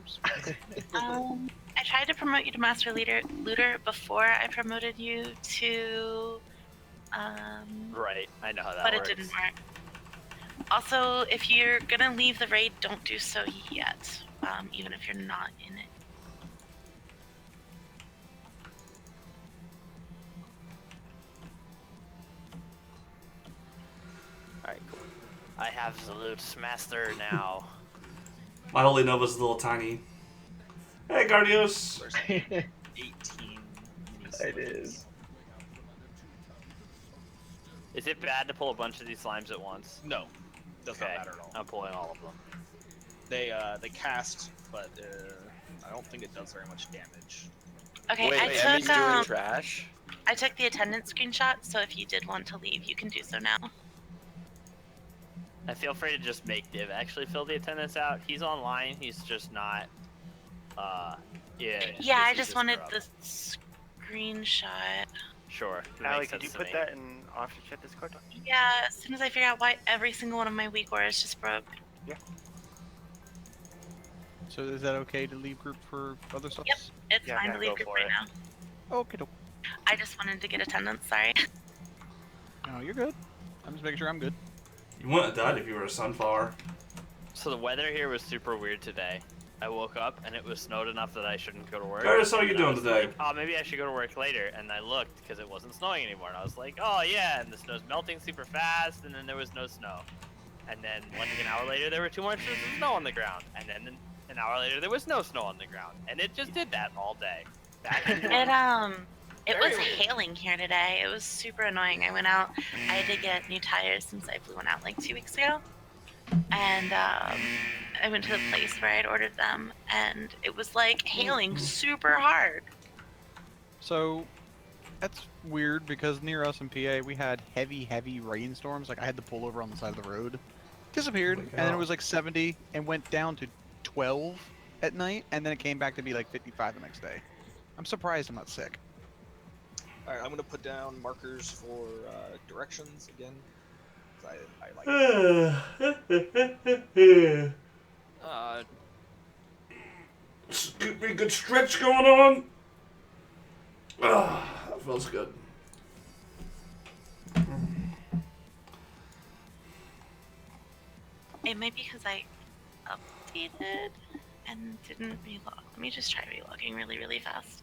Oops. I tried to promote you to Master Looter before I promoted you to. Right, I know how that but works. it didn't work. Also, if you're gonna leave the raid, don't do so yet, even if you're not in it. Alright, cool. I have Zalut's Master now. My Holy Nova's a little tiny. Hey, Guardios! 18 It is. Is it bad to pull a bunch of these slimes at once? No, does not matter at all. I'm pulling all of them. They cast, but I don't think it does very much damage. Okay, Wait, Emmy's doing trash? I took the attendance screenshot, so if you did want to leave, you can do so now. I feel free to just make Div actually fill the attendance out. He's online, he's just not, Yeah, I just wanted the screenshot. Sure. Allie, could you put that in Officer Chat Discord? Yeah, as soon as I figure out why every single one of my weak auras just broke. Yeah. So is that okay to leave group for other stuff? Yep, it's Yeah, fine yeah, to leave go group for right it. now. Okay. I just wanted to get attendance, sorry. No, you're good. I'm just making sure I'm good. You wouldn't have died if you were a sunflower. So the weather here was super weird today. I woke up and it was snowed enough that I shouldn't go to work. Curtis, how are you And I doing was today? like, oh, maybe I should go to work later. And I looked because it wasn't snowing anymore. And I was like, oh yeah, and the snow's melting super fast. And then there was no snow. And then like an hour later, there were 2 more inches of snow on the ground. And then an hour later, there was no snow on the ground. And it just did that all day. Back and forth. It was hailing here today. It was super annoying. I went out. I had to get new tires since I flew one out like 2 weeks ago. And I went to the place where I'd ordered them, and it was like hailing super hard. So that's weird because near us in PA we had heavy rainstorms. Like I had to pull over on the side of the road. Disappeared, and then it was like 70 and went down to 12 at night, and then it came back to be like 55 the next day. I'm surprised I'm not sick. Alright, I'm gonna put down markers for directions again. I like it. Good stretch going on. That feels good. It might be because I updated and didn't relog. Let me just try relogging really fast.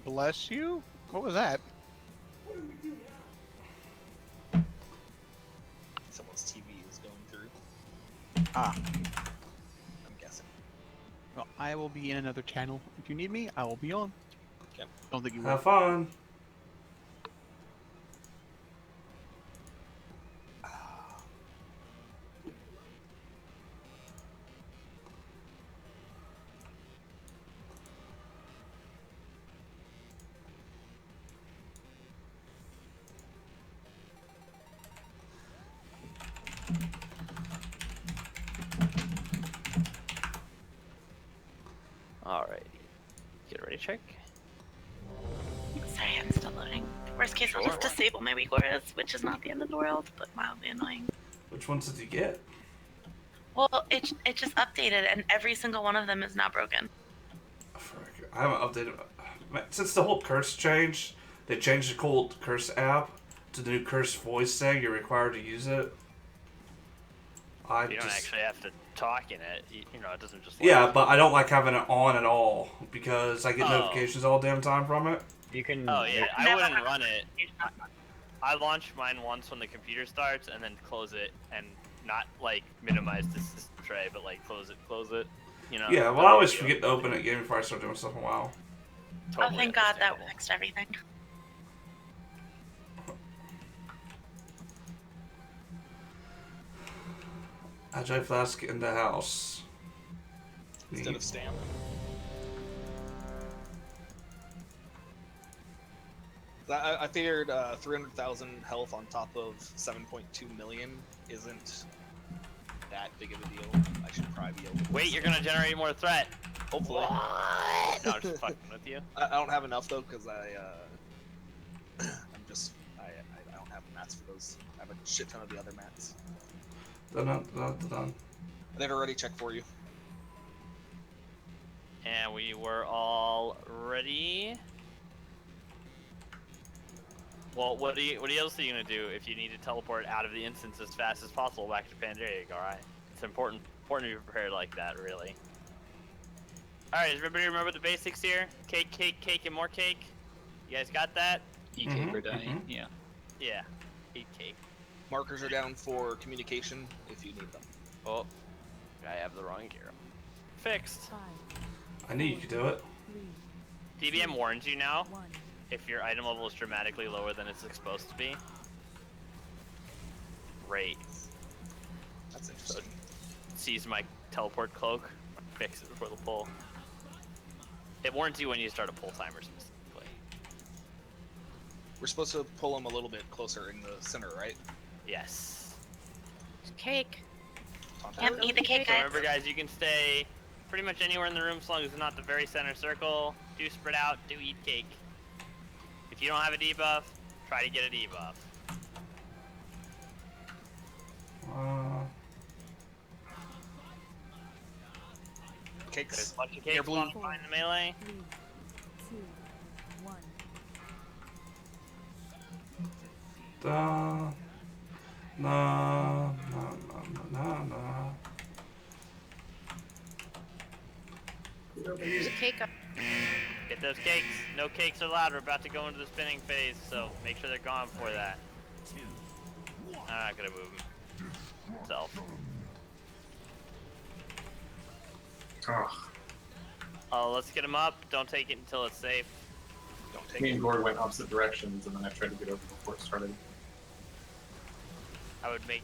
Bless you? What was that? Someone's TV is going through. Ah. I'm guessing. Well, I will be in another channel. If you need me, I will be on. Okay. Don't think you will. Have fun. Alrighty. Get ready, check. Sorry, I'm still loading. Worst case, I'll just disable my weak auras, which is not the end of the world, but mildly annoying. Which ones did you get? Well, it just updated, and every single one of them is now broken. Frick, I haven't updated. Since the whole curse change, they changed the cold curse app to the new curse voice thing. You're required to use it. You don't actually have to talk in it. You know, it doesn't just. Yeah, but I don't like having it on at all because I get notifications all damn time from it. You can. Oh yeah, I wouldn't run it. I launch mine once when the computer starts, and then close it, and not like minimize the system tray, but like close it. You know. Yeah, well, I always forget to open it again before I start doing stuff in a while. Totally oh, thank God that fixed everything. Agile Flask in the house. Instead of stamp. I figured 300,000 health on top of 7.2 million isn't that big of a deal. I should probably be able to... Wait, you're gonna generate more threat. Hopefully. No, I'm just fucking with you. I don't have enough though, because I'm just I don't have mats for those. I have a shit ton of the other mats. Dun. They've already checked for you. And we were all ready. Well, what else are you gonna do if you need to teleport out of the instance as fast as possible back to Pandaric? All right, it's important to be prepared like that, really. All right, does everybody remember the basics here? Cake, cake, cake, and more cake. You guys got that? Eat cake or die. Yeah. Yeah. Eat cake. Markers are down for communication if you need them. Oh, I have the wrong gear. Fixed. I knew you could do it. DBM warns you now if your item level is dramatically lower than it's supposed to be. Great. That's interesting. Sees my teleport cloak. Fix it before the pull. It warns you when you start a pull timer specifically. We're supposed to pull them a little bit closer in the center, right? Yes. Cake. Contact. Yep, eat the cake, So guys. remember, guys, you can stay pretty much anywhere in the room as long as it's not the very center circle. Do spread out, do eat cake. If you don't have a debuff, try to get a debuff. There's Cakes. a bunch of Near cakes blue. behind the melee. 3, 2, 1. Da. Na. There's a cake up. Get those cakes. No cakes are allowed. We're about to go into the spinning phase, so make sure they're gone before that. I'm not gonna move him. Self. Oh, let's get him up. Don't take it until it's safe. Don't take Me it. and Gord went opposite directions, and then I tried to get over before it started. I would make.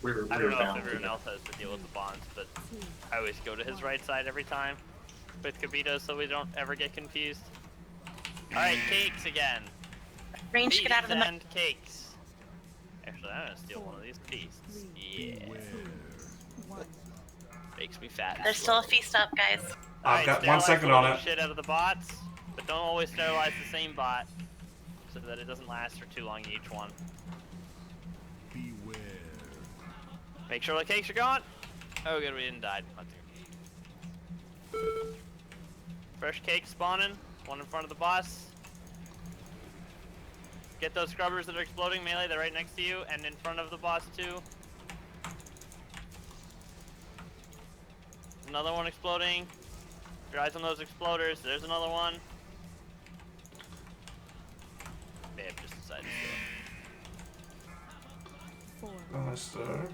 We were I don't know if bound everyone to else has to deal with the bonds, but I always go to his right side every time with Kabito so we don't ever get confused. Alright, cakes again. Range, get out of the and cakes. Actually, I'm gonna steal one of these beasts. Yeah. 1. Makes me fat. There's still a feast up, guys. I've got 1 sterilize second the on living it. Shit out of the bots, but don't always sterilize the same bot so that it doesn't last for too long each one. Beware. Make sure the cakes are gone. Oh, good, we didn't die. Not too. Fresh cake spawning. One in front of the boss. Get those scrubbers that are exploding melee. They're right next to you and in front of the boss too. Another one exploding. Keep your eyes on those exploders. There's another one. May have just decided to do it. 4. Master.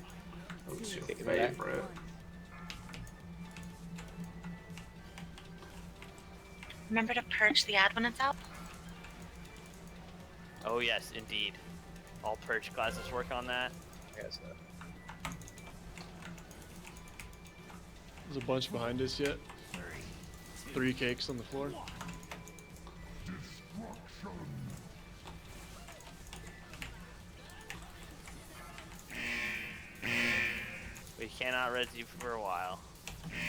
What's your Take it back. favorite? Remember to purge the ad when it's out? Oh yes, indeed. All purge classes work on that. Yes, There's a bunch behind us yet. 3 cakes on the floor. We cannot res you for a while.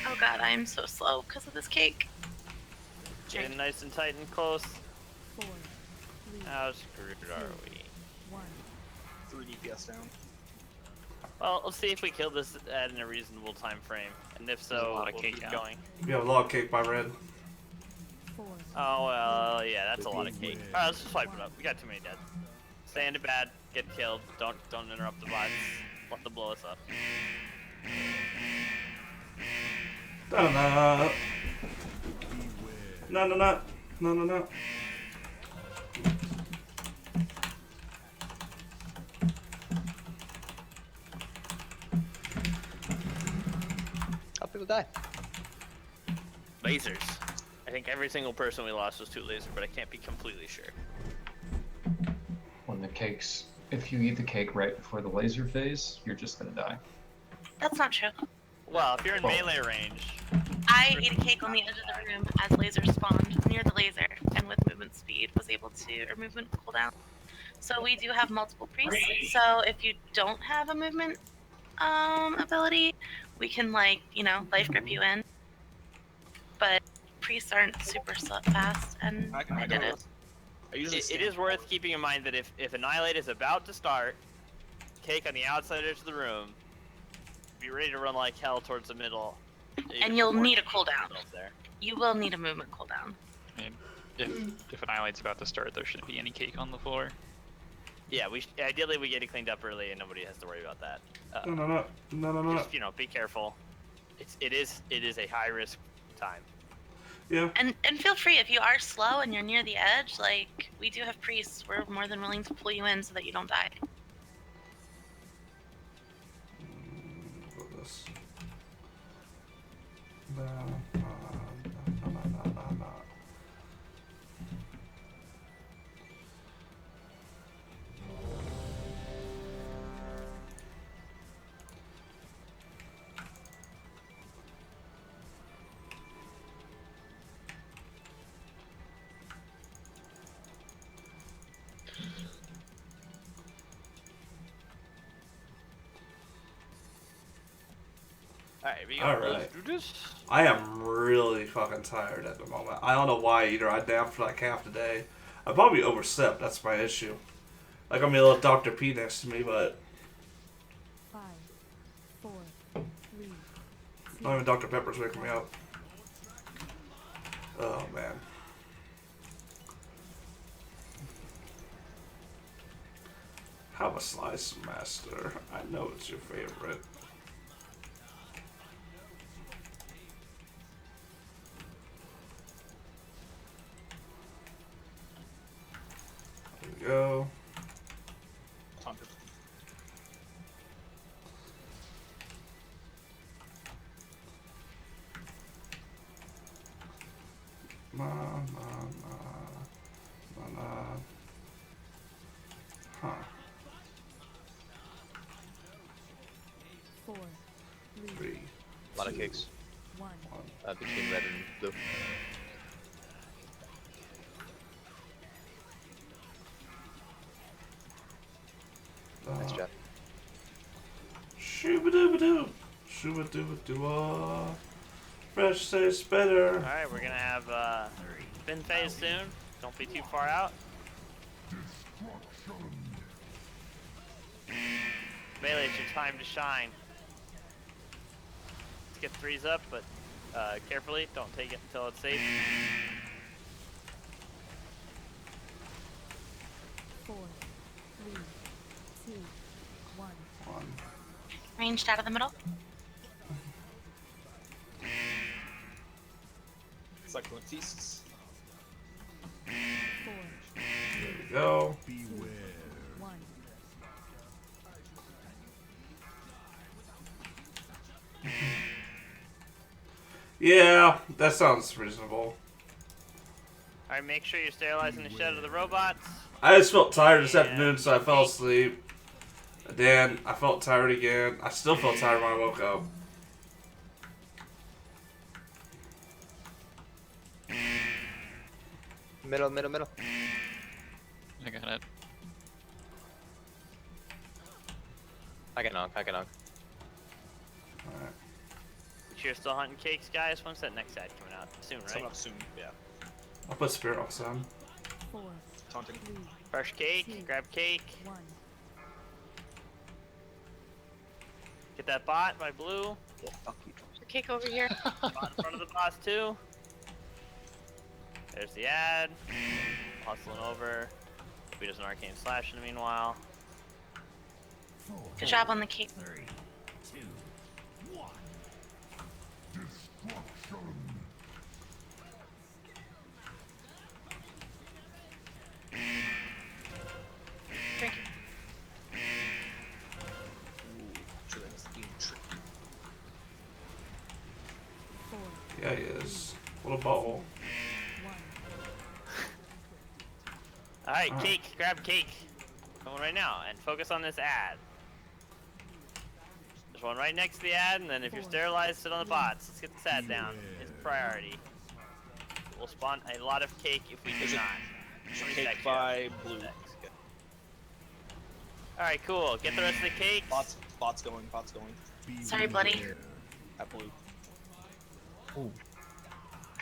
Oh god, I am so slow because of this cake. Getting nice and tight and close. 4. 3. How screwed are we? 1. 3 DPS down. Well, let's see if we kill this at in a reasonable time frame, and if There's a so, lot of we'll cake keep down. going. We have a log cake by red. 4. Oh well, yeah, that's a lot of cake. All right, let's just wipe it up. We got too many dead. Stay into bad, get killed. Don't interrupt the bots. Let them blow us up. Da-na-na. No. How people die? Lasers. I think every single person we lost was 2 lasers, but I can't be completely sure. When the cakes, if you eat the cake right before the laser phase, you're just gonna die. That's not true. Well, if you're in Oh. melee range, I ate a cake on the edge of the room as lasers spawned near the laser, and with movement speed was able to, or movement cooldown. So we do have multiple priests. So if you don't have a movement ability, we can life grip you in. But priests aren't super fast, and I did it. It is worth keeping in mind that if Annihilate is about to start, Cake on the outside edge of the room, be ready to run like hell towards the middle. And you'll need a cooldown. You will need a movement cooldown. I mean, if Annihilate's about to start, there shouldn't be any cake on the floor. Yeah, ideally we get it cleaned up early and nobody has to worry about that. No. Just, you know, be careful. It is a high risk time. Yeah. And feel free, if you are slow and you're near the edge, like, we do have priests. We're more than willing to pull you in so that you don't die. Put this. No. Alright. I am really fucking tired at the moment. I don't know why either. I napped for like half the day. I probably overslept. That's my issue. Like I'm a little Dr. P next to me, but 5, 4, 3. not even Dr. Pepper's waking me up. Oh man. Have a slice, master. I know it's your favorite. There we go. Huh. 4, 3. A lot of cakes. 1. Between red and blue. Nice job. Shooba-dooba-doo. Shooba-dooba-doo. Fresh tastes better. Alright, we're gonna have spin phase soon. Don't be too far out. Melee, it's your time to shine. Let's get 3s up, but carefully. Don't take it until it's safe. 4, 3, 2, 1. Ranged out of the middle. Cyclotisks. 4, There we go. 2, 1. Yeah, that sounds reasonable. Alright, make sure you're sterilizing the shed of the robots. I just felt tired this afternoon, so I fell asleep. Then I felt tired again. I still felt tired when I woke up. Middle. I got it. I can knock. Alright. You're still hunting cakes, guys. When's that next ad coming out? Soon, right? Coming up soon, yeah. I'll put Spirit Ox on. 4, Taunting. 3, Fresh cake. 2, Grab cake. 1. Get that bot by blue. Yeah, fuck you. Cake over here. Bot in front of the boss, too. There's the ad. Hustling over. He does an arcane slash in the meanwhile. Good job on the cake. Drink it. Yeah, he is. What a bubble. 1. Alright, cake. Grab cake. Going right now. And focus on this ad. There's one right next to the ad, and then if you're sterilized, sit on the bots. Let's get this ad down. It's a priority. We'll spawn a lot of cake if we do not. Cake by blue. Alright, cool. Get the rest of the cake. Bots going. Sorry, bloody. At blue. Ooh.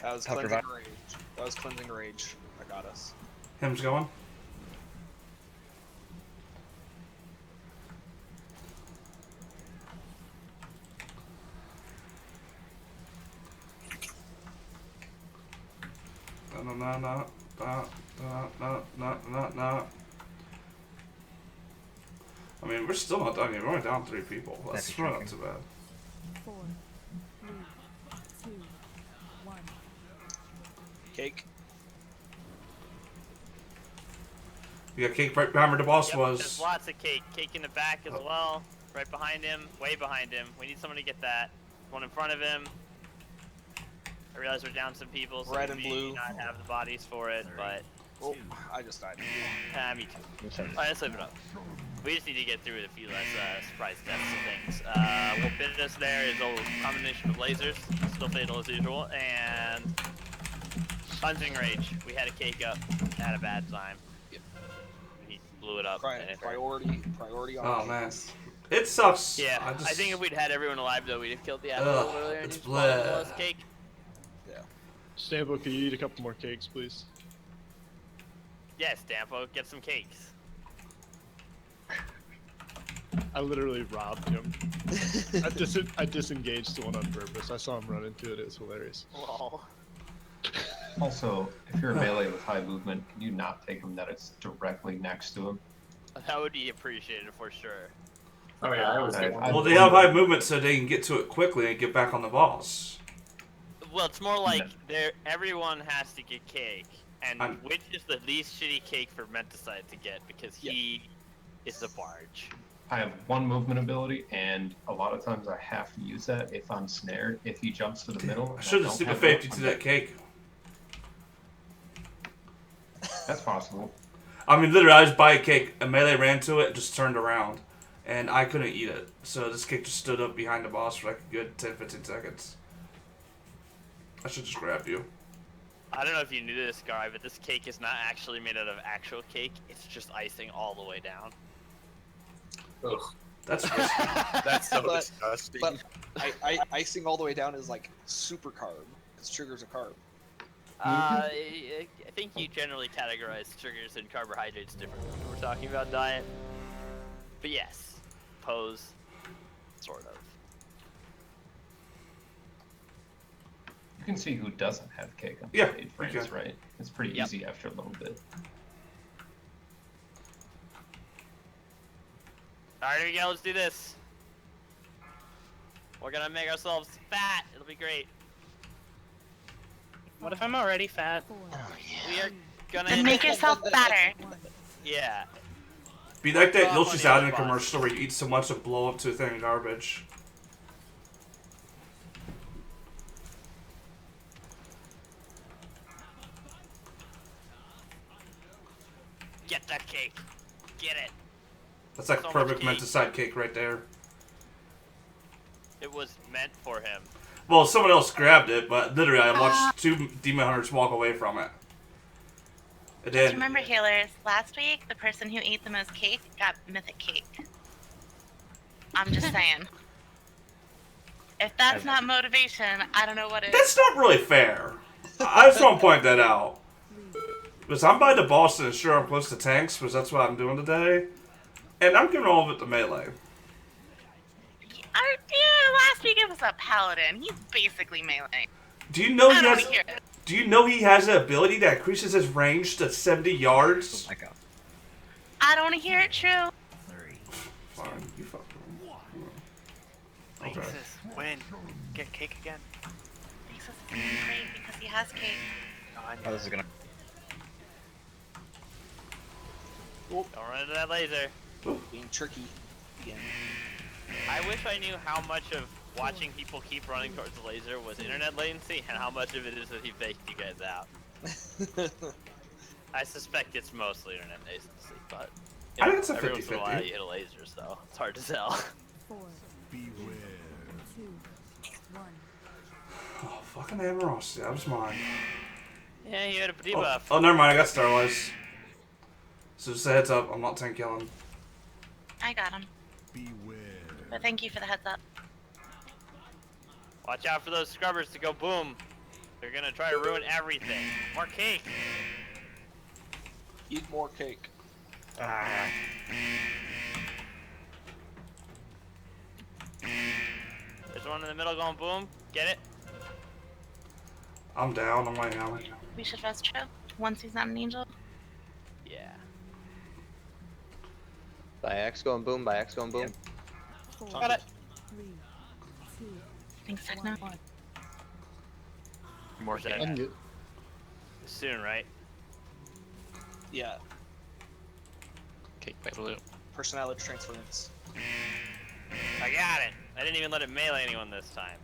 That was cleansing rage. That was cleansing rage. I got us. Him's going. No. I mean, we're still not done yet. We're only down 3 people. That's not too bad. 4, 3, 2, 1. Cake. You got cake right behind where the boss was. There's lots of cake. Cake in the back as well. Right behind him. Way behind him. We need someone to get that. One in front of him. I realize we're down some people, so Red and we blue. may not have the bodies for it, but... Oh, I just died. Me too. Alright, let's leave it up. We just need to get through with a few less surprise deaths and things. What bit us there is a combination of lasers, still fatal as usual, and... Cleansing Rage. We had a cake up, had a bad time. He blew it up. Priority on Oh, man. It sucks. Yeah, I think if we'd had everyone alive, though, we'd have killed the apple earlier and just bought the last cake. Yeah. Stampo, can you eat a couple more cakes, please? Yes, Stampo, get some cakes. I literally robbed him. I disengaged one on purpose. I saw him run into it. It was hilarious. Lol. Also, if you're a melee with high movement, can you not take him that it's directly next to him? That would be appreciated for sure. Oh yeah, Well, they have high movement so they can get to it quickly and get back on the boss. Well, it's more like everyone has to get cake, and which is the least shitty cake for Menticide to get because he is the barge. I have 1 movement ability, and a lot of times I have to use that if I'm snared. If he jumps to the middle, I should have super faked you to that cake. That's possible. I mean, literally, I was by a cake, a melee ran to it, and just turned around, and I couldn't eat it. So this cake just stood up behind the boss for like a good 10-15 seconds. I should just grab you. I don't know if you knew this, Guy, but this cake is not actually made out of actual cake. It's just icing all the way down. Ugh. That's That's so disgusting. But icing all the way down is like super carb, because sugar's a carb. I think you generally categorize sugars and carbohydrates differently when we're talking about diet. But yes, pose, sort of. You can see who doesn't have cake on Yeah, paid frames, right? It's pretty easy after a little bit. Alright, here we go, let's do this. We're gonna make ourselves fat, it'll be great. What if I'm already fat? We are gonna Then make yourself fatter. Yeah. Be like that Yoshi's out in a commercial where you eat so much to blow up to a thing of garbage. Get that cake. Get it. That's like So perfect much Menticide cake right there. It was meant for him. Well, someone else grabbed it, but literally I watched 2 demon hunters walk away from it. And Just then, remember, healers, last week, the person who ate the most cake got mythic cake. I'm just saying. If that's not motivation, I don't know what is. that's not really fair. I just want to point that out. Because I'm by the boss and sure I'm close to tanks, because that's what I'm doing today. And I'm giving all of it to melee. Last week it was a paladin. He's basically melee. Do you know I he don't has? hear it. Do you know he has an ability that increases his range to 70 yards? Oh my god. I don't want to hear it true. Fine, you fuck him. Okay. Jesus, win. Get cake again. Makes us feel great because he has cake. Oh, this is gonna. Don't run into that laser. Being tricky again. I wish I knew how much of watching people keep running towards the laser was internet latency and how much of it is that he faked you guys out. I suspect it's mostly internet latency, but I think it's a every once in a 50-50. while you hit a laser, so it's hard to tell. 4, Beware. 2, 1. Oh, fucking Amarossi, that was mine. Yeah, you had a debuff. Oh, never mind, I got Starlights. So just a heads up, I'm not tank killing. I got him. Beware. But thank you for the heads up. Watch out for those scrubbers to go boom. They're gonna try to ruin everything. More cake. Eat more cake. Ah. There's one in the middle going boom. Get it? I'm down. I'm right now. We should rest Cho once he's not an angel. Yeah. By X going boom, by X going boom. 4, Got it. 3, 2, Thanks, Techno. 1. More Where's that cake. at? get- Soon, right? Yeah. Cake by blue. Personality transference. I got it. I didn't even let it melee anyone this time.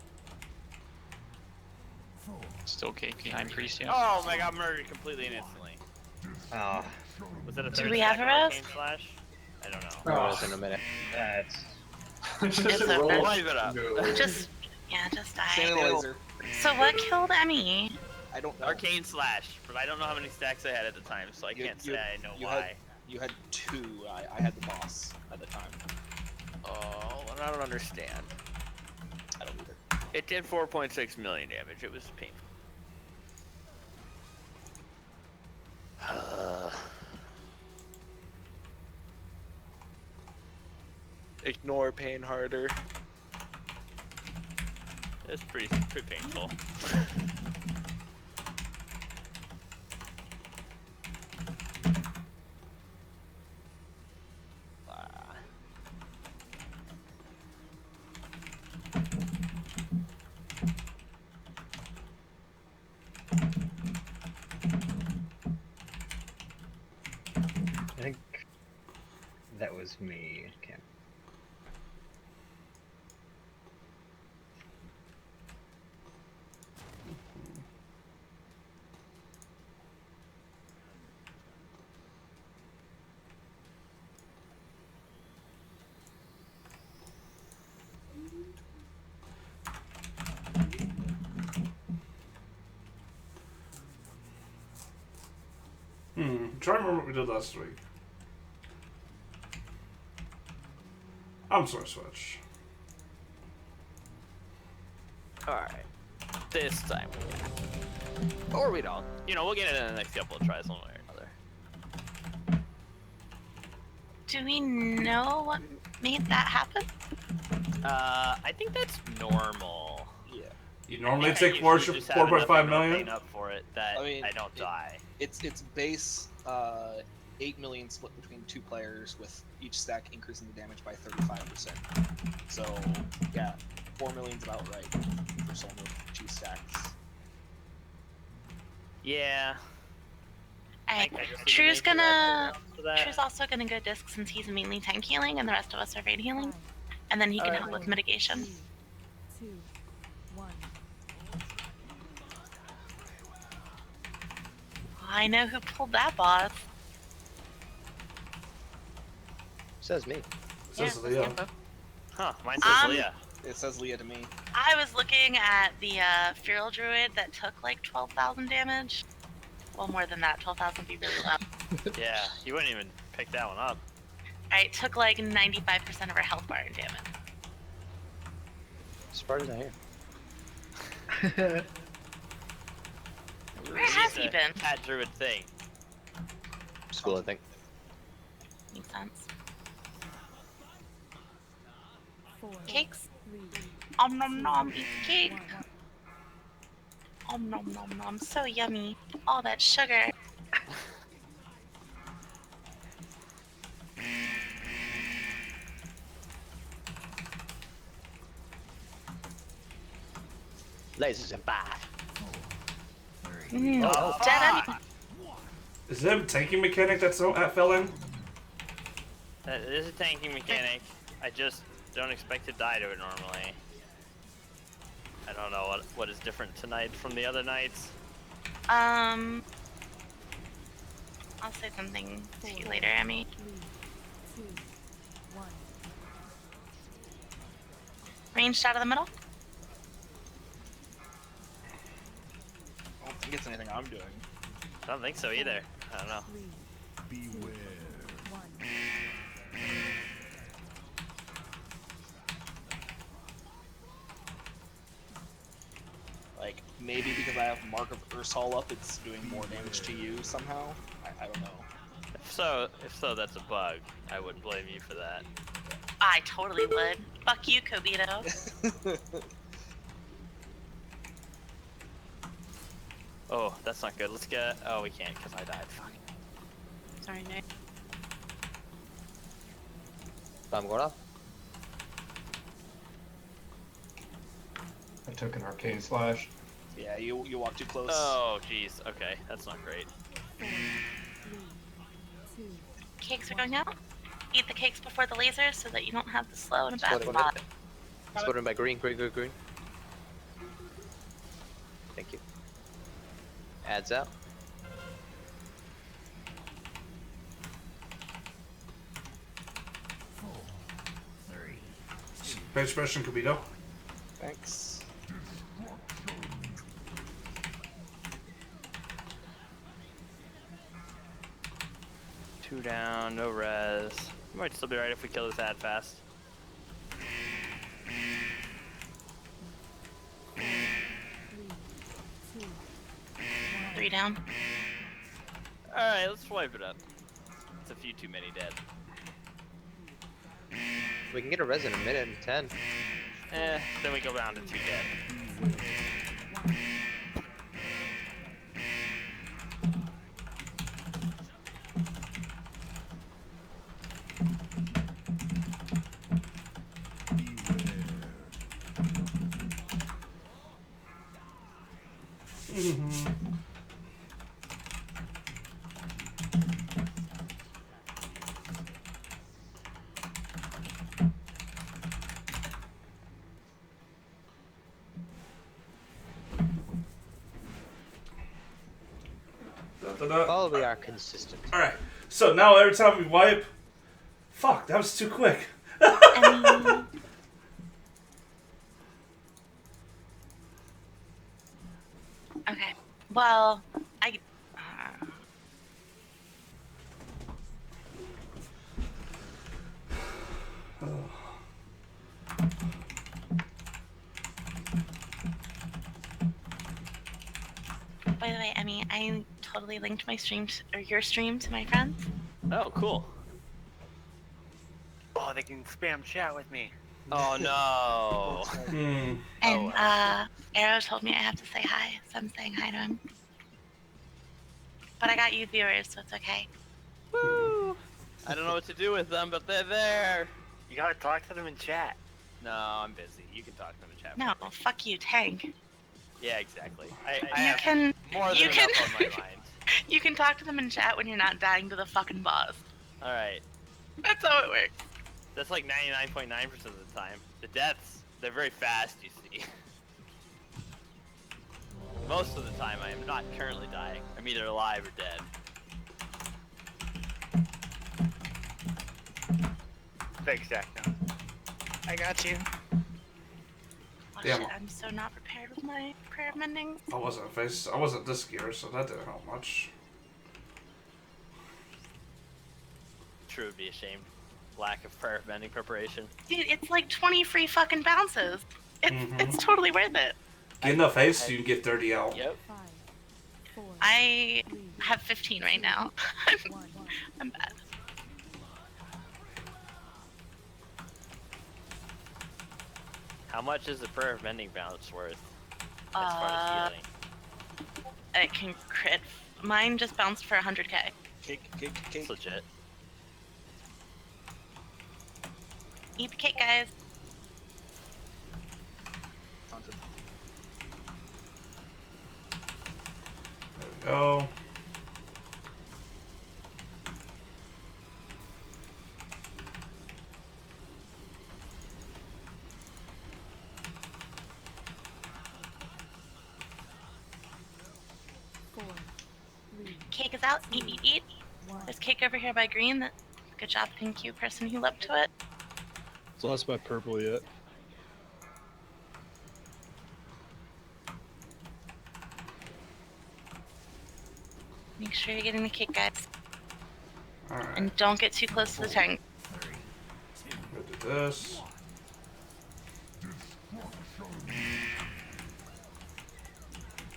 Still cake behind priest, yeah. Oh, I got murdered completely and instantly. Oh, Was it a Do third we have stack a of rest? Arcane Slash? I don't know. we'll rest in a minute. That's. It's over. Live it up. Just die. Standing laser. So what killed Emmy? I don't know. Arcane Slash, but I don't know how many stacks I had at the time, so I You- can't you- say I know you why. You had 2. I had the boss at the time. Oh, I don't understand. I don't either. It did 4.6 million damage. It was painful. Ignore pain harder. It's pretty painful. Ah. I think that was me. Can't. Try to remember what we did last week. I'm sorry, Switch. Alright. This time we get it. Or we don't. You know, we'll get it in the next couple of tries one way or another. Do we know what made that happen? I think that's normal. Yeah. You normally I think take I usually just have 4.5 enough million. up for it that I mean, I don't die. It's base 8 million split between 2 players, with each stack increasing the damage by 35%. So yeah, 4 million's about right for someone with 2 stacks. Yeah. Alright, I just True's need to make the gonna. rest for that. True's also gonna go disc since he's mainly tank healing, and the rest of us are raid healing, and then he can help with mitigation. 2, 1. I know who pulled that boss. Says me. Says Yeah, Leo. info. Huh, mine says Um, Leah. It says Leah to me. I was looking at the Feral Druid that took like 12,000 damage. Well, more than that. 12,000 would be really low. Yeah, you wouldn't even pick that one up. Alright, took like 95% of her health bar in damage. Sparta's not here. Where has he It's a been? Cat druid thing. School, I think. Makes sense. 4, Cakes? 3, Om nom nom, eat the cake. 1. Om nom nom nom, so yummy. All that sugar. Lasers and five. Oh, Dead fuck! end. Is there a tanking mechanic that fell in? It is a tanking mechanic. I just don't expect to die to it normally. I don't know what is different tonight from the other nights. I'll say something to you later, Emmy. 3, 2, 1. Ranged out of the middle. I don't think it's anything I'm doing. I don't think so either. I don't know. 3, 2, Beware. 1. Like, maybe because I have Mark of Ursal up, it's doing more damage to you somehow. I don't know. If so, that's a bug. I wouldn't blame you for that. I totally would. Fuck you, Kobito. Oh, that's not good. Let's get. Oh, we can't because I died. Fuck. Sorry, Nick. I'm going off. I took an arcane slash. Yeah, you walk too close. Oh, jeez. Okay, that's not great. 4, 3, 2, Cakes are going out. Eat the cakes before the lasers so that you don't have the slow in a bad Split spot. him by green. Thank you. Adds out. Bench press and Kobito. Thanks. Two down, no res. Might still be right if we kill this ad fast. 3, 2, 3 down. Alright, let's wipe it up. It's a few too many dead. We can get a res in a minute and 10. Then we go down to 2 dead. Oh, we are consistent. Alright, so now every time we wipe... Fuck, that was too quick. Okay. Well, I. By the way, Emmy, I totally linked my stream or your stream to my friends. Oh, cool. Oh, they can spam chat with me. Oh no. And Arrow told me I have to say hi, so I'm saying hi to him. But I got you viewers, so it's okay. Woo! I don't know what to do with them, but they're there. You gotta talk to them in chat. No, I'm busy. You can talk to them in chat. No, fuck you, Tank. Yeah, exactly. I You have can. more than You enough can. on my mind. You can talk to them in chat when you're not dying to the fucking boss. Alright. That's how it works. That's like 99.9% of the time. The deaths, they're very fast, you see. Most of the time, I am not currently dying. I'm either alive or dead. Thanks, Zach. No. I got you. Oh, Damn. shit, I'm so not prepared with my prayer of mending. I wasn't this gear, so that didn't help much. True would be ashamed. Lack of prayer bending preparation. Dude, it's like 20 free fucking bounces. It's totally worth it. Get enough haste so you can get 30 out. Yep. 5, 4, I have 15 right now. 1. I'm bad. How much is the prayer of mending bounce worth? As far as healing. It can crit. Mine just bounced for 100k. Cake. It's legit. Eat the cake, guys. Taunted. There we go. Cake is out. Eat. There's cake over here by green. Good job, thank you, person who leapt to it. It's lost by purple yet. Make sure you're getting the cake, guys. Alright. And don't get too close to the tank. We'll do this.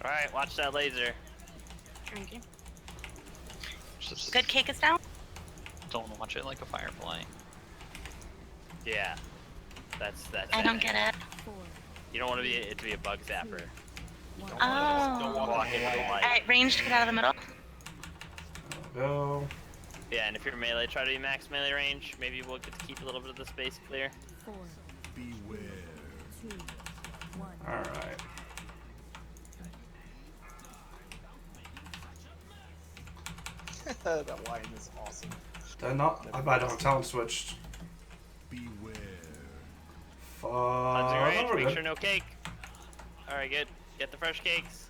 Alright, watch that laser. Okay. Just Good cake is down. don't watch it like a firefly. Yeah. That's I don't get it. 4, You don't want it to be a bug zapper. 1. Oh. Walk into the light. Alright, ranged, get out of the middle. Go. Yeah, and if you're melee, try to be max melee range. Maybe we'll get to keep a little bit of the space clear. 4, Beware. 2, 1. Alright. That line is awesome. Did not. I might have talent switched. Beware. Cleansing range, we're make good. sure no cake. Alright, good. Get the fresh cakes.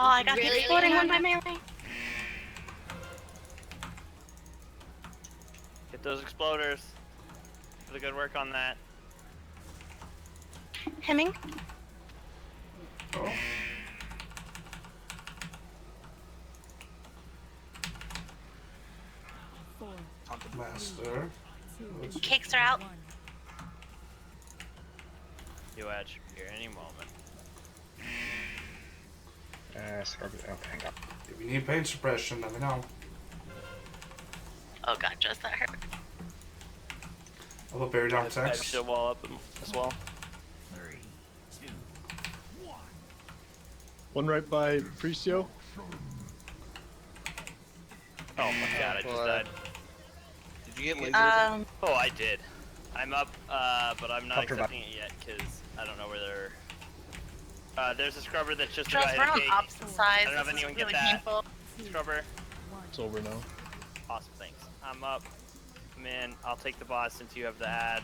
Oh, I got the Really? exploding one by melee. Get those exploders. For the good work on that. Hemming. Oh. Master. Cakes are out. You edge here any moment. Scorpion. Oh, hang on. If you need pain suppression, let me know. Oh god, just that hurt. I'll put Barry down Edge text. shield wall up as well. One right by Priestio. Oh my god, I just died. Did you get lasers? Oh, I did. I'm up, but I'm not Doctor accepting it yet because I don't know where they're. There's a scrubber that's just Charles, about we're hit a on cake. opposite sides. I don't know if This is anyone really get that. painful. Scrubber. It's over now. Awesome, thanks. I'm up. I'm in. I'll take the boss since you have the ad.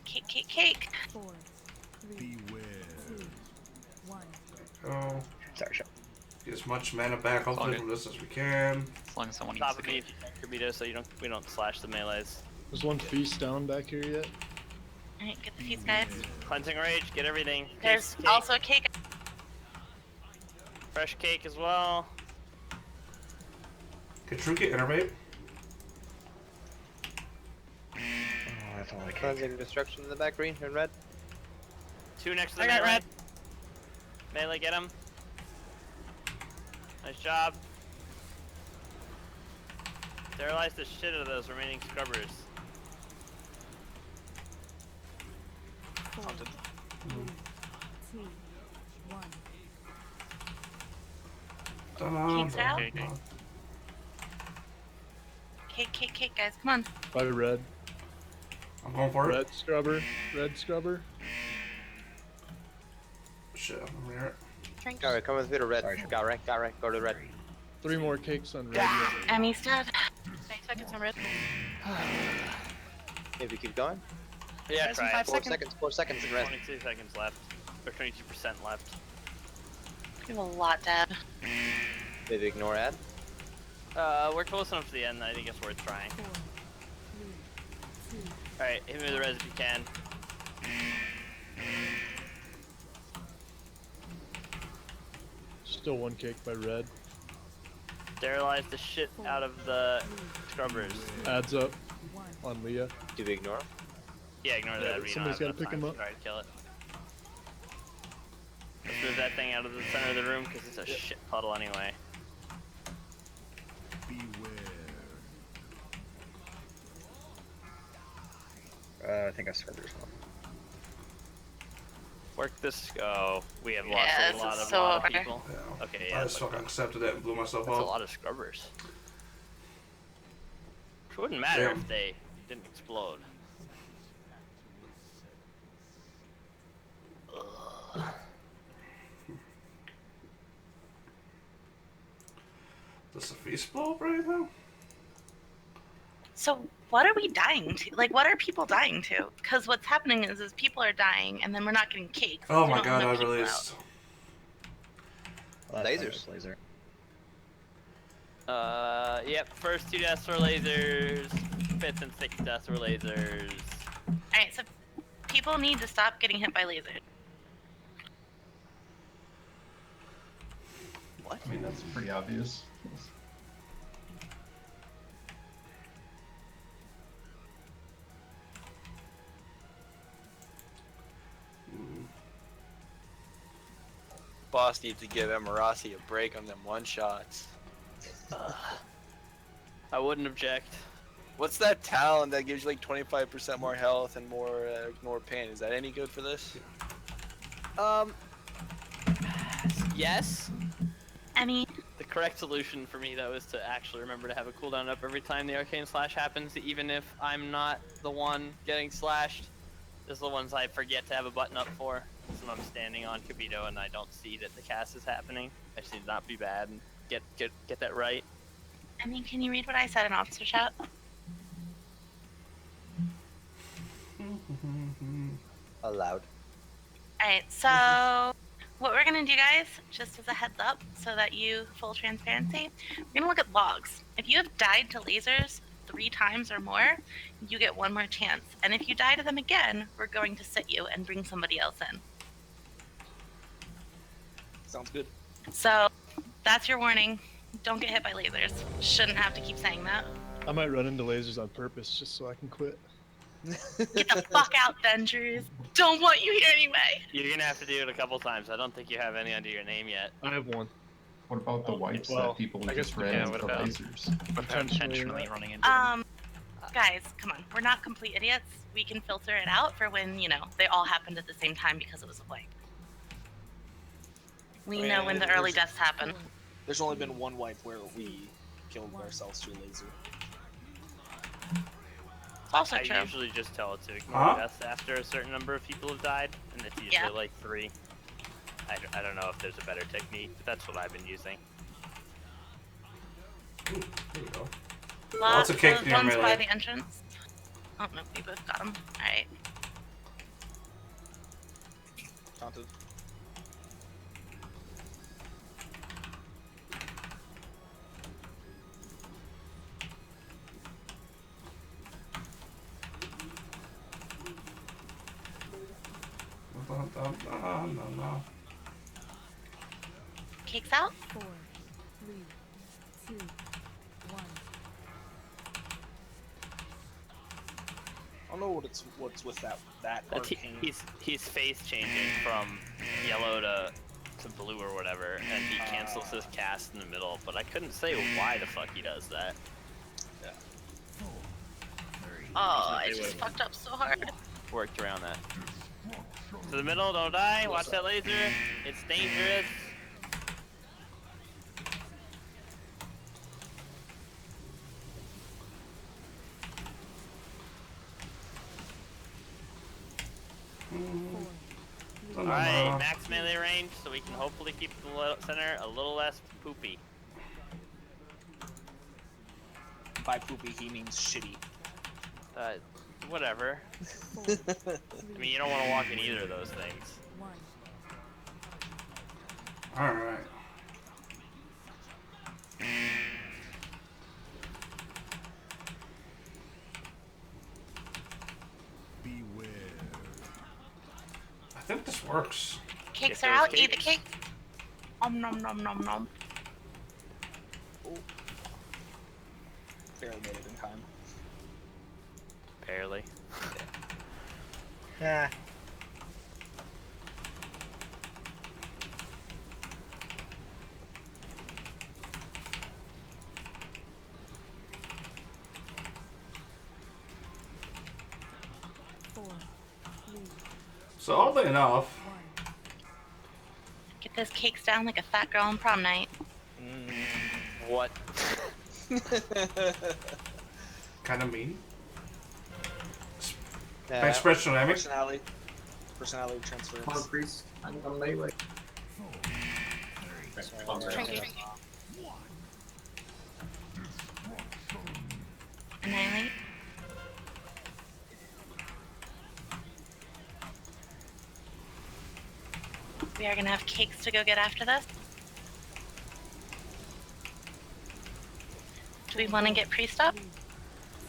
Cake, cake, cake. 4, 3, Beware. 2, 1. Go. Sorry, shot. Get as much mana back hopefully Okay. from this as we can. As long as someone Top eats of the me cake. if you can, Kirby, so we don't slash the melees. There's one feast down back here yet. Alright, get the feast, guys. Cleansing rage, get everything. There's Cake. also a cake. Fresh cake as well. Can Trinket innervate? Oh, that's all I can. Cleansing destruction in the back, green and red. 2 next to the I got melee. red. Melee, get him. Nice job. Sterilize the shit out of those remaining scrubbers. 4, 3, 2, 1. Cake's out. Okay. Cake, cake, cake, guys. Come on. By red. I'm going for it. Red scrubber. Red scrubber. Shit, I'm near it. Drink. Alright, come with me to red. Sorry, Got right, go to red. 3 more cakes on red. Emmy's dead. 9 seconds on red. If you keep going. Yeah, Guys, in try 5 it. seconds. 4 seconds in red. 22 seconds left. Or 22% left. We have a lot dead. Maybe ignore ad. We're close enough to the end. I think it's worth trying. 4, 3, 2. Alright, hit me with the res if you can. Still 1 cake by red. Sterilize the shit out of the scrubbers. Adds up on Leah. Do we ignore him? Yeah, ignore Yeah, that. but We don't somebody's have gotta enough pick time him to up. try to kill it. Let's move that thing out of the center of the room because it's a shit puddle anyway. I think I scrubbed one. Work this. Oh, we have lost Yeah, a this lot is of so over. people. Yeah. Okay, I yeah. just fucking accepted it and blew myself That's a up. lot of scrubbers. It wouldn't matter Damn. if they didn't explode. Ugh. Does the feast blow up right now? So what are we dying to? Like, what are people dying to? Because what's happening is people are dying, and then we're not getting cake. Oh We my don't god, let I people released. Lasers. Laser. Yep. First 2 deaths were lasers. 5th and 6th deaths were lasers. All right, so people need to stop getting hit by lasers. What? I mean, that's pretty obvious. boss needs to give Emirasi a break on them one-shots. I wouldn't object. What's that talent that gives you like 25% more health and more ignore pain? Is that any good for this? Yes. I mean, The correct solution for me though is to actually remember to have a cooldown up every time the arcane slash happens, even if I'm not the one getting slashed. Those are the ones I forget to have a button up for. So I'm standing on Kibito and I don't see that the cast is happening. I just need to not be bad and get that right. I mean, can you read what I said in officer chat? Allowed. Alright, so what we're gonna do, guys, just as a heads up, so that you, full transparency, we're gonna look at logs. If you have died to lasers 3 times or more, you get 1 more chance. And if you die to them again, we're going to sit you and bring somebody else in. Sounds good. So that's your warning. Don't get hit by lasers. Shouldn't have to keep saying that. I might run into lasers on purpose just so I can quit. Get the fuck out, then, Drews. Don't want you here anyway. You're gonna have to do it a couple times. I don't think you have any under your name yet. I have one. What about the wipes well, that people I guess just ran yeah, into what the about- lasers? Intentionally running into them. Guys, come on. We're not complete idiots. We can filter it out for when, you know, they all happened at the same time because it was a wipe. We Oh, yeah, know when the there's- early deaths happen. There's only been one wipe where we killed ourselves through laser. It's also I true. usually just tell it to ignore Huh? deaths after a certain number of people have died, and it's usually Yeah. like 3. I don't know if there's a better technique, but that's what I've been using. Ooh, there we go. Lots of cake near ones melee. by the entrance. Oh, no, we both got them. Alright. Taunted. No. Cake's out? 4, 3, 2, 1. I don't know what's with that That's arcane. he's phase changing from yellow to blue or whatever, and he cancels his cast in the middle. But I couldn't say why the fuck he does that. Oh, I just fucked up so hard. Worked around that. To the middle, don't die. Watch that laser. It's dangerous. Alright, max melee range, so we can hopefully keep the center a little less poopy. By poopy, he means shitty. Whatever. I mean, you don't want to walk in either of those things. 1. Alright. Beware. I think this works. Cakes Get are those out. Eat the cakes. cake. Nom nom nom nom. Barely made it in time. Barely. Yeah. So oddly enough, Get those cakes down like a fat girl on prom night. What? kind of mean. Yeah. Expression dynamic. Personality transference. Come on, priest. I'm melee. Trinket. Annihilate. We are gonna have cakes to go get after this. Do we want to get priest up?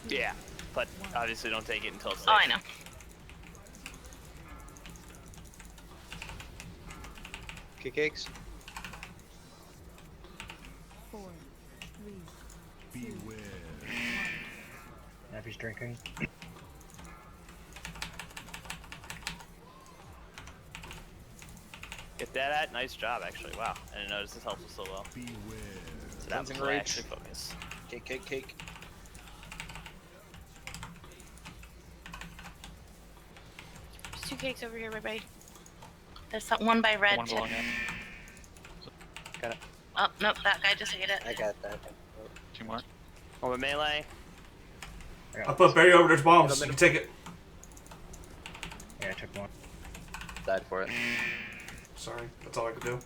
Yeah, but obviously don't take it until 6. Oh, I know. Cakes. 4, 3, Beware. Nappy's drinking. Get that at. Nice job, actually. Wow. I didn't notice his health was so low. Beware. So that was Cleansing where I rage. actually focus. Cake, cake, cake. There's 2 cakes over here, everybody. There's one by red. One too. below it. Got it. Oh, nope, that guy just ate it. I got that. 2 more. Over melee. I put barrier over. There's bombs. You can take it. Yeah, I took one. Died for it. Sorry, that's all I could do.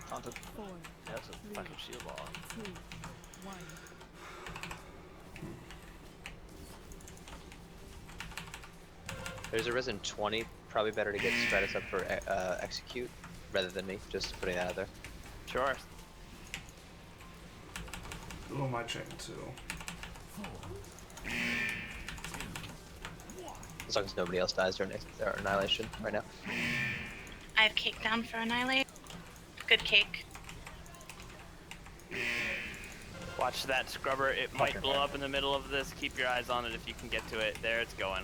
Taunted. 4, That's a fucking shield wall. 2, 1. There's a risen 20. Probably better to get Stratus up for execute rather than me. Just putting that out there. Sure. Who am I chained to? As long as nobody else dies during their annihilation right now. I have cake down for annihilate. Good cake. Watch that scrubber. It might blow up in the middle of this. Keep your eyes on it if you can get to it. There, it's going.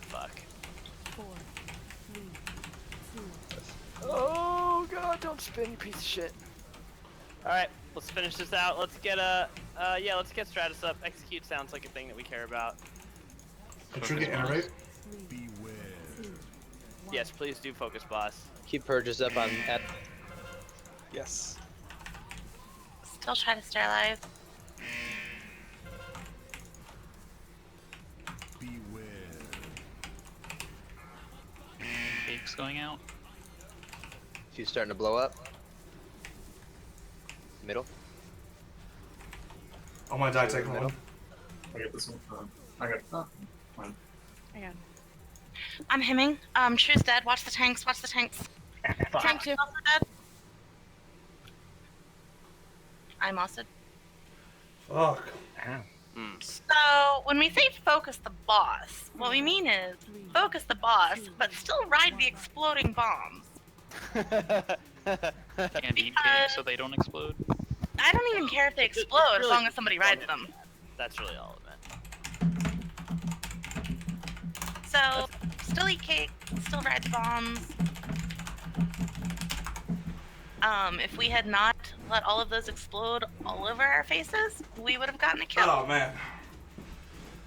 Fuck. 4, 3, 2. Oh god, don't spin, you piece of shit. Alright, let's finish this out. Let's get let's get Stratus up. Execute sounds like a thing that we care about. Did you get iterate? Beware. Yes, please do focus boss. Keep purges up on at. Yes. Still try to sterilize. Beware. Cake's going out. She's starting to blow up. Middle. Oh my die, take one. I got this one. I got one. I got it. I'm hemming. True's dead. Watch the tanks. Watch the tanks. Tank 2 also dead. I'm also. Fuck. So when we say focus the boss, what we mean is focus the boss, but still ride the exploding bombs. And eat cake so they don't explode. I don't even care if they explode as long as somebody rides them. That's really all it meant. So still eat cake, still ride the bombs. If we had not let all of those explode all over our faces, we would have gotten a kill. Oh man.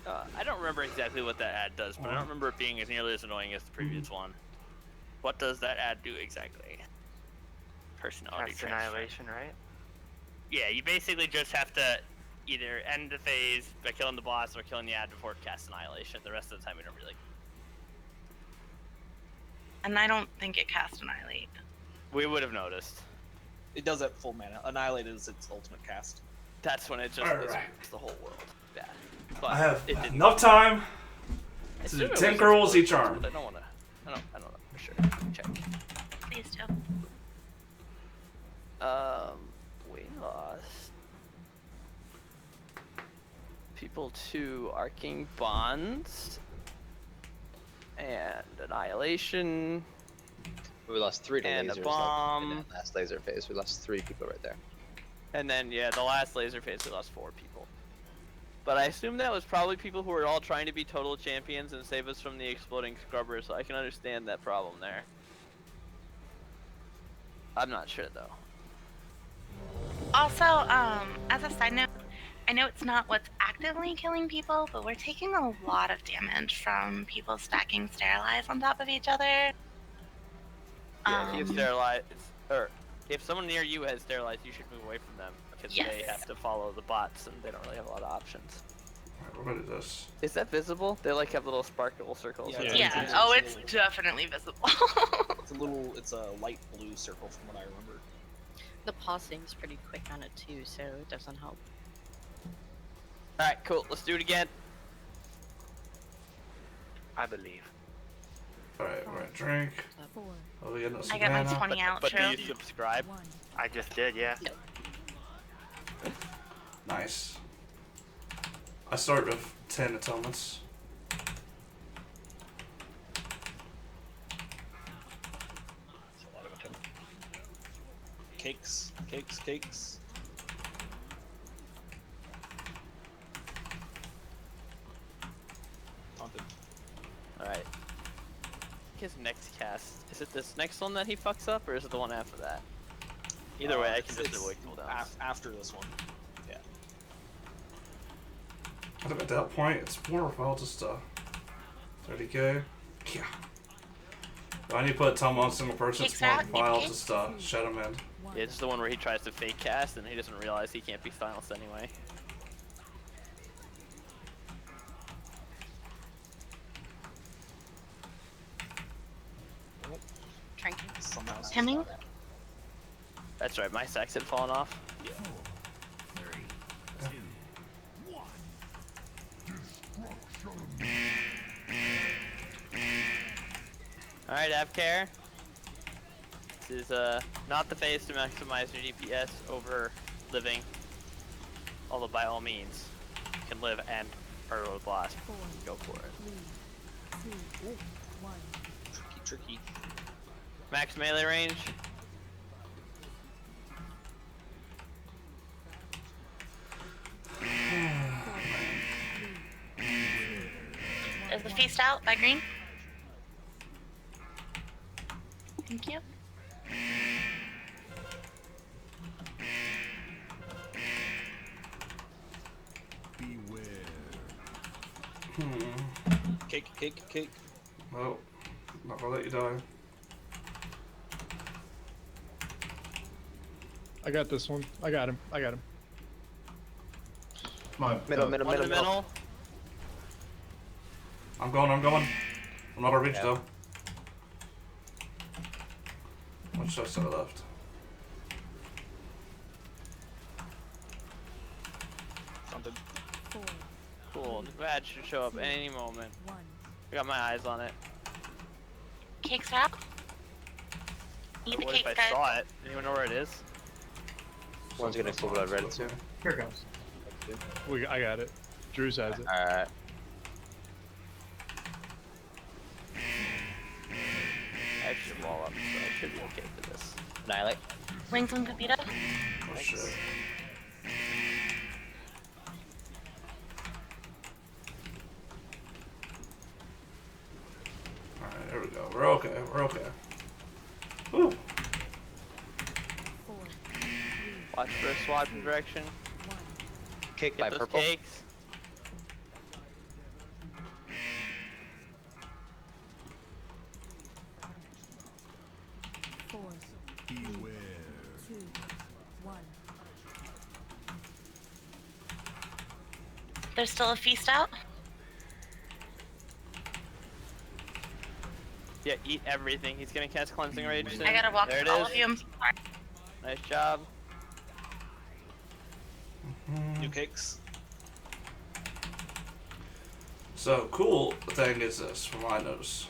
I don't remember exactly what that ad does, but I don't remember it being as nearly as annoying as the previous one. What does that ad do exactly? Personality That's transfer. annihilation, right? Yeah, you basically just have to either end the phase by killing the boss or killing the ad before it casts annihilation. The rest of the time, we don't really. And I don't think it cast annihilate. We would have noticed. It does at full mana. Annihilate is its ultimate cast. That's when it just Alright. it's the whole world. Yeah. But I have it didn't. enough time I to assume do it 10 was girls each explosive, arm. but I don't wanna. I don't know for sure. Check. Please do. We lost people to Arcing Bonds and Annihilation. We lost 3 to And a lasers. bomb. In that last laser phase, we lost 3 people right there. And then, yeah, the last laser phase, we lost 4 people. But I assume that was probably people who were all trying to be total champions and save us from the exploding scrubber, so I can understand that problem there. I'm not sure, though. Also, as a side note, I know it's not what's actively killing people, but we're taking a lot of damage from people stacking sterilize on top of each other. Yeah, if you sterilize, or if someone near you has sterilized, you should move away from them, because they Yes. have to follow the bots, and they don't really have a lot of options. Alright, we're gonna do this. Is that visible? They like have little sparkle circles. Yeah, Yeah. it's Oh, a it's little- definitely visible. It's a light blue circle from what I remember. The pausing's pretty quick on it too, so it doesn't help. Alright, cool. Let's do it again. I believe. Alright, we're gonna drink. 4, Oh, we got no I got my mana. 20 out, But do true. you subscribe? 1. I just did, yeah. Nice. I start with 10 atonements. Cakes, cakes, cakes. Taunted. Alright. his next cast? Is it this next one that he fucks up, or is it the one after that? Either way, I can just avoid cooldowns. After this one. Yeah. I think at that point, it's more worthwhile just 30k. Yeah. Do I need to put Tom on single person? It's more worthwhile just shut him in. Yeah, it's the one where he tries to fake cast and he doesn't realize he can't be silenced anyway. Hemming? That's right, my sacks had fallen off. Yeah. Alright, Avcare. This is not the phase to maximize your DPS over living. Although by all means, you can live and hurdle blast. Go for it. 3, 2, 1. Tricky. Max melee range. Is the feast out by green? Thank you. Beware. Cake. No, not gonna let you die. I got this one. I got him. My Middle. I'm going. I'm not a reach though. What's just to the left? Something. 4, Cool, the badge should show up any moment. 1. I got my eyes on it. Cake's out. Eat the What cake, if I guys. saw it? Anyone know where it is? One's getting full blood red too. Here it goes. I got it. Drew's has it. Alright. I should wall up, so I should be okay for this. Annihilate. Wings on Pepito. Oh shit. Alright, there we go. We're okay. Woo! 4, 3, Watch for a swap in direction. 1. Cake by Get those purple. cakes. Four, Beware. 2, 1. There's still a feast out. Yeah, eat everything. He's gonna cast Cleansing Rage soon. I gotta walk there it all is. of you. I'm sorry. Nice job. New cakes. So cool thing is this from my nose.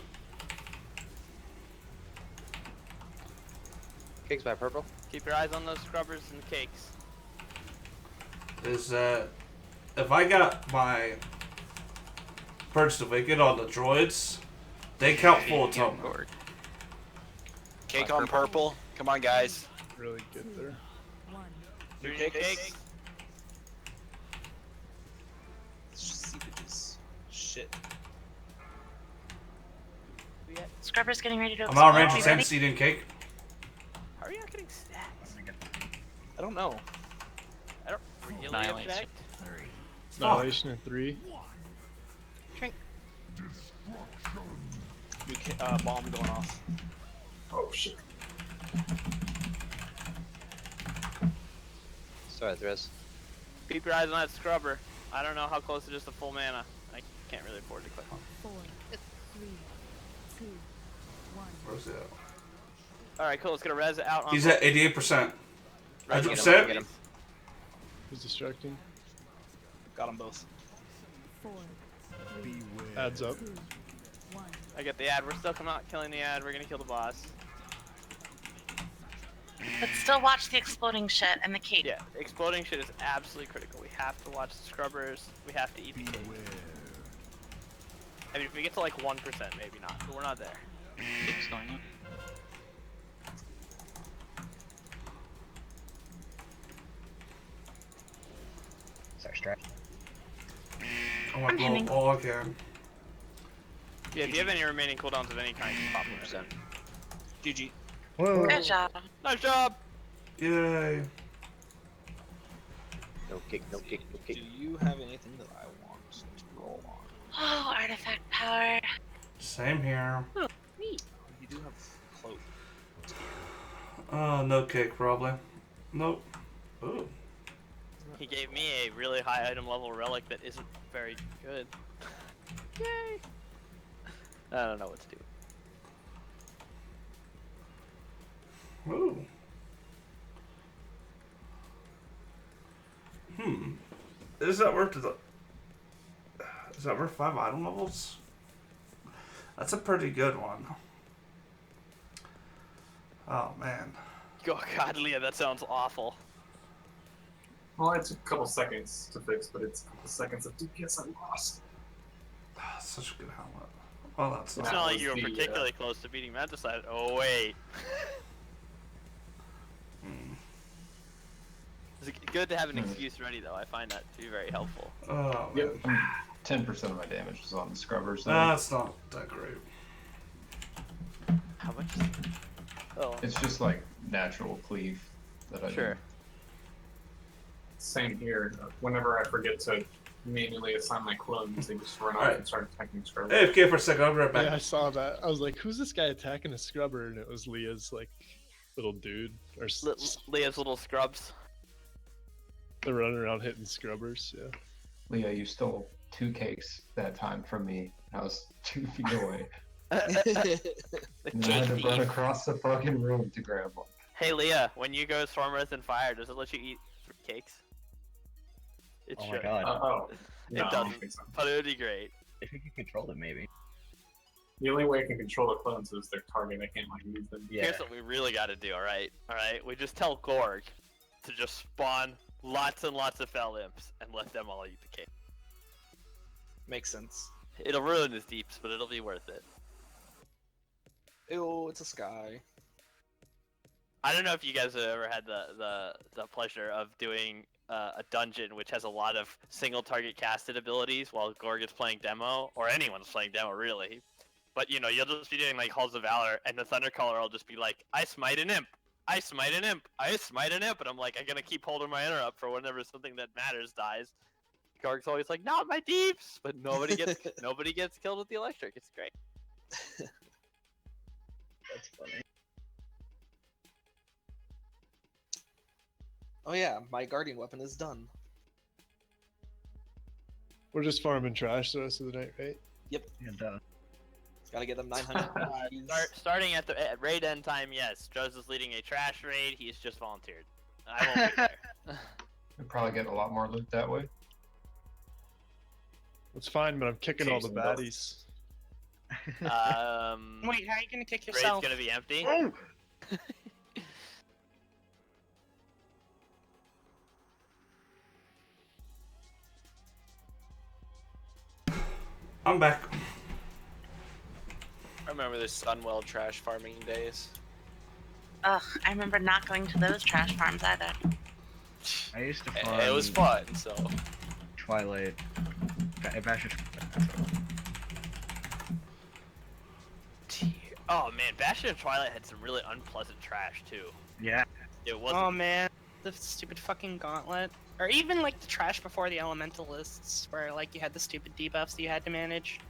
Cakes by purple. Keep your eyes on those scrubbers and cakes. Is that if I got my Purge the Wicked on the droids, they count full atonement. Cake on purple. Come on, guys. Really get there. 1. New cakes. Seepages. Shit. Scrubber's getting ready to I'm explode. out of range Are of we 10 ready? seed in cake. How are you not getting stacks? I don't know. I don't really Annihilation. object. Annihilation in 3. Drink. New bomb going off. Oh shit. Sorry, Thriz. Keep your eyes on that scrubber. I don't know how close it is to full mana. I can't really afford to click on. 4, 3, 2, 1. Where's it? Alright, cool. Let's get a res out on. He's at 88%. Res on 100%. Who's distracting? Got them both. 4, 3, Beware. Adds up. 2, 1. I get the ad. We're still not killing the ad. We're gonna kill the boss. But still watch the exploding shit and the cake. Yeah, exploding shit is absolutely critical. We have to watch the scrubbers. We have to eat the cake. Beware. I mean, if we get to like 1%, maybe not, but we're not there. Cake's going up. Sorry, strike. I want to blow up all again. Yeah, if you have any remaining cooldowns of any kind, pop them. GG. Whoa. Good job. Nice job! Yay. No kick, no kick, no kick. Do you have anything that I want to roll on? Oh, artifact power. Same here. You do have cloak. Oh, no cake probably. Nope. Ooh. He gave me a really high item level relic that isn't very good. Yay! I don't know what to do. Ooh. Is that worth the? Is that worth 5 item levels? That's a pretty good one. Oh man. Oh god, Leah, that sounds awful. Well, it took a couple seconds to fix, but it's a couple seconds of DPS I lost. Such a good helmet. Well, that's It's not like you were particularly close to beating Matricide. Oh wait. It's good to have an excuse ready though. I find that to be very helpful. Oh, yep. 10% of my damage is on the scrubbers. Though. That's not that great. How much? Oh. It's just like natural cleave that I do. Same here. Whenever I forget to manually assign my clones, they just run off Alright. and start attacking scrubbers. AFK for a second, I'll be right back. Yeah, I saw that. I was like, who's this guy attacking a scrubber? And it was Leah's like little dude. Or Leah's little scrubs. They're running around hitting scrubbers, yeah. Leah, you stole 2 cakes that time from me. I was 2 feet away. And I had to run across the fucking room to grab one. Hey Leah, when you go Storm Earth and Fire, does it let you eat 3 cakes? It Oh should. my god. It doesn't, but it would be great. If you could control it, maybe. The only way I can control the clones is their target. I can't like use them. Here's what we really got to do, alright? Alright? We just tell Gorg to just spawn lots and lots of fell imps and let them all eat the cake. Makes sense. It'll ruin his deeps, but it'll be worth it. Ew, it's a sky. I don't know if you guys have ever had the pleasure of doing a dungeon which has a lot of single target casted abilities while Gorg is playing demo, or anyone's playing demo really. But you know, you'll just be doing like Halls of Valor, and the Thundercaller will just be like, I smite an imp, I smite an imp, I smite an imp, and I'm like, I'm gonna keep holding my enter up for whenever something that matters dies. Gorg's always like, not my deeps, but nobody gets nobody gets killed with the electric. It's great. That's funny. Oh yeah, my guardian weapon is done. We're just farming trash the rest of the night, right? Yep. And Gotta get them 900. Starting at raid end time, yes. Joe's is leading a trash raid. He's just volunteered. I won't be there. You'll probably get a lot more loot that way. It's fine, but I'm kicking all the baddies. Wait, how are you gonna kick raid's yourself? gonna be empty. I'm back. I remember the Sunwell trash farming days. Ugh, I remember not going to those trash farms either. I used to farm. It was fun, so. Twilight. Oh man, Bastion and Twilight had some really unpleasant trash too. Yeah. It wasn't. Oh man, the stupid fucking gauntlet. Or even like the trash before the elementalists, where like you had the stupid debuffs that you had to manage.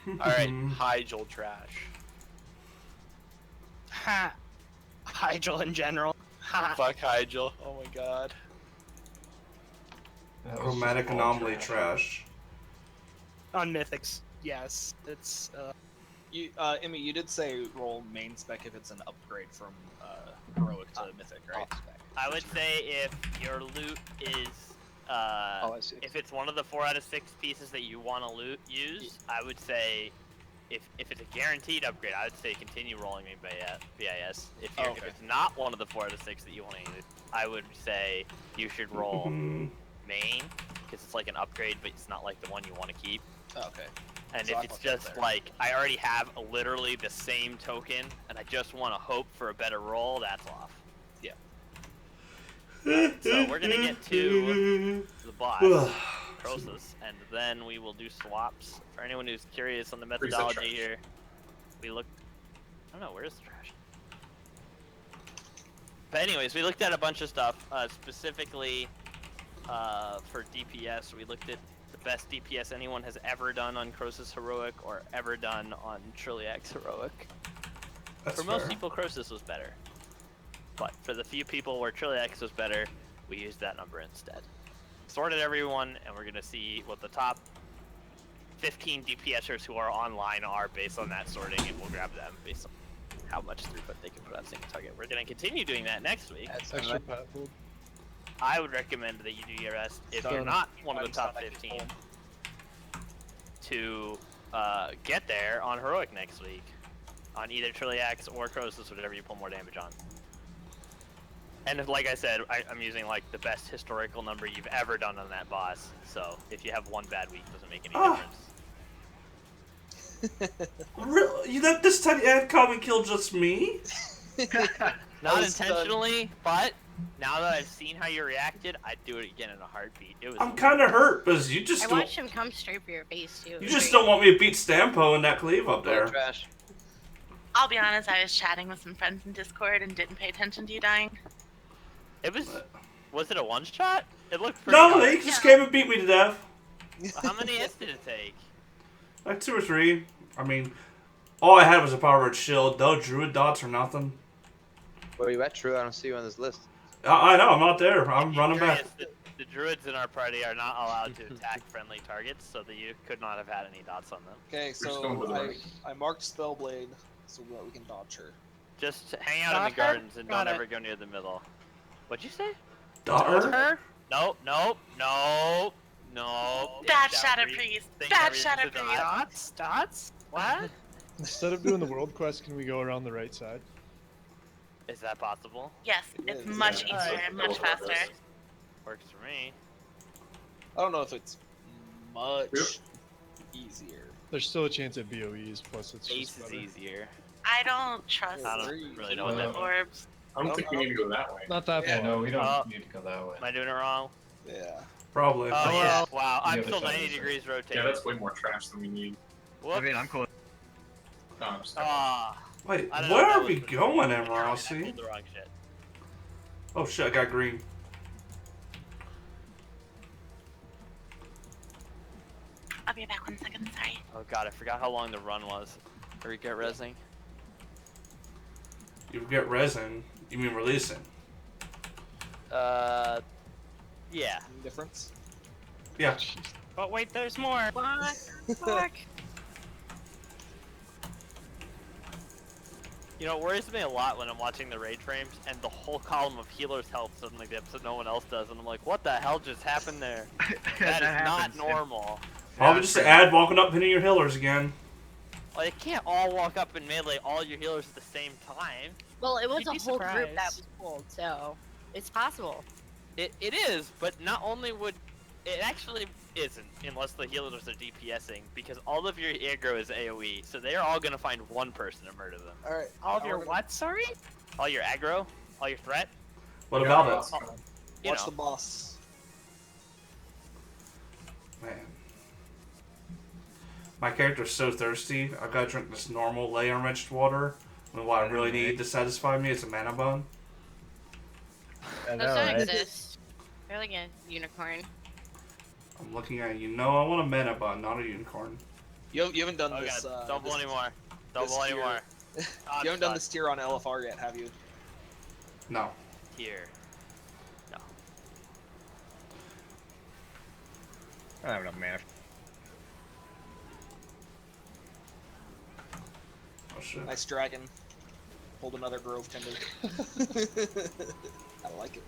Alright, Hyjal trash. Ha! Hyjal in general. Ha! Fuck Hyjal. Oh my god. Chromatic anomaly trash. On Mythics, yes. It's, You, Emmy, you did say roll main spec if it's an upgrade from heroic to mythic, right? I would say if your loot is, if it's one of the 4 out of 6 pieces that you want to use, I would say, if it's a guaranteed upgrade, I would say continue rolling in BIS. If it's not one of the 4 out of 6 that you want to use, I would say you should roll main, because it's like an upgrade, but it's not like the one you want to keep. Okay. And So if I it's fucked up just there. like, I already have literally the same token, and I just want to hope for a better roll, that's off. Yeah. So we're gonna get to the boss, Croesus, and then we will do swaps. For anyone who's curious on the methodology here, we looked. I don't know, where's the trash? But anyways, we looked at a bunch of stuff, specifically for DPS. We looked at the best DPS anyone has ever done on Croesus Heroic or ever done on Trilliax Heroic. That's for most fair. people, Croesus was better. But for the few people where Trilliax was better, we used that number instead. Sorted everyone, and we're going to see what the top 15 DPSers who are online are based on that sorting, and we'll grab them based on how much throughput they can put on single target. We're going to continue doing that next week. Extra powerful. I would recommend that you do your best, if you're not one of the top 15, to get there on Heroic next week. On either Trilliax or Croesus, whatever you pull more damage on. And if, like I said, I'm using like the best historical number you've ever done on that boss. So if you have one bad week, it doesn't make any difference. Really? You let this tiny ad comment kill just me? Not intentionally, but now that I've seen how you reacted, I'd do it again in a heartbeat. It was. I'm kind of hurt because you just I don't. watched him come straight for your face too. You just don't want me to beat Stampo in that cleave up there. Trash. I'll be honest, I was chatting with some friends in Discord and didn't pay attention to you dying. It was. Was it a one shot? It looked pretty. No, hard. they just came and beat me to death. How many hits did it take? Like 2 or 3. I mean, all I had was a power word shield. No druid dots or nothing. Where are you at, True? I don't see you on this list. I know, I'm not there. I'm running back. The druids in our party are not allowed to attack friendly targets, so that you could not have had any dots on them. Okay, so I marked Spellblade so that we can dodge her. Just hang out in the gardens and don't ever go near the middle. What'd you say? Dodge her? Nope, nope, nope, nope. Bad Shadow Priest. Bad Shadow Dots? Priest. Dots? What? Instead of doing the world quest, can we go around the right side? Is that possible? Yes, it's much easier and much faster. Works for me. I don't know if it's much easier. There's still a chance at BOEs, plus it's Ace just is better. easier. I don't trust I don't really know what the that means. orbs. I don't think we need to go that way. Not that far. Yeah, no, we don't need to go that way. Am I doing it wrong? Yeah. Probably. Oh yeah. Wow, The I'm other still side 90 is degrees rotating. Yeah, that's way more trash than we need. Whoops. I mean, I'm cool. No, I'm just Ah. Wait, I don't know where if that are we was the- going, I Emeralcy? pulled the wrong shit. Oh shit, I got green. I'll be back 1 second, sorry. Oh god, I forgot how long the run was. Are we get resing? You get resin. You mean releasing? Yeah. Any difference? Yeah. But wait, there's more. What? Fuck. You know, it worries me a lot when I'm watching the raid frames and the whole column of healers' health suddenly dips and no one else does, and I'm like, what the hell just happened there? That is not normal. Probably just to add walking up hitting your healers again. Like, you can't all walk up and melee all your healers at the same time. Well, it was You'd a be whole group that surprised. was pulled, so it's possible. It is, but not only would... It actually isn't, unless the healers are DPSing, because all of your aggro is AoE, so they're all gonna find one person to murder them. Alright. All of your what, sorry? All your aggro, all your threat. What about it? You Watch know. the boss. Man. My character's so thirsty, I've got to drink this normal layer-enriched water, when what I really need to satisfy me is a mana bun. I know, Those don't right? exist. They're like a unicorn. I'm looking at you. No, I want a mana bun, not a unicorn. You haven't done Oh this. god, double this, anymore. this Double tier. anymore. You haven't done this tier on LFR yet, have you? No. Here. No. I don't have enough mana. Oh shit. Nice dragon. Hold another grove tender. I like it.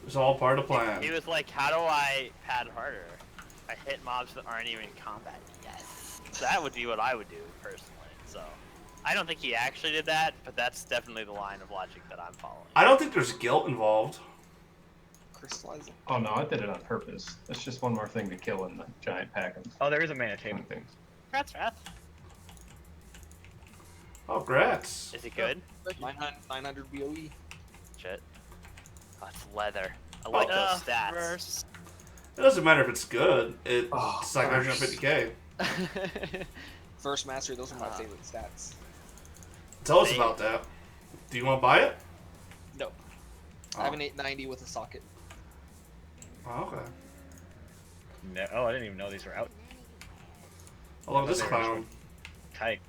It's all part of the plan. He was like, how do I pad harder? I hit mobs that aren't even in combat. Yes. So that would be what I would do, personally. So, I don't think he actually did that, but that's definitely the line of logic that I'm following. I don't think there's guilt involved. Crystallizing. Oh no, I did it on purpose. That's just one more thing to kill in the giant pack of Oh, there is a mana table. things. That's Wrath. Oh, grats. Is it good? 900 BOE. Shit. That's leather. I like those stats. Verse. It doesn't matter if it's good. It's like Christ. 150k. First mastery, those are my favorite stats. Tell us about that. Do you want to buy it? No. I have an 890 with a socket. Oh, okay. No, oh, I didn't even know these were out. I love this clown. Tight.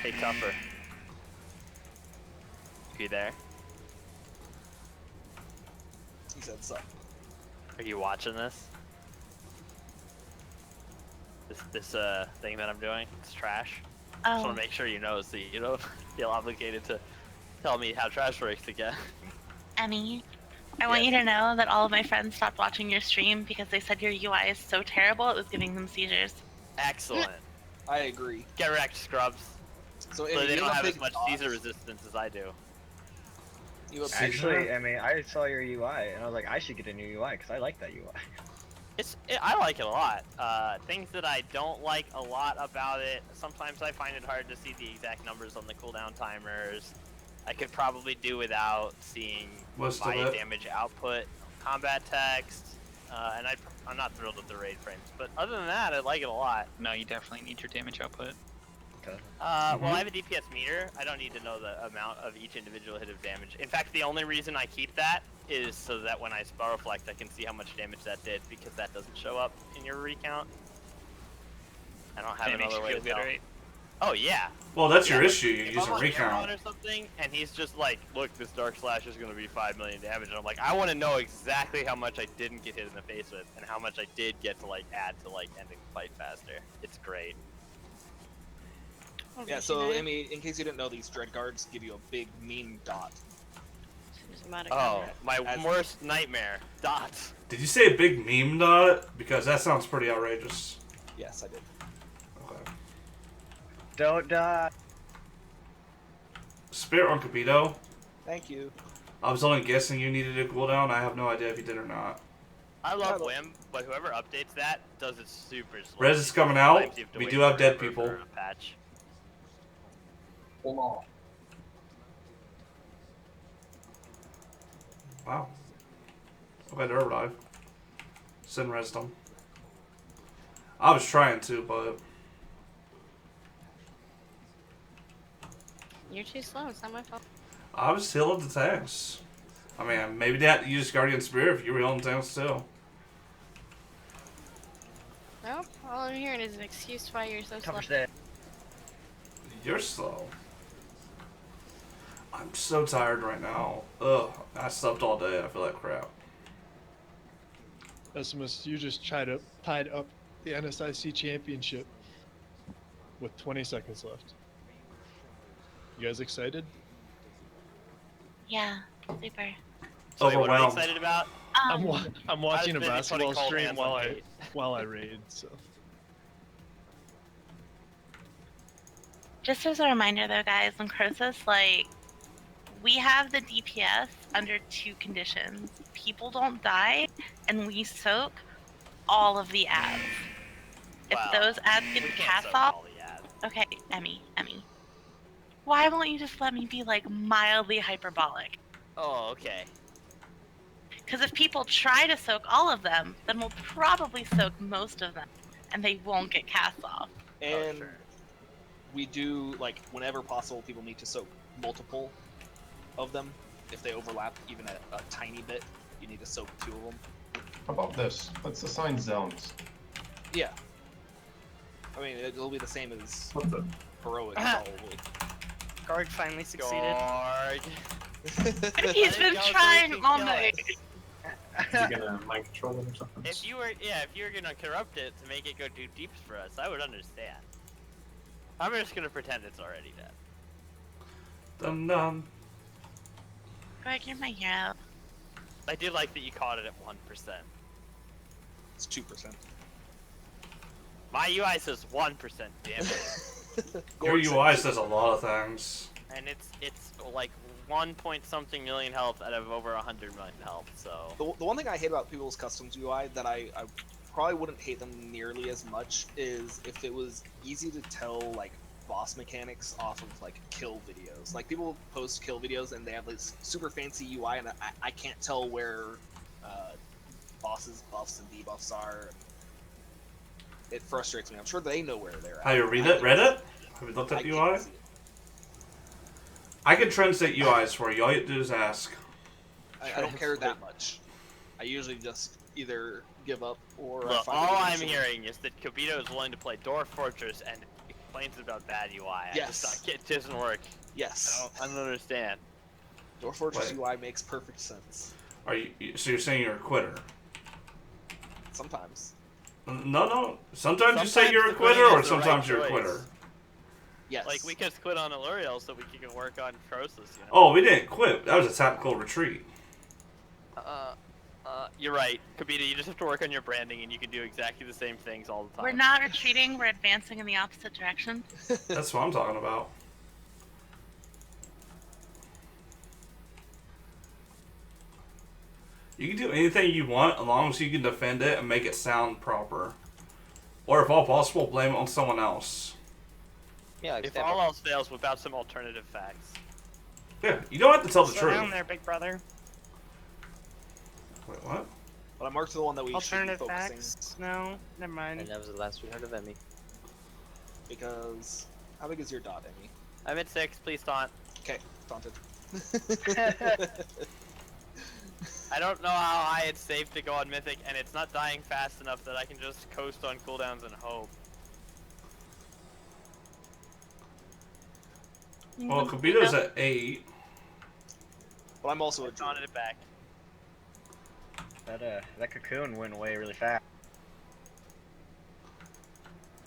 Hey, Tupper. You there? He said so. Are you watching this? This thing that I'm doing? It's trash. I just Oh. want to make sure you know so you don't feel obligated to tell me how trash works again. Emmy, I want you to know that all of my friends stopped watching your stream because they said your UI is so terrible it was giving them seizures. Excellent. I agree. Get wrecked, scrubs. So, So they don't have as much Caesar resistance as I do. Actually, I mean, I saw your UI and I was like, I should get a new UI because I like that UI. I like it a lot. Things that I don't like a lot about it, sometimes I find it hard to see the exact numbers on the cooldown timers. I could probably do without seeing Most my of it. damage output, combat text, and I'm not thrilled with the raid frames. But other than that, I like it a lot. No, you definitely need your damage output. Well, I have a DPS meter. I don't need to know the amount of each individual hit of damage. In fact, the only reason I keep that is so that when I spell reflect, I can see how much damage that did, because that doesn't show up in your recount. I don't have And it makes another you way to feel tell. good, right? Oh yeah. Well, that's your Yeah, issue. You if use I'm a on recount. Aeron or something, and he's just like, "Look, this Dark Slash is going to be 5 million damage," and I'm like, I want to know exactly how much I didn't get hit in the face with, and how much I did get to like add to like ending the fight faster. It's great. Yeah, so Amy, in case you didn't know, these dread guards give you a big meme dot. Oh, my worst nightmare. Dots. Did you say a big meme dot? Because that sounds pretty outrageous. Yes, I did. Okay. Don't die. Spirit on Capito. Thank you. I was only guessing you needed a cooldown. I have no idea if you did or not. I love Whim, but whoever updates that does it super slow. Res is coming out. We do have dead people. For a patch. Hold on. Wow. Okay, they're alive. Send res them. I was trying to, but You're too slow. It's not my fault. I was healing the tanks. I mean, maybe they had to use Guardian Spirit if you were healing tanks too. Nope. All I'm hearing is an excuse why you're so slow. You're slow. I'm so tired right now. Ugh, I slept all day. I feel like crap. Esimus, you just tied up the NSIC championship with 20 seconds left. You guys excited? Yeah, super. So what are you Overwhelmed. excited about? I'm watching a busy basketball putting cold stream hands while on I Kate. while I raid. So Just as a reminder though, guys, in Crosus, like, we have the DPS under 2 conditions. People don't die, and we soak all of the ads. If Wow. those ads get We can't cast soak off... all the ads. Okay, Emmy. Why won't you just let me be, like, mildly hyperbolic? Oh, okay. Because if people try to soak all of them, then we'll probably soak most of them, and they won't get cast off. And we do, like, whenever possible, people need to soak multiple of them. If they overlap even a tiny bit, you need to soak 2 of them. How about this? Let's assign zones. Yeah. I mean, it'll be the same as heroic, Ah. probably. Garg finally succeeded. Garg. He's been trying all night. Is he gonna mind control them or something? If you were gonna corrupt it to make it go do deeps for us, I would understand. I'm just gonna pretend it's already dead. Dum dum. Greg, you're my hero. I do like that you caught it at 1%. It's 2%. My UI says 1%, damn it. Your UI says a lot of things. And it's like 1 point something million health out of over 100 million health, so. The one thing I hate about people's customs UI that I probably wouldn't hate them nearly as much is if it was easy to tell like boss mechanics off of like kill videos. Like people post kill videos and they have this super fancy UI, and I can't tell where bosses buffs and debuffs are. It frustrates me. I'm sure they know where they're at. Have you read it? Have you looked at the UI? I can translate UIs for you. All you have to do is ask. I don't care that much. I usually just either give up or Look, find all a I'm solution. hearing is that Kobito is willing to play Dwarf Fortress and complains about bad UI. Yes. It doesn't work. Yes. I don't understand. Dwarf Fortress Wait. UI makes perfect sense. Are you? So you're saying you're a quitter? Sometimes. No. Sometimes you say you're a quitter, or sometimes you're a quitter. Yes. Like, we just quit on Eluriel so we can work on Crosus, you know? Oh, we didn't quit. That was a tactical retreat. You're right. Kobito, you just have to work on your branding and you can do exactly the same things all the time. We're not retreating, we're advancing in the opposite direction. That's what I'm talking about. You can do anything you want as long as you can defend it and make it sound proper. Or if all possible, blame it on someone else. Yeah, If all else fails, whip out some alternative facts. Yeah, you don't have to tell the Slow truth. down there, big brother. Wait, what? But I marked the one that we should be Alternative focusing. facts? No, never mind. And that was the last we heard of Emmy. Because how big is your dot, Emmy? I'm at 6, please taunt. Okay, taunted. I don't know how high it's safe to go on Mythic, and it's not dying fast enough that I can just coast on cooldowns and hope. Well, Kobito's at 8. But I'm also a taunted it back. That cocoon went away really fast.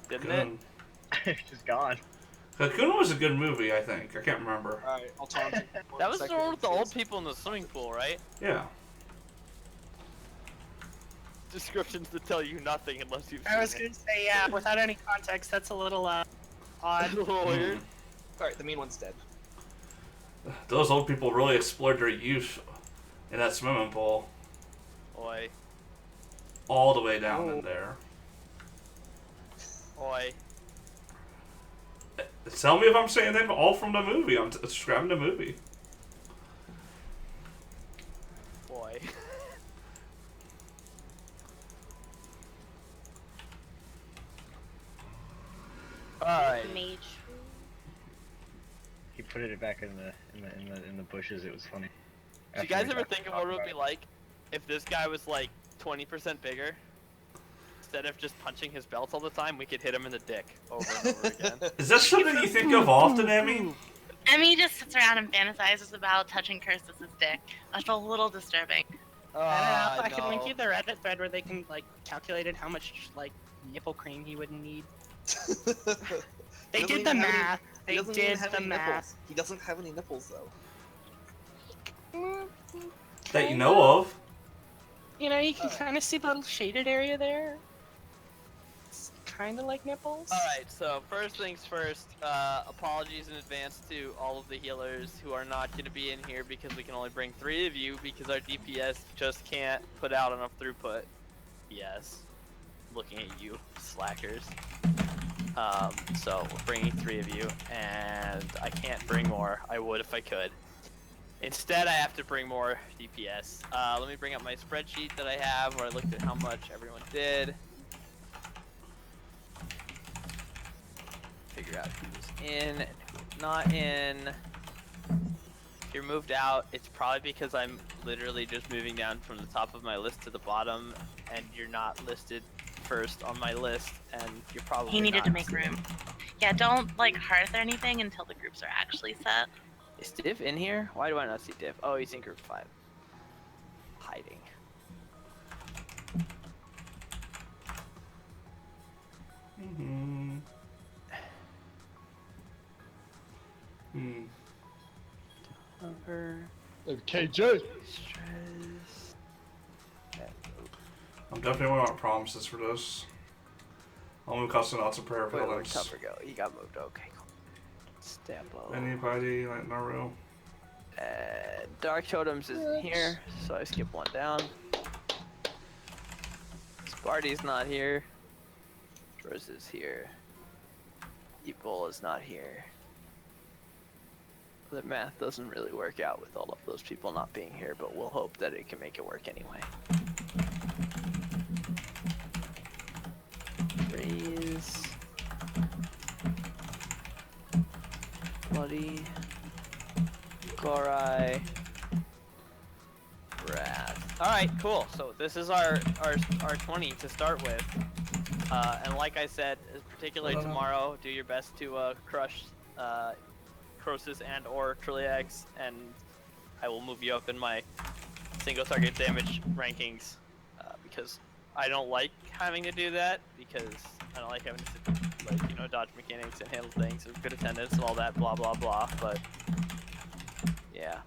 Didn't Cocoon. It's just gone. Cocoon was a good movie, I think. I can't remember. Alright, I'll taunt you. That was the one with the old people in the swimming pool, right? Yeah. Descriptions that tell you nothing unless you've I was seen gonna it. say, yeah, without any context, that's a little, odd. A little weird. Alright, the mean one's dead. Those old people really explored their youth in that swimming pool. Oi. All the way down in there. Oi. Tell me if I'm saying anything all from the movie. I'm describing the movie. Boy. Alright. Mage. He put it back in the bushes. It was funny. Do you guys ever think of what it would be like if this guy was like 20% bigger? Instead of just punching his belt all the time, we could hit him in the dick over and over again. Is that something you think of often, Emmy? Emmy just sits around and fantasizes about touching Cursus's dick. That's a little disturbing. I don't know. I can link you the Reddit thread where they can like calculated how much like nipple cream he would need. They did the math. They did the math. He doesn't have any nipples though. That you know of. You know, you can kind of see the little shaded area there. It's kind of like nipples. Alright, so first things first, apologies in advance to all of the healers who are not going to be in here because we can only bring 3 of you because our DPS just can't put out enough throughput. Yes. Looking at you, slackers. So we're bringing 3 of you, and I can't bring more. I would if I could. Instead, I have to bring more DPS. Let me bring up my spreadsheet that I have where I looked at how much everyone did. Figure out who's in and who's not in. If you're moved out, it's probably because I'm literally just moving down from the top of my list to the bottom, and you're not listed first on my list, and you're probably He needed not. to make room. Yeah, don't like hearth or anything until the groups are actually set. Is Div in here? Why do I not see Div? Oh, he's in group 5. Hiding. Over. KJ. Stress. I'm definitely want promises for this. I'm gonna custom out some prayer Where'd feelings. Cover go? He got moved. Okay, cool. Stampo. Anybody like Naru? Dark Totems isn't here, so I skip one down. Barty's not here. Droz is here. Ebola's not here. The math doesn't really work out with all of those people not being here, but we'll hope that it can make it work anyway. Raise. Bloody. Gorai. Wrath. Alright, cool. So this is our 20 to start with. And like I said, particularly tomorrow, do your best to crush Crosus and or Trilliax, and I will move you up in my single target damage rankings, because I don't like having to do that, because I don't like having to, like, you know, dodge mechanics and handle things with good attendance and all that blah blah blah, but yeah.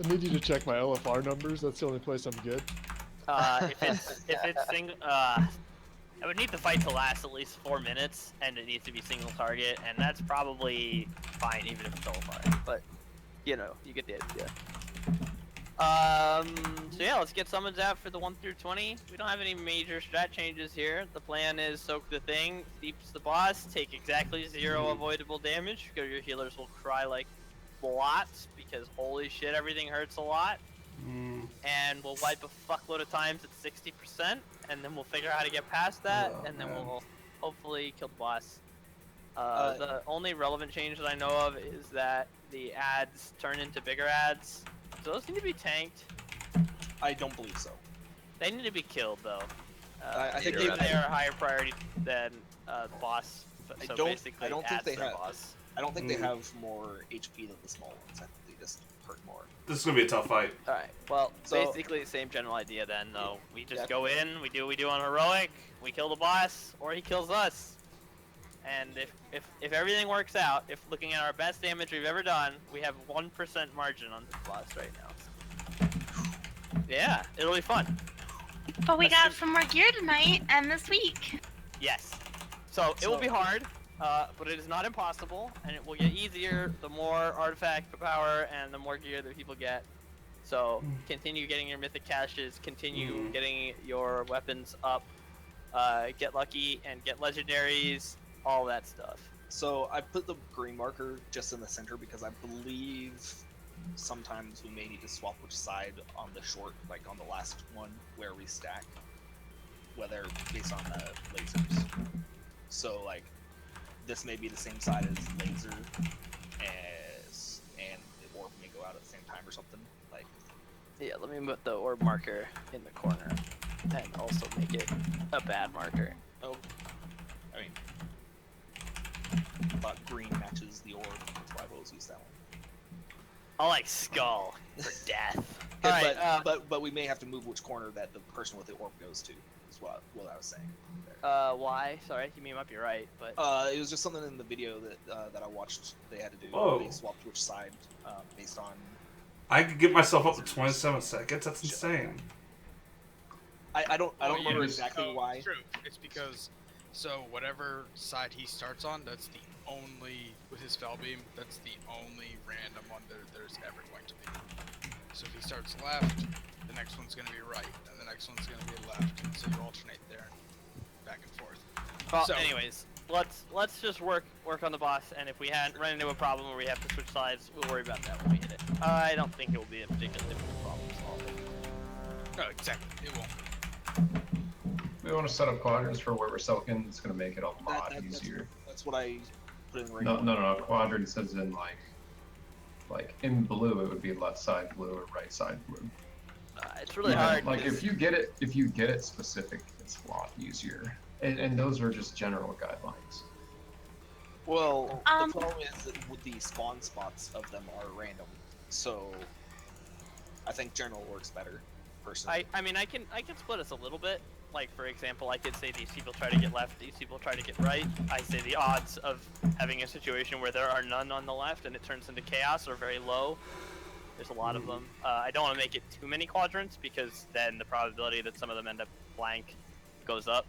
I need you to check my LFR numbers. That's the only place I'm good. If it's single, I would need the fight to last at least 4 minutes, and it needs to be single target, and that's probably fine even if it's LFR. But you know, you get the idea. So yeah, let's get summons out for the 1 through 20. We don't have any major strat changes here. The plan is soak the thing, steeps the boss, take exactly 0 avoidable damage, because your healers will cry like lots, because holy shit, everything hurts a lot. And we'll wipe a fuckload of times at 60%, and then we'll figure out how to get past that, and then we'll hopefully kill the boss. The only relevant change that I know of is that the ads turn into bigger ads. So those need to be tanked. I don't believe so. They need to be killed, though. I think they are a higher priority than the boss. So basically, I don't think they have. Boss. I don't think they have more HP than the small ones. I think they just hurt more. This is gonna be a tough fight. Alright, well, basically the same general idea then, though. We just go in, we do what we do on heroic, we kill the boss, or he kills us. And if everything works out, if looking at our best damage we've ever done, we have 1% margin on this boss right now. Yeah, it'll be fun. But we got some more gear tonight and this week. Yes. So it will be hard, but it is not impossible, and it will get easier the more artifact power and the more gear that people get. So continue getting your mythic caches, continue getting your weapons up, get lucky and get legendaries, all that stuff. So I put the green marker just in the center because I believe sometimes we may need to swap which side on the short, like on the last one where we stack, whether based on the lasers. So like this may be the same side as laser, and the orb may go out at the same time or something. Like, yeah, let me put the orb marker in the corner and also make it a bad marker. Oh, I mean, I thought green matches the orb. That's why I've always used that one. I like skull for death. Okay, but we may have to move which corner that the person with the orb goes to. Is what I was saying. Why? Sorry, you might be right, but it was just something in the video that I watched. They had to do. Whoa. They swapped which side based on. I could get myself up to 27 seconds. That's insane. I don't remember exactly why. It's true. It's because whatever side he starts on, that's the only with his fell beam. That's the only random one there's ever going to be. So if he starts left, the next one's going to be right, and the next one's going to be left. And so you alternate there, back and forth. Well, anyways, let's just work on the boss, and if we run into a problem where we have to switch sides, we'll worry about that when we hit it. I don't think it will be a particularly difficult problem to solve. No, exactly. It won't. We want to set up quadrants for where we're soaking. It's going to make it a lot easier. That's what I put in the No. Quadrants is in like in blue, it would be left side blue or right side blue. It's really hard. Like if you get it specific, it's a lot easier. And those are just general guidelines. Well, the problem is that the spawn spots of them are random, so I think general works better. Personally, I mean, I can split us a little bit. Like, for example, I could say these people try to get left, these people try to get right. I say the odds of having a situation where there are none on the left and it turns into chaos are very low. There's a lot of them. I don't want to make it too many quadrants because then the probability that some of them end up blank goes up.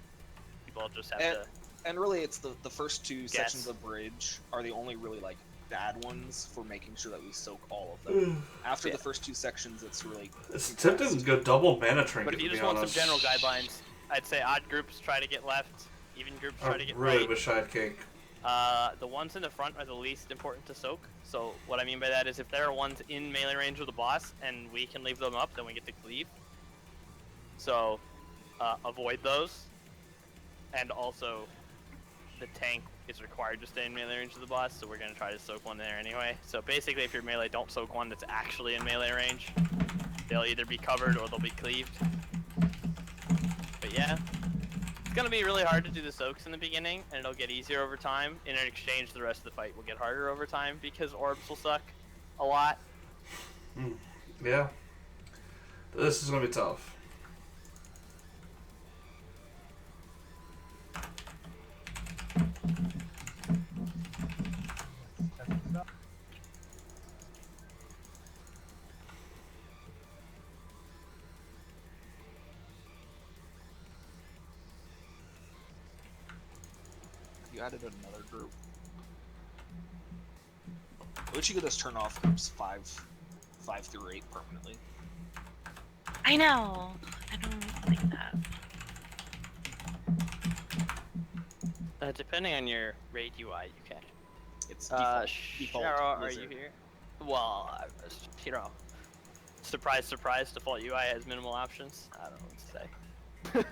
People just have to... And really, it's the first two sections of bridge are the only really, like, bad ones for making sure that we soak all of them. After the first two sections, it's really... It's tempting to go double mana trinket, but if you to just be want honest. some general guidelines, I'd say odd groups try to get left, even groups try to I get really right. wish I had cake. The ones in the front are the least important to soak. So what I mean by that is if there are ones in melee range of the boss and we can leave them up, then we get to cleave. So avoid those. And also, the tank is required to stay in melee range of the boss, so we're going to try to soak one there anyway. So basically, if you're melee, don't soak one that's actually in melee range. They'll either be covered or they'll be cleaved. But yeah, it's going to be really hard to do the soaks in the beginning, and it'll get easier over time. In exchange, the rest of the fight will get harder over time because orbs will suck a lot. Yeah. This is going to be tough. You added another group. What you could just turn off groups 5 through 8 permanently. I know. I don't like that. Depending on your raid UI, you can. It's default. Cheryl, are you here? Well, you know, surprise, surprise, default UI has minimal options. I don't know what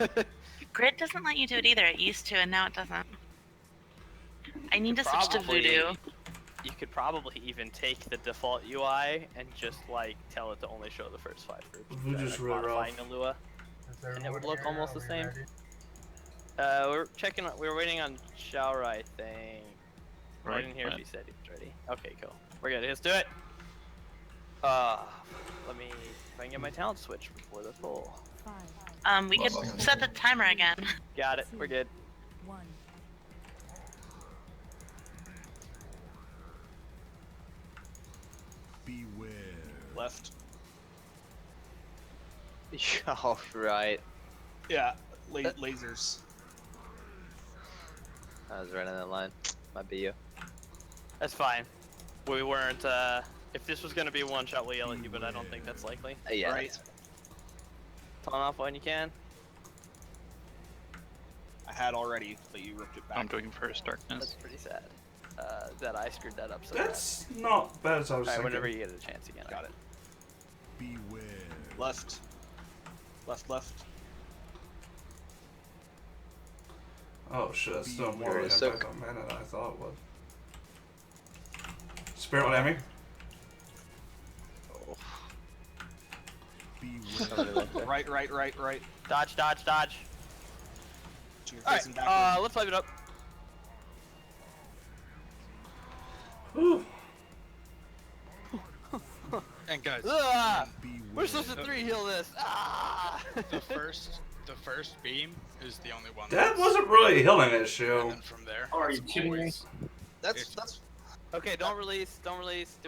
to say. Grid doesn't let you do it either. It used to, and now it doesn't. I need to switch to Voodoo. You could probably even take the default UI and just like tell it to only show the first 5 groups. Voodoo's really rough. Modifying the Lua, and it would look almost the same. We're checking. We're waiting on Shaora, I think. I didn't hear if he said he was ready. Okay, cool. We're good. Let's do it. Let me. If I can get my talent switch before the pull. We could set the timer again. Got it. We're good. 1. Beware. Left. All right. Yeah, lasers. I was right on that line. Might be you. That's fine. We weren't. If this was gonna be one shot, we'll yell at you, but I don't think that's likely. Yeah. Right. Turn off when you can. I had already, but you ripped it back. I'm doing first darkness. That's pretty sad. That I screwed that up so That's not bad as I was bad. thinking. Whenever you get a chance again. Got it. Beware. Left. Left. Oh shit, that's still more Beware. impact on mana than I thought it would. Spirit one at me. Right. Dodge. So you're Alright, facing backward. let's live it up. Whew. And guys, We're supposed to 3 heal this. the first beam is the only one. That wasn't really a healing issue. And then from there. Oh, are you kidding me? That's Okay, don't release. Do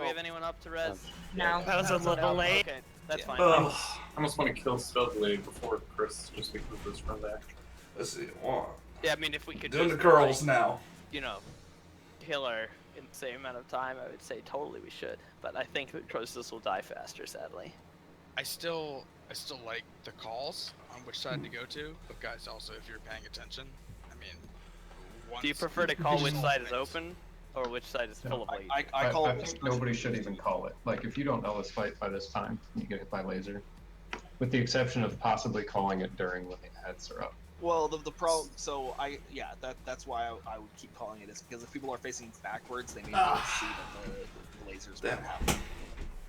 we have anyone up to res? No. That was a little late. Okay, that's fine. Ugh. I almost want to kill stealthily before Chris just because of this run back. Let's see. One. Yeah, I mean, if we could Doing the just, girls like, now. you know, kill her in the same amount of time, I would say totally we should. But I think that Croesus will die faster, sadly. I still like the calls on which side to go to, but guys, also if you're paying attention, I mean, Do you prefer to call which side is open, or which side is full of late? I call I it. think nobody should even call it. Like, if you don't know this fight by this time, you get hit by laser. With the exception of possibly calling it during when the ads are up. Well, the problem. So that's why I would keep calling it is because if people are facing backwards, they may be able to see that the lasers won't happen.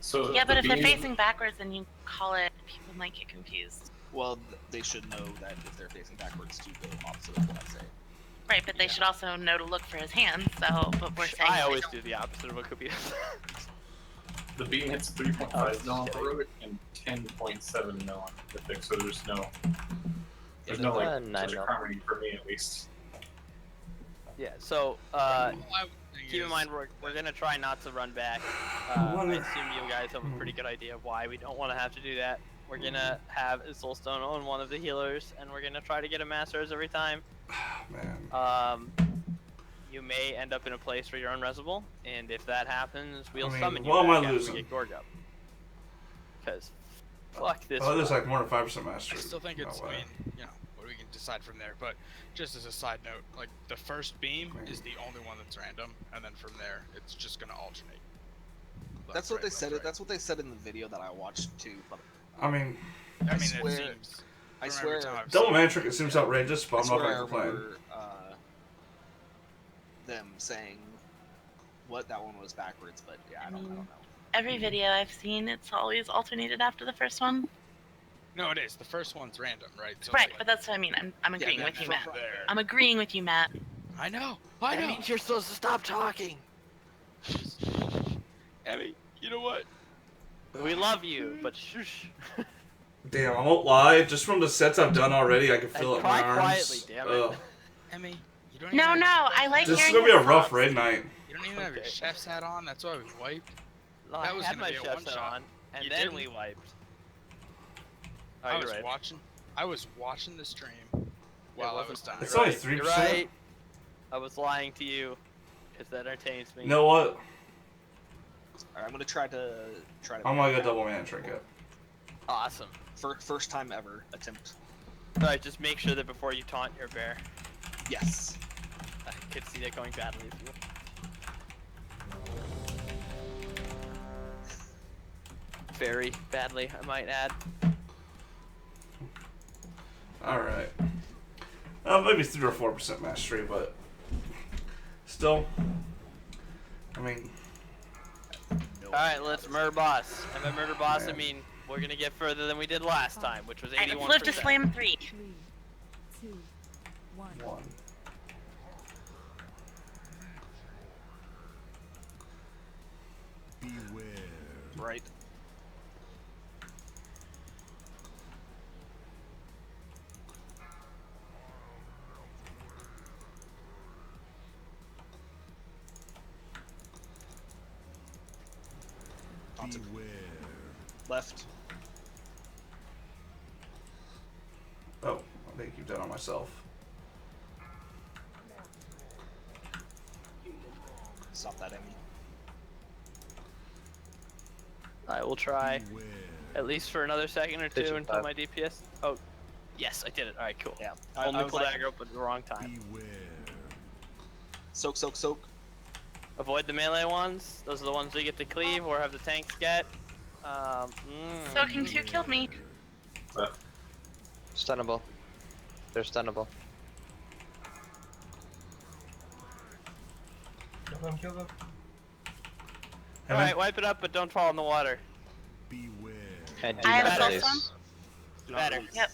So Yeah, but if they're beam- facing backwards and you call it, people might get confused. Well, they should know that if they're facing backwards to go opposite of what I say. Right, but they should also know to look for his hands. So, but we're saying I they always don't. do the opposite of what could be. The beam hits 3.5 mil on heroic and 10.7 mil on mythic, so there's no like 9 such a mil. harmony for me at least. Yeah, so keep in mind we're gonna try not to run back. I assume you guys have a pretty good idea of why we don't want to have to do that. We're gonna have a Soulstone on one of the healers, and we're gonna try to get a Masters every time. Man. You may end up in a place where you're unresable, and if that happens, we'll I mean, summon you what am back I after losing? we get Gorg up. Because fuck this. Oh, there's run. like more than 5% I mastery. still think it's. No I way. mean, you know, what do we we can decide from there. But just as a side note, like the first beam is the only one that's random, and then from there it's just gonna alternate. That's what they said. That's what they said in the video that I watched too. But I mean, I it swear, seems. I from every swear, time I've Double seen Man it, Trick, it seems yeah. outrageous, but I I'm not swear going I to complain. remember them saying what that one was backwards, but yeah, I don't know. Every video I've seen, it's always alternated after the first one. No, it is. The first one's random, right? So Right, like, but that's what I mean. I'm agreeing then with you, from Matt. there- I'm agreeing with you, Matt. I know. I know. That means you're supposed to stop talking. Emmy, you know what? We love you, but shush. Damn, I won't lie. Just from the sets I've done already, I can feel it in my Cry arms. quietly, damn it. Ugh. Emmy, you don't No, even no, have, I like This is hearing going to be his a rough thoughts. raid night. You don't even have your chef's hat on. That's why we wiped. No, That was I had gonna my be a chef's one hat shot. on, and You then didn't? we wiped. I Oh, you're was right. watching. I was watching the stream while I wasn't was done. It's You're only right. 3%. You're right. I was lying to you, because that entertains me. You know what? Alright, I'm gonna try to I'm going to go Double Man Trick it. Awesome. First time ever attempt. Alright, just make sure that before you taunt your bear. Yes. I could see that going badly if you. Very badly, I might add. Alright. Maybe 3 or 4% mastery, but still. I mean, Alright, let's murder boss. And by murder boss, I mean we're gonna get further than we did last time, which was 81%. Alright, let's live to slam 3. 3, 2, 1. Beware. Right. Beware. Left. oh, I think you've done on myself. Stop that, Emmy. I will try. Beware. At least for another second or two Pitch until five. my DPS. Oh, yes, I did it. Alright, cool. Yeah. Only I was pull like, aggro, but at the wrong time. Beware. soak, soak, soak. Avoid the melee ones. Those are the ones we get to cleave or have the tanks get. Soaking 2 killed me. Stunnable. They're stunnable. Kill them, kill them. Alright, wipe it up, but don't fall in the water. Beware. And I have a demonstrates. soul stone. Better. Yep.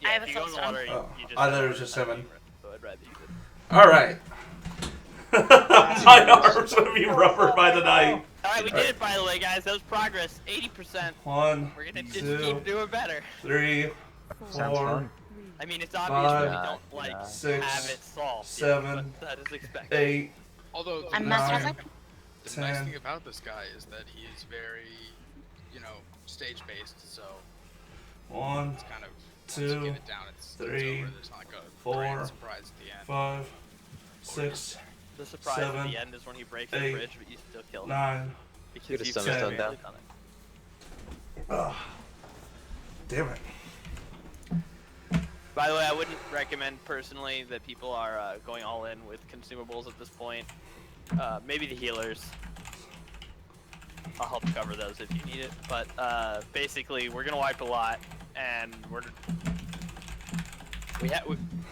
Yeah, I have if a you go soul in the stone. water, Oh, you just I have thought it a was just hard 7. time, so I'd rather use it. Alright. My arm's going to be rubber by the night. Alright, we did it by the way, guys. That was progress. 80%. 1, We're gonna just 2, keep doing better. 3, Sounds 4, fun. I mean, it's obvious when we 5, don't like 6, have it solved. 7, but that is expected. 8, Although I'm Nine. mesmerizing. the nice 10. thing about this guy is that he is very, stage based. So 1, it's kind of once 2, you get it down, it's 3, over. There's not like a 4, grand surprise at the end. 5, 6, The surprise at 7, the end is when he breaks 8, the bridge, but you still kill him. 9. Because Get a you've summon stone successfully down. done it. Ugh. Damn it. By the way, I wouldn't recommend personally that people are going all in with consumables at this point. Maybe the healers. I'll help cover those if you need it. But basically, we're gonna wipe a lot, and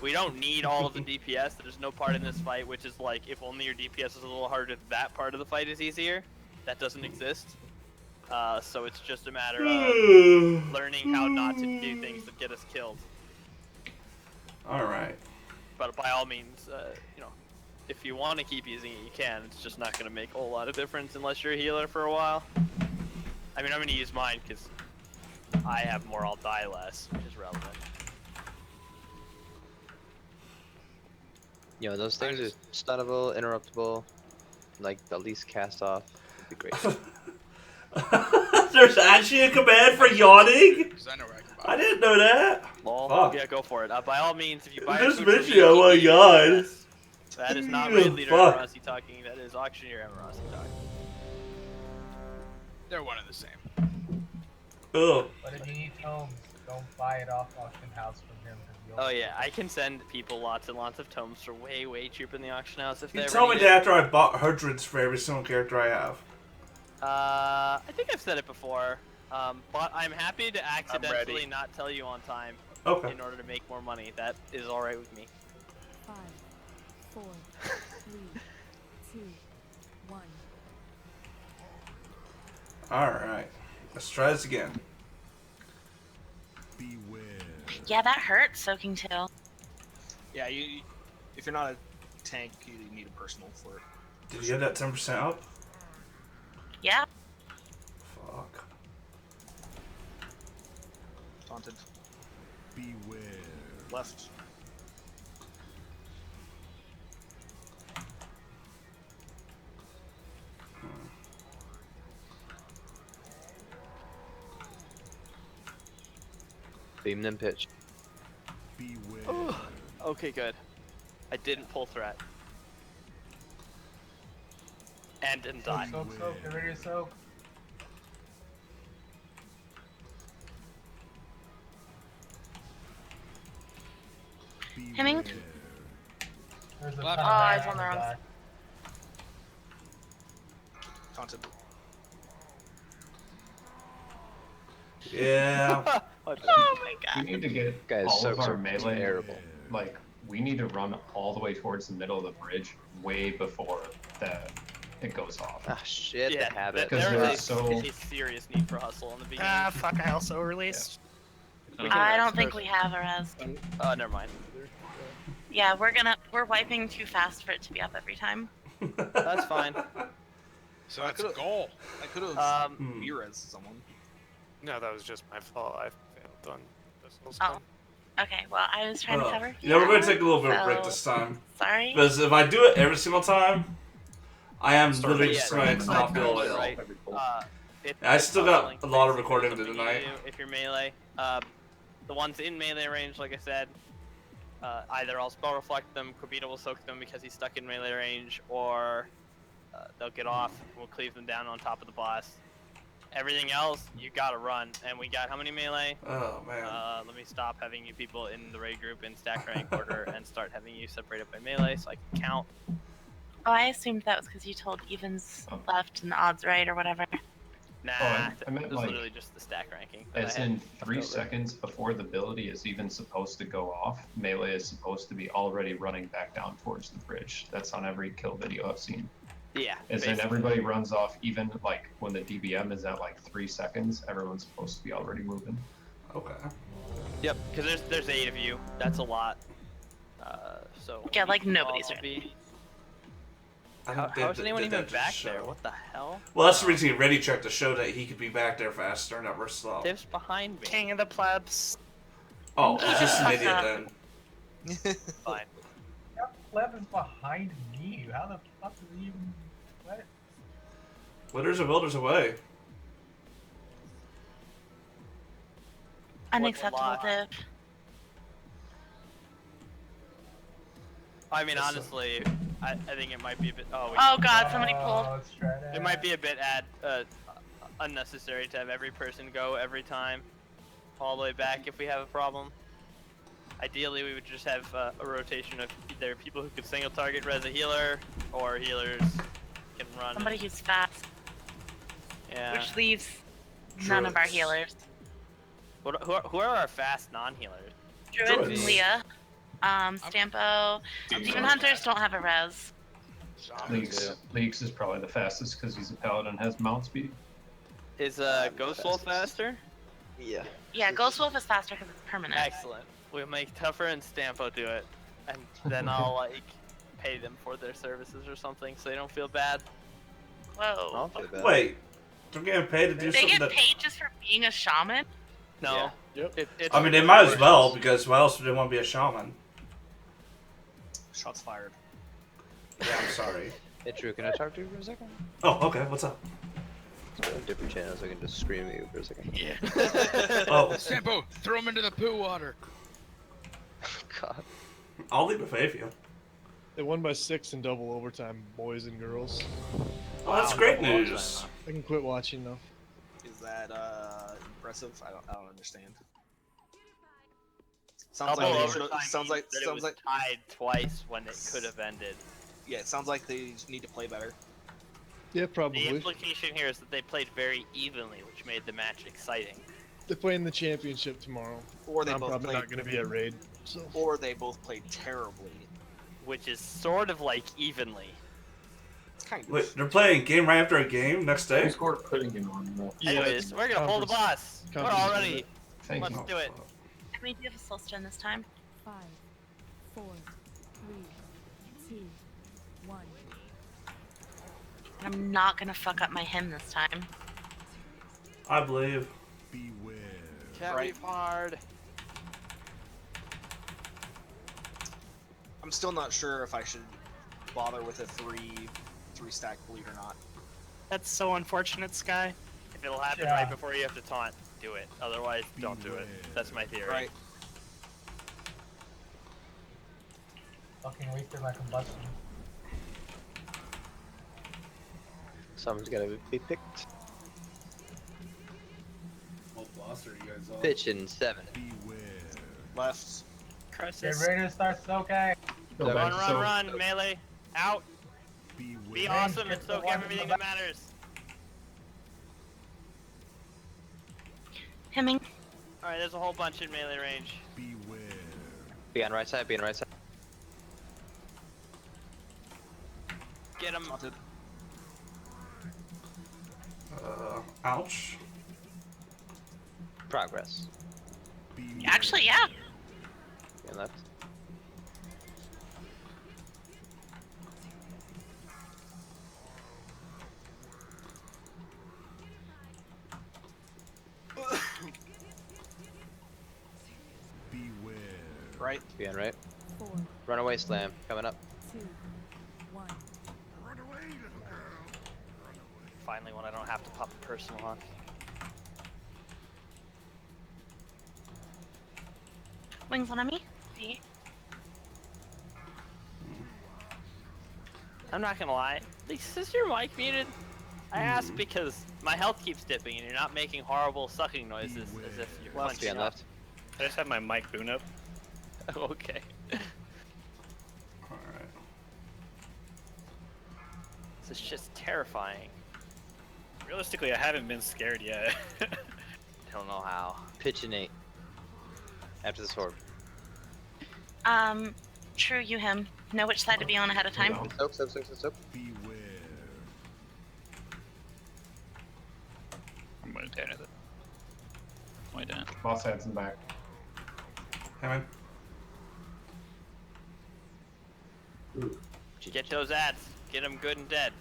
we don't need all of the DPS. There's no part in this fight which is like if only your DPS is a little harder, that part of the fight is easier. That doesn't exist. So it's just a matter of learning how not to do things that get us killed. Alright. But by all means, if you want to keep using it, you can. It's just not going to make a whole lot of difference unless you're a healer for a while. I mean, I'm going to use mine because I have more, I'll die less, which is relevant. Those things are stunnable, interruptible, like at least cast off. Would be great. There's actually a command for yawning? I didn't know that. Lol. Fuck. Yeah, go for it. By all means, if you buy This food from bitch, oh my god. that is not Oh, Raid Leader fuck. Emerasi talking, that is Auctioneer Emerasi talking. They're one and the same. Ugh. What did you eat, Holmes? Don't buy it off auction house from him. 'Cause you'll Oh yeah, I can send people lots and lots of tomes for way cheaper in the auction house if they You ever told me need that it. after I bought hundreds for every single character I have. I think I've said it before, but I'm happy to accidentally not tell you on time Okay. in order to make more money. That is alright with me. 5, 4, 3, 2, 1. Alright. Let's try this again. Yeah, that hurts soaking tail. Yeah, if you're not a tank, you need a personal for it. Did you get that 10% up? Yeah. Fuck. Taunted. Beware. Left. Beam them pitch. Beware. Okay, good. I didn't pull threat. And didn't die. Soak, get ready to soak. Hemming? There's a Oh, ton of it's on the wrong back. Taunted. Yeah. Oh my We god. need to get Guys, all of soaks our are melee. terrible. Like, we need to run all the way towards the middle of the bridge way before it goes off. Ah, shit, Yeah, the habit. Because there they're is so- a serious need for hustle in the beginning. Ah, fuck, I also released. I don't think we have a res. Oh, never mind. Yeah, we're wiping too fast for it to be up every time. That's fine. So that's a goal. I could have Hmm. Mirez someone. No, that was just my fault. I failed on this whole Oh. Okay, well, I was trying to cover. Yeah, we're going to take a little bit of a break so- this time. Sorry. Because if I do it every single time, I am literally Yeah, just going to not feel right, it. right. I still got hustling a lot of basically recording to something tonight. you do if you're melee. The ones in melee range, like I said, either I'll spell reflect them, Kobita will soak them because he's stuck in melee range, or they'll get off, we'll cleave them down on top of the boss. Everything else, you gotta run. And we got how many melee? Oh, man. Let me stop having you people in the raid group in stack rank order and start having you separated by melee so I can count. Oh, I assumed that was because you told evens left and odds right or whatever. Nah, I it meant was like, literally just the stack ranking. that as I had in 3 over. seconds before the ability is even supposed to go off, melee is supposed to be already running back down towards the bridge. That's on every kill video I've seen. Yeah. As in basically. everybody runs off, even like when the DBM is at like 3 seconds, everyone's supposed to be already moving. Okay. Yep, because there's 8 of you. That's a lot. So Yeah, like we can nobody's all ready. be- I How, don't think how is that- anyone that even just back show. there? What the hell? Well, that's the reason he ready checked to show that he could be back there faster, not we're slow. Div's behind me. King of the plebs. Oh, he's just an idiot then. Fine. That pleb is behind me. How the fuck is he even... What? Winners and builders away. Unacceptable lot? div. I mean, honestly, I think it might be a bit. Oh, Oh god, somebody pulled. it might be a bit unnecessary to have every person go every time, all the way back if we have a problem. Ideally, we would just have a rotation of either people who could single target res a healer, or healers can run. Somebody who's fast. Yeah. Which leaves none of our Druids. healers. Who are our fast non-healers? Druids and Leah. Stampo. Demon Hunters don't have a res. Leaks is probably the fastest because he's a paladin and has mount speed. Is Ghost Wolf faster? Yeah. Yeah, Ghost Wolf is faster because it's permanent. Excellent. We'll make Tougher and Stampo do it, and then I'll like pay them for their services or something, so they don't feel bad. Whoa. Wait, they're getting paid to do They something get that... paid just for being a shaman? No. Yep. I mean, they might as well, because why else would they want to be a shaman? Shots fired. Yeah, I'm sorry. Hey Drew, can I talk to you for a second? Oh, okay, what's up? Let's go to a different channel so I can just scream at you for a second. Yeah. Oh. Sampo, throw him into the poo water. God. I'll leave it with you. They won by 6 in double overtime, boys and girls. Oh, that's great news. I can quit watching now. Is that impressive? I don't understand. Sounds Double like overtime sounds means like that it sounds was like tied twice when it could have ended. yeah. It sounds like they need to play better. Yeah, The probably. implication here is that they played very evenly, which made the match exciting. They're playing the championship tomorrow. Or they I'm both probably played, not going to be at raid. So. Or they both played terribly. Which is sort of like evenly. It's kind of. Wait, they're playing game right after a game next day? Who scored pudding in on that? Anyways, we're gonna pull the boss. We're all ready. Thank Let's you. do it. Can we do the soul stone this time? 5, 4, 3, 2, 1. And I'm not gonna fuck up my hymn this time. I believe. Beware. Carry hard. I'm still not sure if I should bother with a three stack bleed or not. That's so unfortunate, Sky. If it'll happen Yeah. right before you have to taunt, do it. Otherwise, don't do it. That's my theory. Right. Fucking wasted my combustion. Someone's gotta be picked. What boss are you guys on? Pitch in 7. Left. Get Croesus. ready to start soaking. Go back to soak. Run, melee. Out. Be awesome and soak everything that matters. Hemming. Alright, there's a whole bunch in melee range. Be on right side, be on right side. Get him. Ouch. Progress. Actually, yeah. Be on left. Right. Be on right. 4, Runaway slam coming up. 2, 1. Finally, when I don't have to pop a personal on. Wings on me. See? I'm not gonna lie. Lisa, is your mic muted? I asked because my health keeps dipping and you're not making horrible sucking noises as if you're Be punching on up. left. I just have my mic boon up. Okay. Alright. This is just terrifying. Realistically, I haven't been scared yet. Don't know how. Pitch in 8. After the sword. True, you him. Know which side to be on ahead of time. Soak, soak, soak, soak, soak. I'm gonna tear it. Why don't? Boss heads in back. Hey man. Get those ads. Get them good and dead.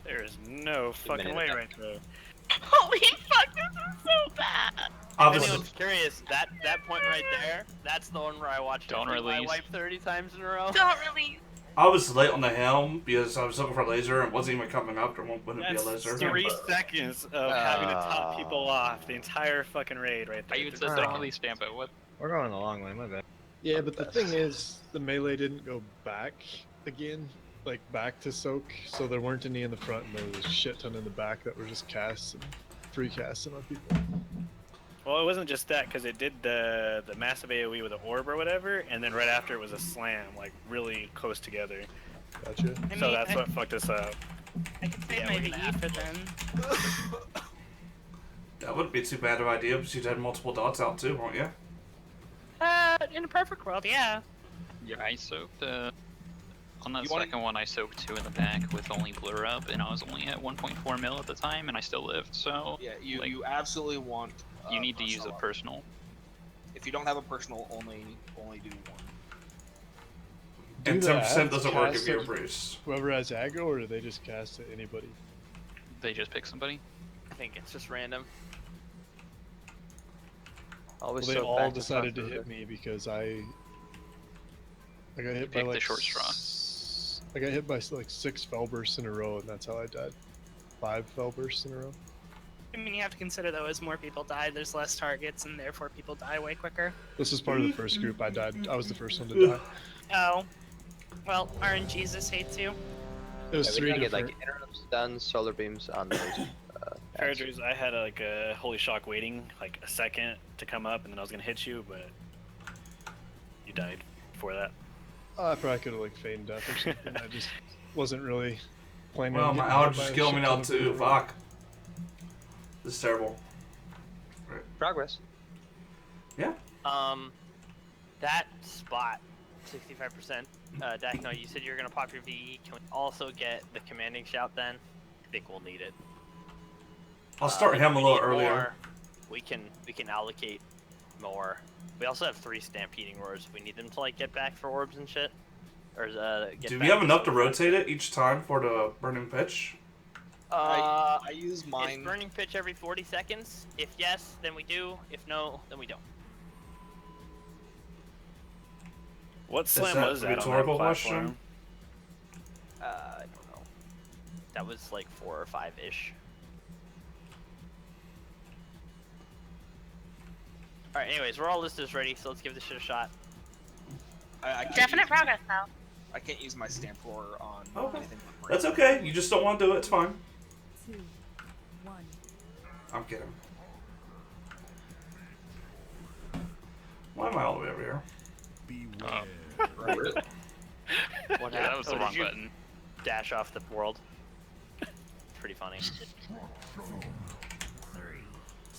There is no fucking way right there. Holy fuck, this is so bad. If anyone's curious, that point right there, that's the one where I watched Don't I release. wipe 30 times in a row. Don't release. I was late on the helm because I was looking for a laser and wasn't even coming up. There wouldn't be a That's laser. 3 seconds of having to top people off the entire fucking raid right there. I even said don't release Stampo. What? We're going a long way, my bad. Yeah, but the thing is, the melee didn't go back again, like back to soak, so there weren't any in the front, and there was a shit ton in the back that were just casts and free casting on people. Well, it wasn't just that, because it did the massive AoE with the orb or whatever, and then right after it was a slam, like really close together. Gotcha. So that's what fucked us up. I could save my VE for them. That wouldn't be too bad of an idea, but you'd had multiple dots out too, won't you? In a perfect world, yeah. Yeah, I soaked. On that You wanna- second one, I soaked 2 in the back with only blur up, and I was only at 1.4 mil at the time, and I still lived. So Yeah, you like, you absolutely want. you need to use a up. personal. If you don't have a personal, only do one. And Do the 10% ads doesn't work if cast you're a at priest. Whoever has aggro, or do they just cast at anybody? They just pick somebody. I think it's just random. Always Well, they soak all back decided to front. hit me because I got hit by picked the like short straw. I got hit by like 6 fell bursts in a row, and that's how I died. 5 fell bursts in a row. I mean, you have to consider though, as more people die, there's less targets, and therefore people die way quicker. This is part of the first group. I died. I was the first one to die. Oh, well, RNGesus hates you. It was Yeah, we three didn't get different. like interim stuns, solar beams on those. Faradrews, I had like a holy shock waiting like a second to come up, and then I was gonna hit you, but you died before that. I probably could have like feigned death or something. I just wasn't really planning Well, on my getting hit allergies by a killing me shit now ton of too. people. Fuck. This is terrible. Progress. Yeah. That spot, 65%. Dachno, you said you were gonna pop your VE. Can we also get the commanding shout then? I think we'll need it. I'll start If him a we little need earlier. more, we can allocate more. We also have 3 stampeding roars. If we need them to like get back for orbs and shit, or get Do back we have to enough to some- rotate it each time for the burning pitch? I use Is mine. burning pitch every 40 seconds? If yes, then we do. If no, then we don't. What slam that was a that on that rhetorical platform? question? I don't know. That was like 4 or 5-ish. Alright, anyways, we're all listed ready, so let's give this shit a shot. I can't Definite use, progress though. I can't use my stamp roar on Okay. anything. but That's break. okay. You just don't want to do it. It's fine. 2, 1. I'm kidding. Why am I all the way over here? What Yeah, that was the did wrong you button. dash off the world? Pretty funny. 3,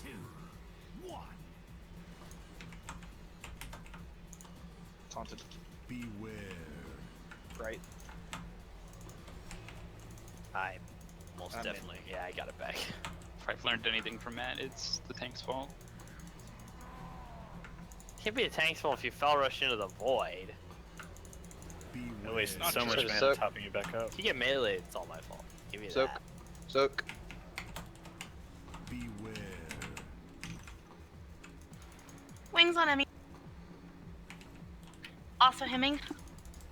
2, 1. Taunted. Beware. Right. I most I'm in. definitely. Yeah, I got it back. If I've learned anything from Matt, it's the tank's fault. Can't be a tank's fault if you fell rush into the void. I wasted Not so much true. mana Soak. topping you back up. If you get melee, it's all my fault. Give me Soak. that. Soak. Beware. Wings on Emmy. Also hemming.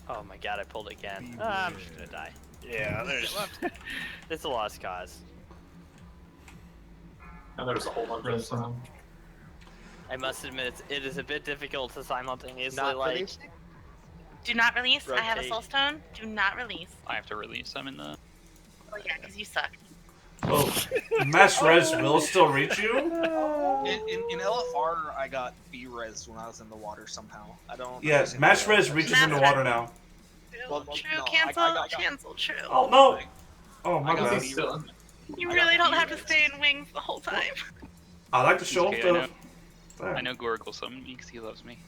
Oh my god, I pulled it again. I'm just gonna die. Yeah, there's. It's a lost cause. And there's a whole bunch of stuff. I must admit, it is a bit difficult to simultaneously Not like. releasing? Do not release. I have a Rotate. soul stone. Do not release. I have to release them in the. Oh yeah, because you suck. Oh, Mass Res will still reach you? In LFR, I got B-res when I was in the water somehow. I don't. Yeah, understand Mass why. Res reaches Mass into Res- water now. Well, True. no, Cancel. I got- Cancel. True. Oh, no! Oh, my I got bad. B-res. You I really got don't have to B-res. stay in wings the whole time. I like to show Okay, off the... I know Gorg will summon me because he loves me.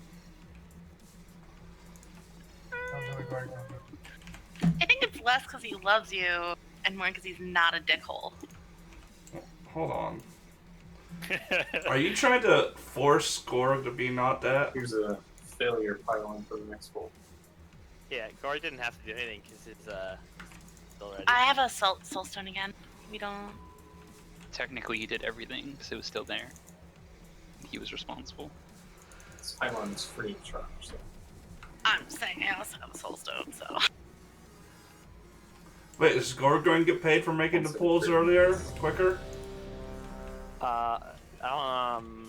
I think it's less because he loves you and more because he's not a dickhole. Hold on. Are you trying to force Gorg to be not that? Here's a failure pylon for the next goal. Yeah, Gore didn't have to do anything because it's still ready. I have a soul stone again. We don't. Technically, he did everything because it was still there. He was responsible. This pylon is free of charge, so. I'm saying I also have a soul stone, so. Wait, is Gorg going to get paid for making the pulls earlier? Quicker? Wait, I'm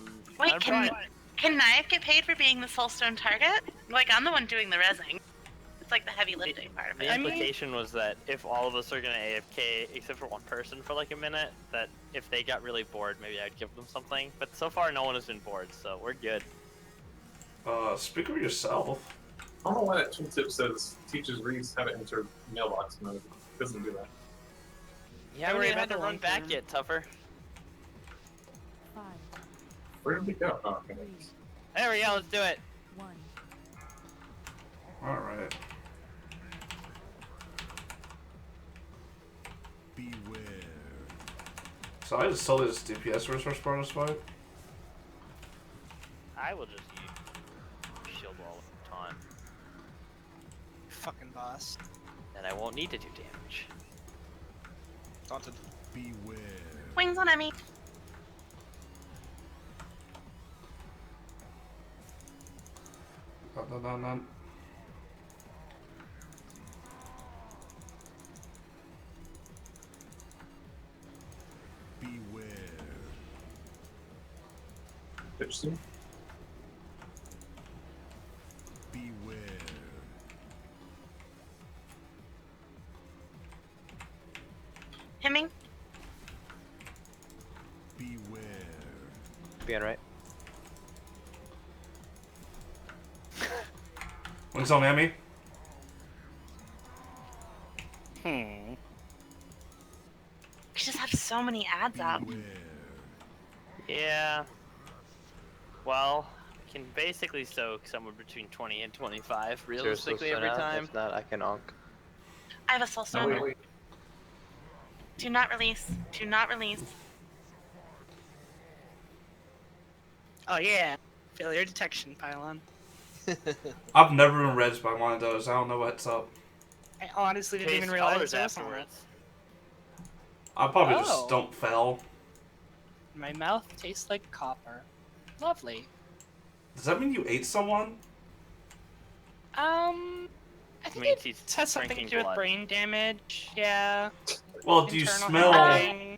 can Knife get paid for being the soul stone target? Like I'm the one doing the rezzing. It's like the heavy lifting part of The it. implication was that if all of us are gonna AFK except for one person for like a minute, that if they got really bored, maybe I'd give them something. But so far, no one has been bored, so we're good. Speak for yourself. I don't know why that tooltip says teaches Reese how to enter mailbox mode. It doesn't do that. You haven't even had to run back yet, Tougher. 5, Where did we go? Oh, okay. There we go, let's do it. 1. Alright. Beware. So I just totally just DPS resource part of this fight? I will just use shield wall the time, Fucking boss. and I won't need to do damage. Taunted. Beware. Wings on Emmy. None. Beware. Pitch soon. Beware. Be on right. Wings on Emmy. Hmm. We just have so many ads up. Yeah. Well, I can basically soak somewhere between 20 and 25 realistically Seriously, every Sona? time. If not, I can onk. I have a soul stone. Do not release. Do not release. Oh yeah, failure detection pylon. I've never been rezzed by one of those. I don't know what's up. I honestly didn't Taste even realize colors there was one. afterwards. I probably Oh. just don't fail. My mouth tastes like copper. Lovely. Does that mean you ate someone? I think it has something to do with brain damage. Yeah. Well, do you Internal smell? hemorrhaging.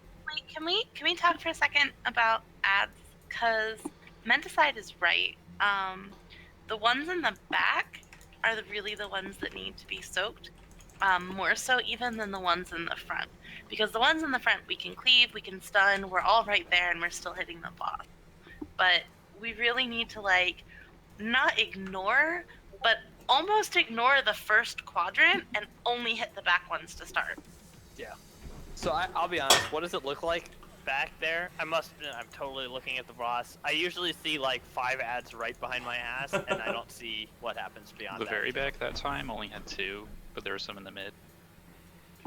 Wait, can we talk for a second about ads? Because Menticide is right. The ones in the back are really the ones that need to be soaked. More so even than the ones in the front. Because the ones in the front we can cleave, we can stun, we're all right there and we're still hitting the boss. But we really need to like not ignore, but almost ignore the first quadrant and only hit the back ones to start. Yeah. So I'll be honest, what does it look like back there? I'm totally looking at the boss. I usually see like 5 ads right behind my ass, and I don't see what happens beyond The that. very back that time only had 2, but there were some in the mid.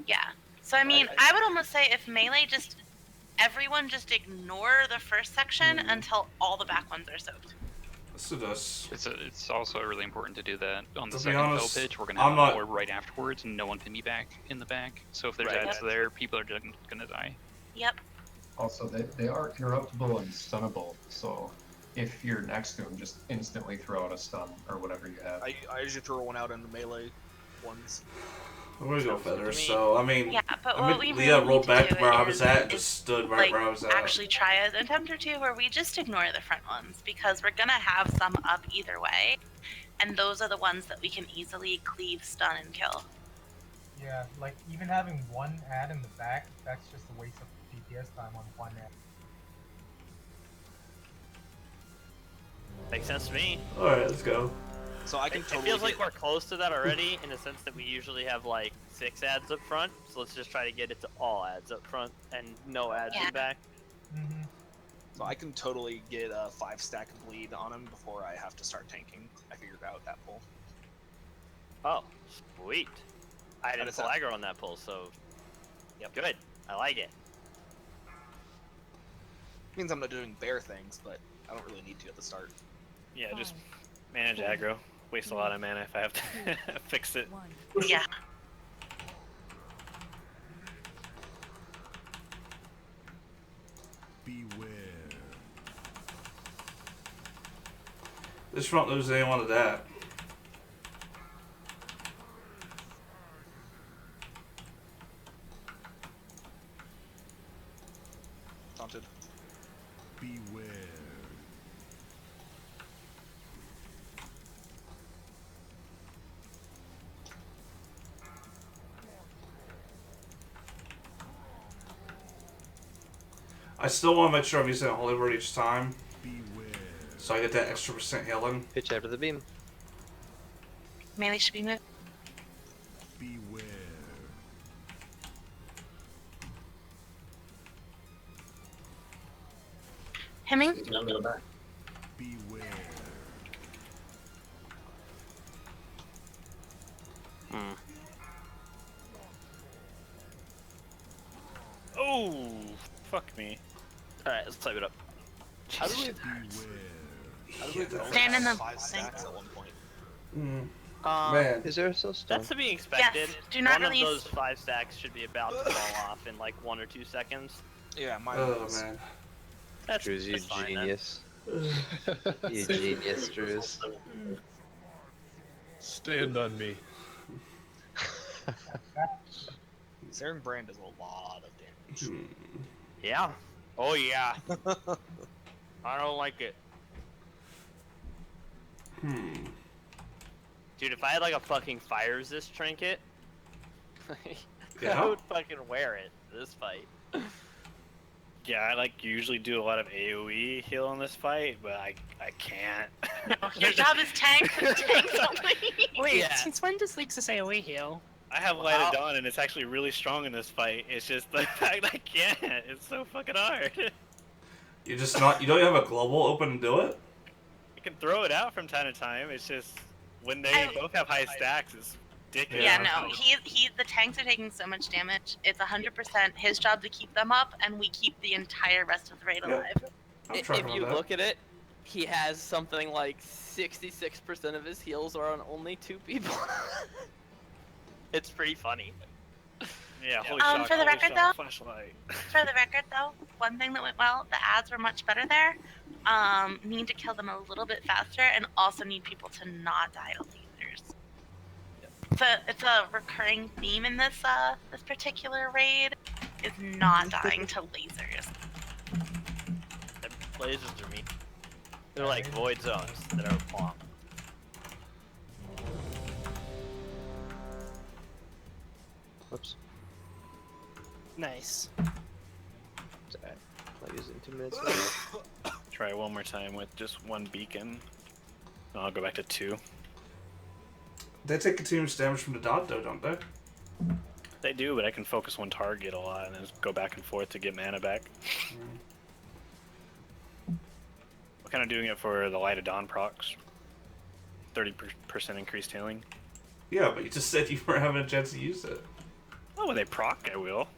Yeah. So I mean, I would almost say if melee everyone just ignore the first section until all the back ones are soaked. Let's do this. It's also really important to do that on the To be second honest, fell pitch. We're gonna I'm have not- a board right afterwards, and no one can be back in the back. So if there's Right. ads there, people are just gonna die. Yep. Also, they are interruptible and stunnable, so if you're next to them, just instantly throw out a stun or whatever you have. I usually throw one out in the melee ones. I'm gonna go feathers. So I mean, Yeah, but I what mean, we Leah really rolled need to back to do where I was at and is just stood right like where I was at. actually try an attempt or two where we just ignore the front ones because we're gonna have some up either way, and those are the ones that we can easily cleave, stun, and kill. Yeah, like even having one ad in the back, that's just a waste of DPS time on one ad. Makes sense to me. All right, let's go. So I can It totally feels like get- we're close to that already, in the sense that we usually have like 6 ads up front. So let's just try to get it to all ads up front and no ads in back. So I can totally get a 5-stack bleed on him before I have to start tanking. I figured out that pull. Oh, sweet. I didn't just pull have- aggro on that pull, so good. I like it. Means I'm not doing bear things, but I don't really need to at the start. Yeah, just manage aggro. Waste a lot of mana if I have to fix it. Yeah. Beware. This front lose anyone to that. Taunted. Beware. I still want to make sure I'm using a holy word each time, Beware. so I get that extra % healing. Pitch after the beam. Melee should be moved. Beware. Hemming? Beware. Oh, fuck me. Alright, let's type it up. How do we? How do we Stand in the 5 thing. stacks at one point? Man. Is there a soul stone? That's to be expected. Yes, do not One release. of those 5 stacks should be about to fall off in like 1 or 2 seconds. Yeah, mine Oh was. man. Drews, you that's fine, then. genius. You genius, Drews. Stand on me. Saren Brand does a lot of damage. Yeah. Oh yeah. I don't like it. Dude, if I had like a fucking fire resist trinket, Yeah. I would fucking wear it for this fight. Yeah, I like usually do a lot of AoE heal in this fight, but I can't. No, your job is tank. Tank only. Wait, Yeah. since when does Lexus AoE heal? I have Light of Dawn, and it's actually really strong in this fight. It's just the fact I can't. It's so fucking hard. You're just not. You don't have a global open to do it. I can throw it out from time to time. It's just when they both have high stacks, it's ridiculous. Yeah, no, the tanks are taking so much damage. It's 100% his job to keep them up, and we keep the entire rest of the raid alive. If you look at it, he has something like 66% of his heals are on only 2 people. It's pretty funny. Yeah, holy For the record though, flashlight. for the record though, one thing that went well, the ads were much better there. Need to kill them a little bit faster, and also need people to not die to lasers. It's a recurring theme in this this particular raid, is not dying to lasers. Lasers are mean. They're like void zones that are bomb. Whoops. Nice. I'll use it in 2 minutes. Try one more time with just 1 beacon. And I'll go back to 2. They take continuous damage from the dot, though, don't they? They do, but I can focus one target a lot and then go back and forth to get mana back. We're kind of doing it for the Light of Dawn procs. 30% increased healing. Yeah, but you just said you weren't having a chance to use it. Oh, when they proc, I will.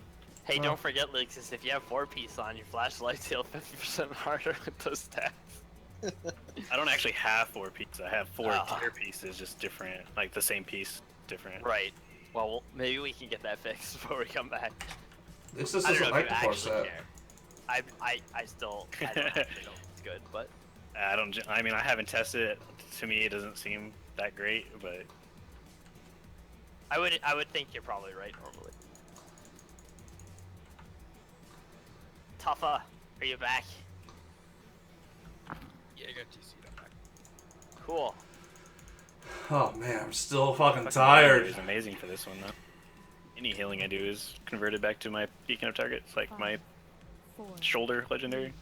Hey, don't forget, Lexus, if you have 4-piece on, your flashlights heal 50% harder with those stats. I don't actually have 4 pieces. I have 4 tier pieces, just different, like the same piece, different. Right. Well, maybe we can get that fixed before we come back. This just I don't doesn't know like if the you core actually set. care. I still don't actually know if it's good, but I mean, I haven't tested it. To me, it doesn't seem that great, but I would think you're probably right normally. Tuffa, are you back? Yeah, I got TC'd. I'm back. Cool. Oh man, I'm still fucking Fucking tired. It's amazing for this one though. Any healing I do is converted back to my beacon of targets, like my shoulder legendary.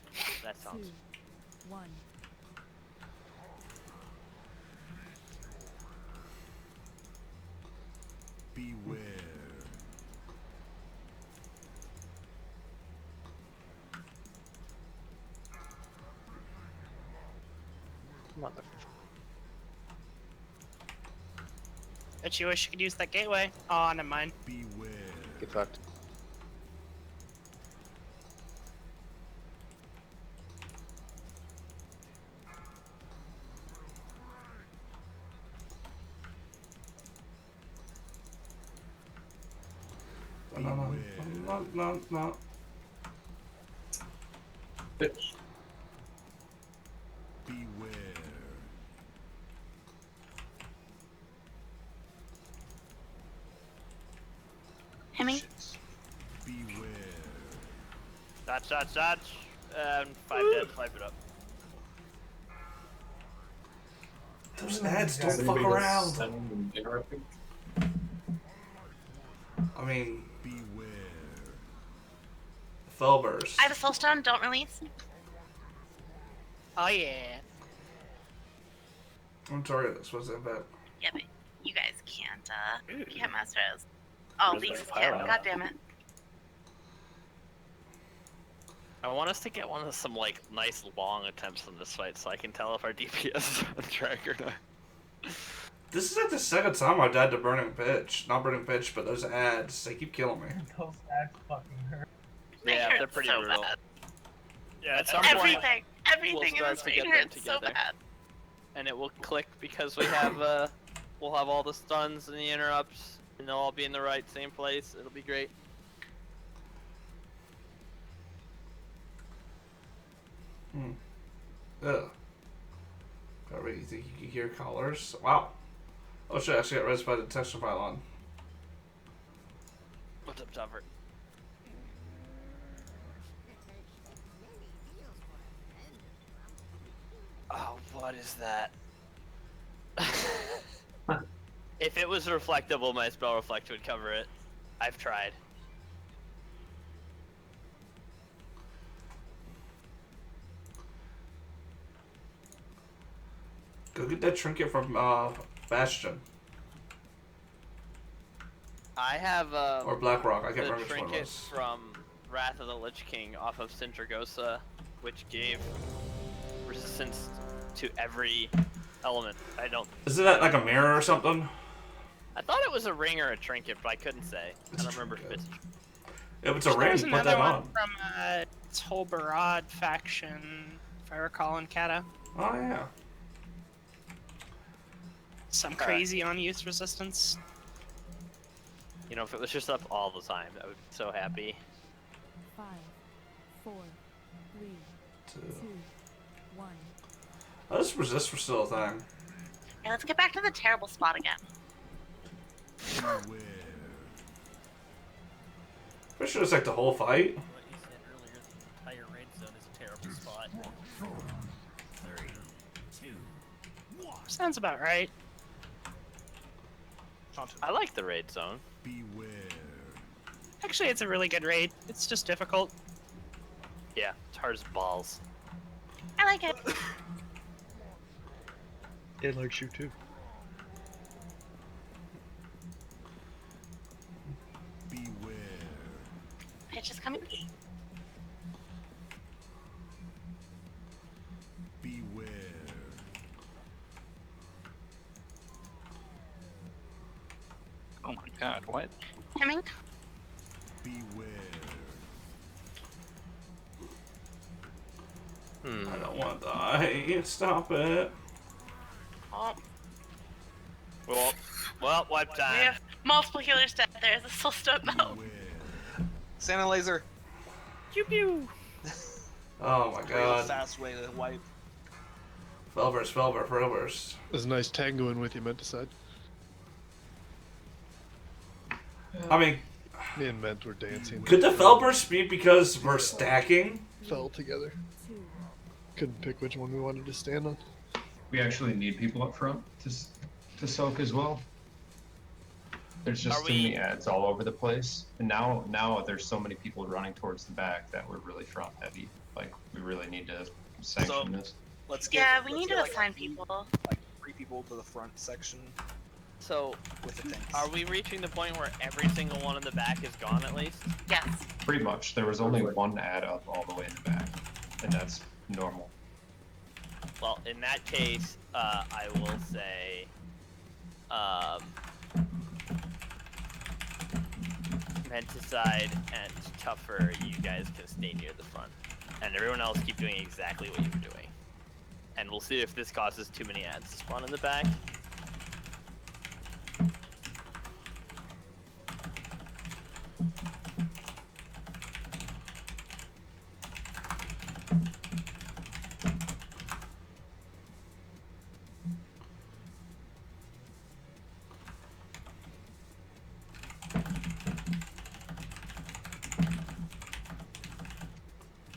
That sounds. 2, 1. Beware. Mother. Bet you wish you could use that gateway. Oh, never mind. Beware. Get fucked. No. Bitch. Beware. Himmy? Beware. Dodge. 5 dead, 5 it up. Those ads don't Is fuck anybody around. stunning and interrupting? I mean, Beware. fell burst. I have a soul stone, don't release. Oh yeah. I'm sorry, this wasn't bad. Yeah, but you guys can't master those. Oh, Those are Lisa fire can. now. God damn it. I want us to get some like nice long attempts on this fight, so I can tell if our DPS is on track or not. This is like the second time I died to Burning Pitch. Not Burning Pitch, but those ads. They keep killing me. Those ads fucking hurt. Yeah, they're pretty so brutal. bad. Yeah, at some Everything we'll in start this to raid get them hurts so together. bad. and it will click because we have we'll have all the stuns and the interrupts, and they'll all be in the same place. It'll be great. Ugh. Alright, you think you can hear callers? Wow. Oh shit, I actually got res by the detection pylon. What's up, Tuffer? Oh, what is that? If it was reflectable, my spell reflect would cover it. I've tried. Go get that trinket from Bastion. I have Or Blackrock, I can't the remember which one it trinket was. from Wrath of the Lich King off of Sindragosa, which gave resistance to every element. Isn't that like a mirror or something? I thought it was a ring or a trinket, but I couldn't say. I don't remember if it's. If it's a There ring, was put another that one on. from Tolbarad faction, if I recall, in Kata. Oh yeah. Some crazy on youth resistance. You know, if it was just up all the time, I would be so happy. 5, 4, 3, 2, 1. Oh, this resist was still a thing. Yeah, let's get back to the terrible spot again. Pretty sure it's like the whole fight. What you said earlier, the entire raid zone is a terrible spot. 4, 3, 2, 1. Sounds about right. I like the raid zone. Beware. Actually, it's a really good raid. It's just difficult. Yeah, it's hard as balls. I like it. It likes you too. Beware. Pitch is coming. Beware. Oh my god, what? Coming. Beware. I don't want to die. Stop it. Oh, Well, wipe we time. have multiple healers dead. There's a soul stone mode. Santa laser. Pew pew. Oh my Real god. fast way to wipe. Felburst. There's a nice tango in with you, Ment aside. I mean, Me and Ment were dancing. could the Felburst be because we're stacking? Fell together. Couldn't pick which one we wanted to stand on. We actually need people up front to soak as well. There's just too many ads all over the place, and now there's so many people running towards the back that we're really front heavy. Like we really need to sanction this. Let's get. Yeah, we let's need get, to like, assign people. Like 3 people to the front section. So, with the tanks. Are we reaching the point where every single one in the back is gone at least? Yes. Pretty much. There was only one ad up all the way in the back, and that's normal. Well, in that case, I will say, Menticide and Tougher, you guys can stay near the front. And everyone else keep doing exactly what you were doing. And we'll see if this causes too many ads to spawn in the back.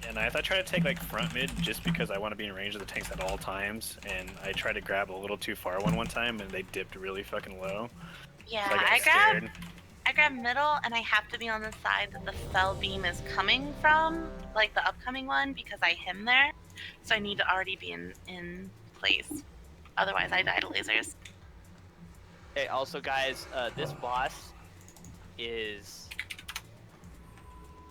And I try to take like front mid just because I want to be in range of the tanks at all times, and I tried to grab a little too far one time and they dipped really fucking low. Yeah, So I I got grab scared. I grab middle, and I have to be on the side that the fell beam is coming from, like the upcoming one, because I him there. So I need to already be in place. Otherwise, I die to lasers. Hey, also guys, this boss is...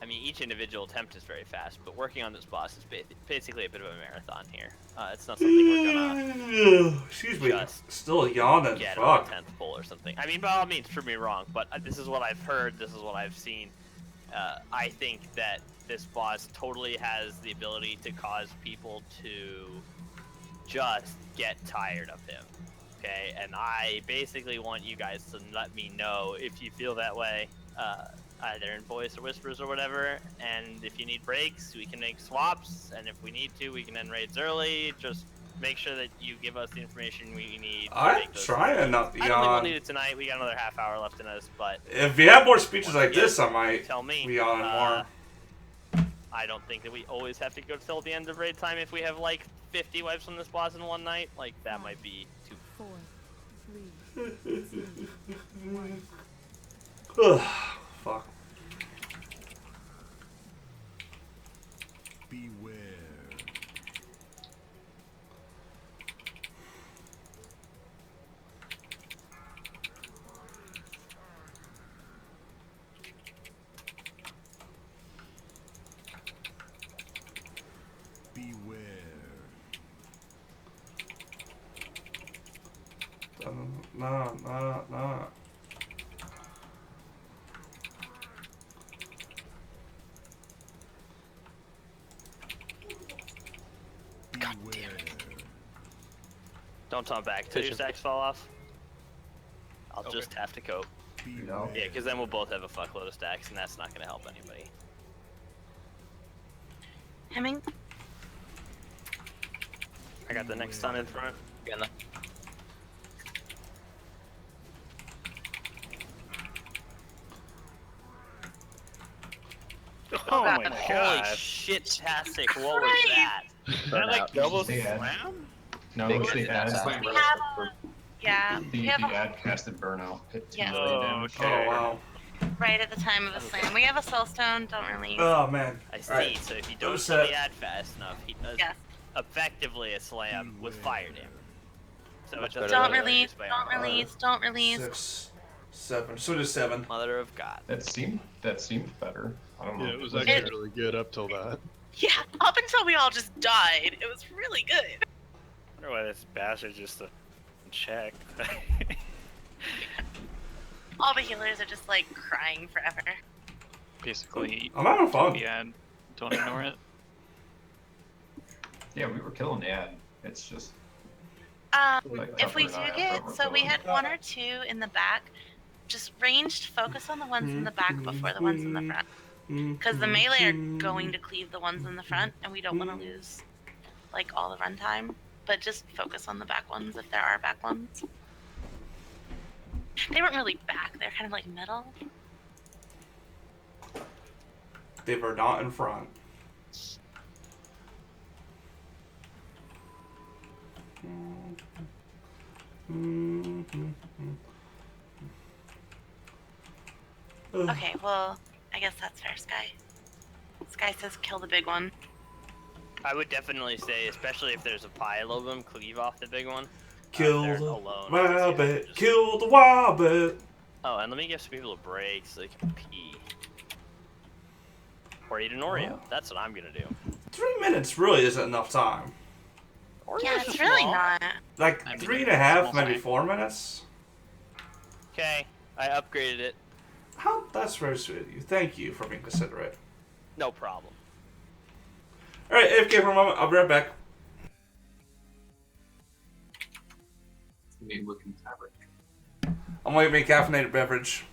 I mean, each individual attempt is very fast, but working on this boss is basically a bit of a marathon here. It's not something we're gonna... Excuse me. just Still yawning. get Fuck. on the 10th pull or something. I mean, by all means, prove me wrong, but this is what I've heard, this is what I've seen. I think that this boss totally has the ability to cause people to just get tired of him. Okay, and I basically want you guys to let me know if you feel that way, either in voice or whispers or whatever. And if you need breaks, we can make swaps, and if we need to, we can end raids early. Just make sure that you give us the information we need. I'm trying not to I don't think we'll yawn. need it tonight. We got another half hour left in us, but If you have more speeches like again, this, I might tell me. be yawning more. I don't think that we always have to go till the end of raid time if we have like 50 wipes on this boss in one night. Like that might be too. 4, 3, 2, 1. Fuck. Beware. Beware. Nah. Beware. Don't taunt back till your stacks fall off. I'll Okay. just have to cope. Beware. Yeah, because then we'll both have a fuckload of stacks, and that's not going to help anybody. Hemming? I got the next stun in front. Oh God. my Holy god. shit-tastic, what was that? That like double They add- slam? No, Big it's the hit. ad. We have yeah, The we have ad casted burnout hit 2 Yeah. million damage. Oh wow. right at the time of the slam. We have a soulstone, don't release. Oh man. I see, Alright. so if you don't Who's kill that? the ad fast enough, he does Yes. effectively a slam with fire damage. So Much it better doesn't Don't than- release, by don't armor. release, don't release. 6, 7. So just 7. Mother of God. That seemed better. I don't know. Yeah, it was Was actually really good up till that. Yeah, up until we all just died, it was really good. I wonder why this bastard just check. All the healers are just like crying forever. Basically, I'm having fun. Yeah, don't ignore it. Yeah, we were killing the ad. It's just like If we tougher do than I get, ever so we killing. had 1 or 2 in the back, just ranged focus on the ones in the back before the ones in the front. Because the melee are going to cleave the ones in the front, and we don't want to lose like all the runtime. But just focus on the back ones if there are back ones. They weren't really back, they're kind of like middle. They were not in front. Okay, well, I guess that's fair, Sky. Sky says kill the big one. I would definitely say, especially if there's a pile of them, cleave off the big one. Kill They're the alone. rabbit. Kill the rabbit. Oh, and let me give some people a break so they can pee. Or eat an Oreo. That's what I'm gonna do. 3 minutes really isn't enough time. Yeah, it's really not. Like 3.5, maybe 4 minutes. Okay, I upgraded it. How? That's very sweet of you. Thank you for being considerate. No problem. Alright, AFK for a moment. I'll be right back. Neat looking fabric. I'm gonna make a caffeinated beverage.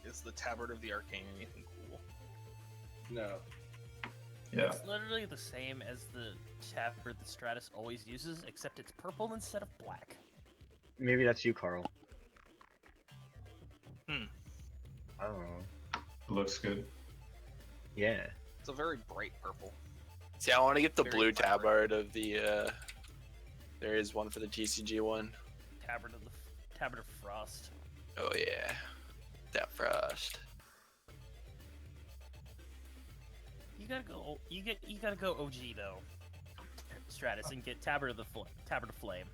Is the Tabard of the Arcane anything cool? No. Yeah. It's literally the same as the tabard that Stratus always uses, except it's purple instead of black. Maybe that's you, Carl. looks good. Yeah. It's a very bright purple. See, I want to get the Very blue vibrant. tabard of the. There is one for the TCG one. Tabard of Frost. Oh yeah, that frost. You gotta go. You gotta go OG though, Stratus, and get Tabard of Flame.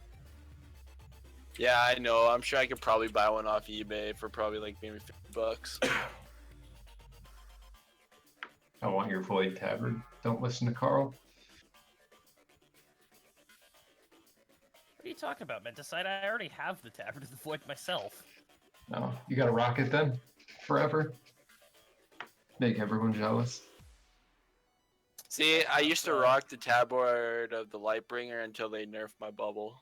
Yeah, I know. I'm sure I could probably buy one off eBay for probably like maybe $50. I want your Void Tabard. Don't listen to Carl. What are you talking about, Menticide? I already have the Tabard of the Void myself. No, you gotta rock it then, forever. Make everyone jealous. See, I used to rock the tabard of the Lightbringer until they nerfed my bubble.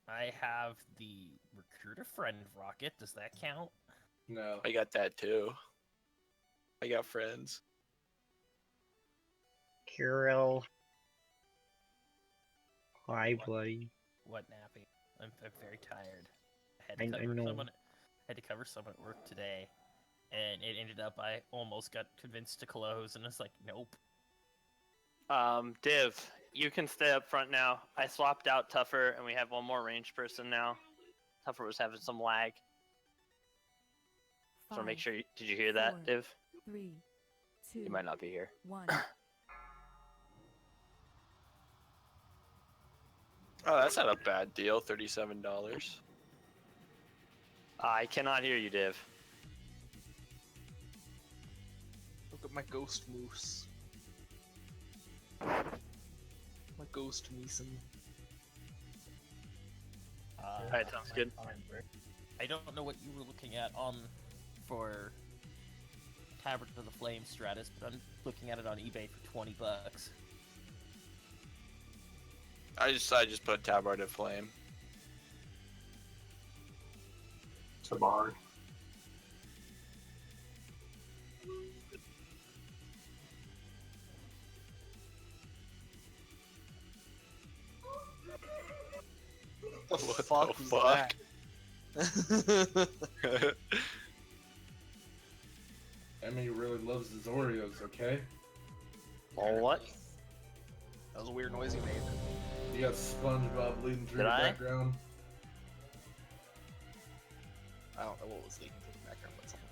I have the Recruiter Friend Rocket. Does that count? No. I got that too. I got friends. Kirill. Hi, buddy. What, Nappy? I'm very tired. I know. Had to cover someone at work today, and it ended up I almost got convinced to close, and it's like, nope. Div, you can stay up front now. I swapped out Tougher, and we have one more ranged person now. Tougher was having some lag. So make sure. Did you hear that, Div? 3, 2, You might not be here. 1. Oh, that's not a bad deal. $37. I cannot hear you, Div. Look at my ghost moose. My ghost Meeson. Alright, sounds good. I don't know what you were looking at for Tabard of the Flame Stratus, but I'm looking at it on eBay for $20. I just put tabard of flame. Tabard. The What fuck the was fuck? that? Emmy really loves his Oreos, okay? Oh, what? That was a weird noise you made. You got SpongeBob leading through Did the I? background. I don't know what was leaking through the background, but something.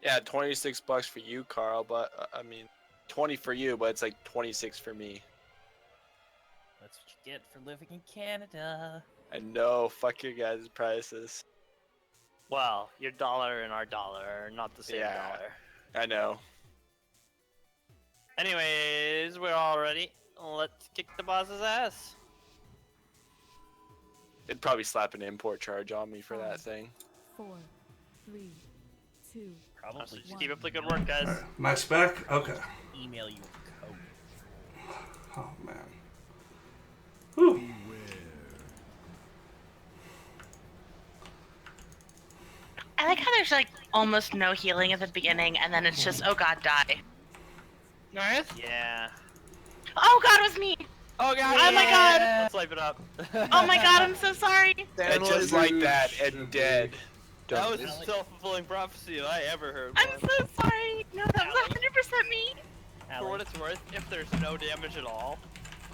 Yeah, $26 for you, Carl. But I mean, 20 for you, but it's like 26 for me. That's what you get for living in Canada. I know. Fuck your guys' prices. Well, your dollar and our dollar are not the same dollar. I know. Anyways, we're all ready. Let's kick the boss's ass. They'd probably slap an import charge on me for that thing. 4, 3, 2. Probably. Just keep up the good work, guys. Max back? Okay. Email you a code. Oh, man. Whew. I like how there's like almost no healing at the beginning, and then it's just, oh god, die. Nice. Yeah. Oh god, it was me. Oh god. Oh my god. Let's wipe it up. Oh my god, I'm so sorry. And just like that, and dead. That was a self-fulfilling prophecy if I ever heard I'm one. so sorry. No, that was 100% me. For what it's worth, if there's no damage at all,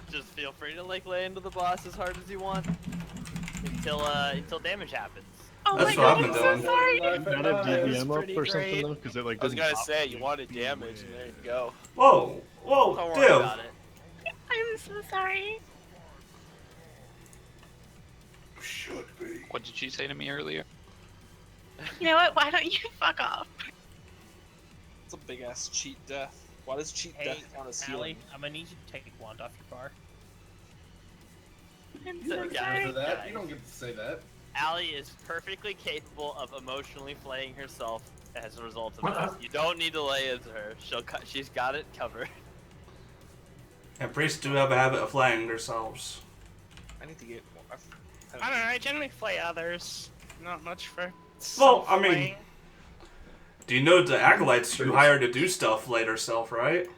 just feel free to like lay into the boss as hard as you want until damage happens. Oh That's my what god, I've I'm been so doing. sorry. You got a DPM up or something though? Because it like I was didn't gonna pop. say, you wanted damage, and there you go. Whoa, whoa, Don't worry Div. about it. I'm so sorry. Should be. What did you say to me earlier? You know what? Why don't you fuck off? It's a big ass cheat death. Why does cheat Hey, death count as healing? Allie, I'm gonna need you to take a wand off your bar. I'm So, so guys, sorry. For that, you don't get to say that. Allie is perfectly capable of emotionally flaying herself as a result of this. You don't need to lay into her. She's got it covered. And priests do have a habit of flaying themselves. I need to get more. I don't know. I generally play others. Not much for. Well, I mean, self-playing. do you know the acolytes you hire to do stuff later self, right?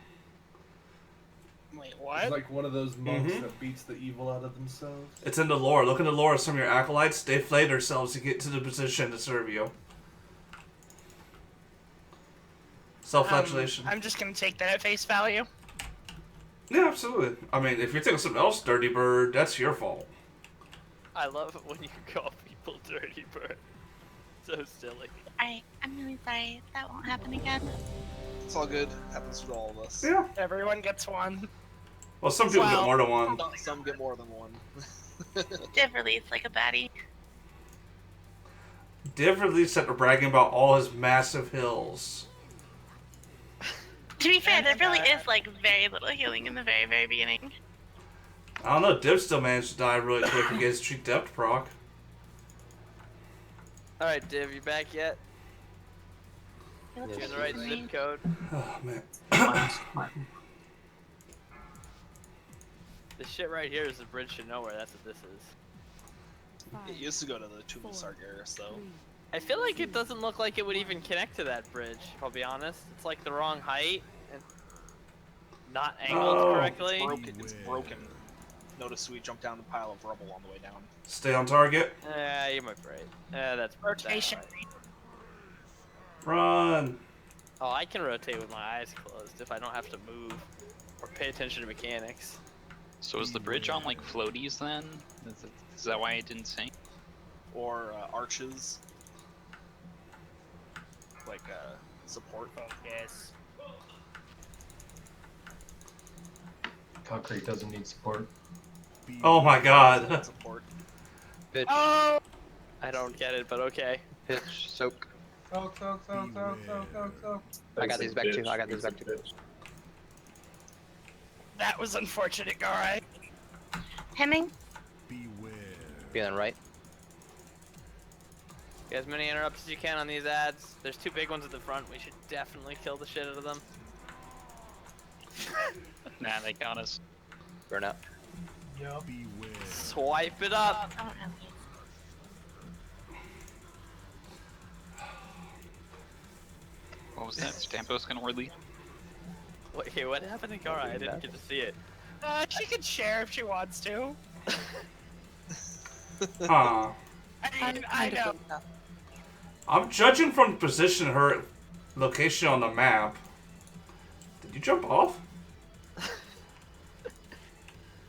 Wait, what? It's like one of those monks Mhm. that beats the evil out of themselves. It's in the lore. Look in the lore of some of your acolytes. They flay themselves to get to the position to serve you. Self-flagellation. I'm just gonna take that at face value. Yeah, absolutely. I mean, if you're thinking something else, Dirty Bird, that's your fault. I love it when you call people dirty bird. So silly. I'm really sorry. That won't happen again. It's all good. Happens to all of us. Yeah. Everyone gets one. Well, some people get more than one. Some get more than one. Div release like a baddie. Div released after bragging about all his massive hills. To be fair, there really is like very little healing in the very, very beginning. I don't know, Div still managed to die really quick and get his Treat Depth proc. Alright, Div, you back yet? It looks You're in the like right he's zip code. Oh, man. This shit right here is the bridge to nowhere. That's what this is. It used to go to the Tomb of Sargeras, though. I feel like it doesn't look like it would even connect to that bridge, if I'll be honest. It's like the wrong height and not angled correctly. It's broken. It's broken. Notice we jumped down the pile of rubble on the way down. Stay on target. Yeah, you might be right. Yeah, that's rotation. Run. Oh, I can rotate with my eyes closed if I don't have to move or pay attention to mechanics. So is the bridge on like floaties then? Is that why it didn't sink? Or arches. Like support. Yes. Concrete doesn't need support. Oh my god. Support. Pitch. Oh! I don't get it, but okay. Pitch. Soak. Soak. I got these back too. I got these back too. That was unfortunate, Garai. Hemming? Feeling right. Get as many interrupts as you can on these ads. There's two big ones at the front. We should definitely kill the shit out of them. Nah, they got us. Burn out. Yup. Swipe it up. I don't have these. What was that? Stampos gonna release? Wait, what happened to Gara? I didn't get to see it. She can share if she wants to. Huh. I know. I'm judging from the position of her location on the map. Did you jump off?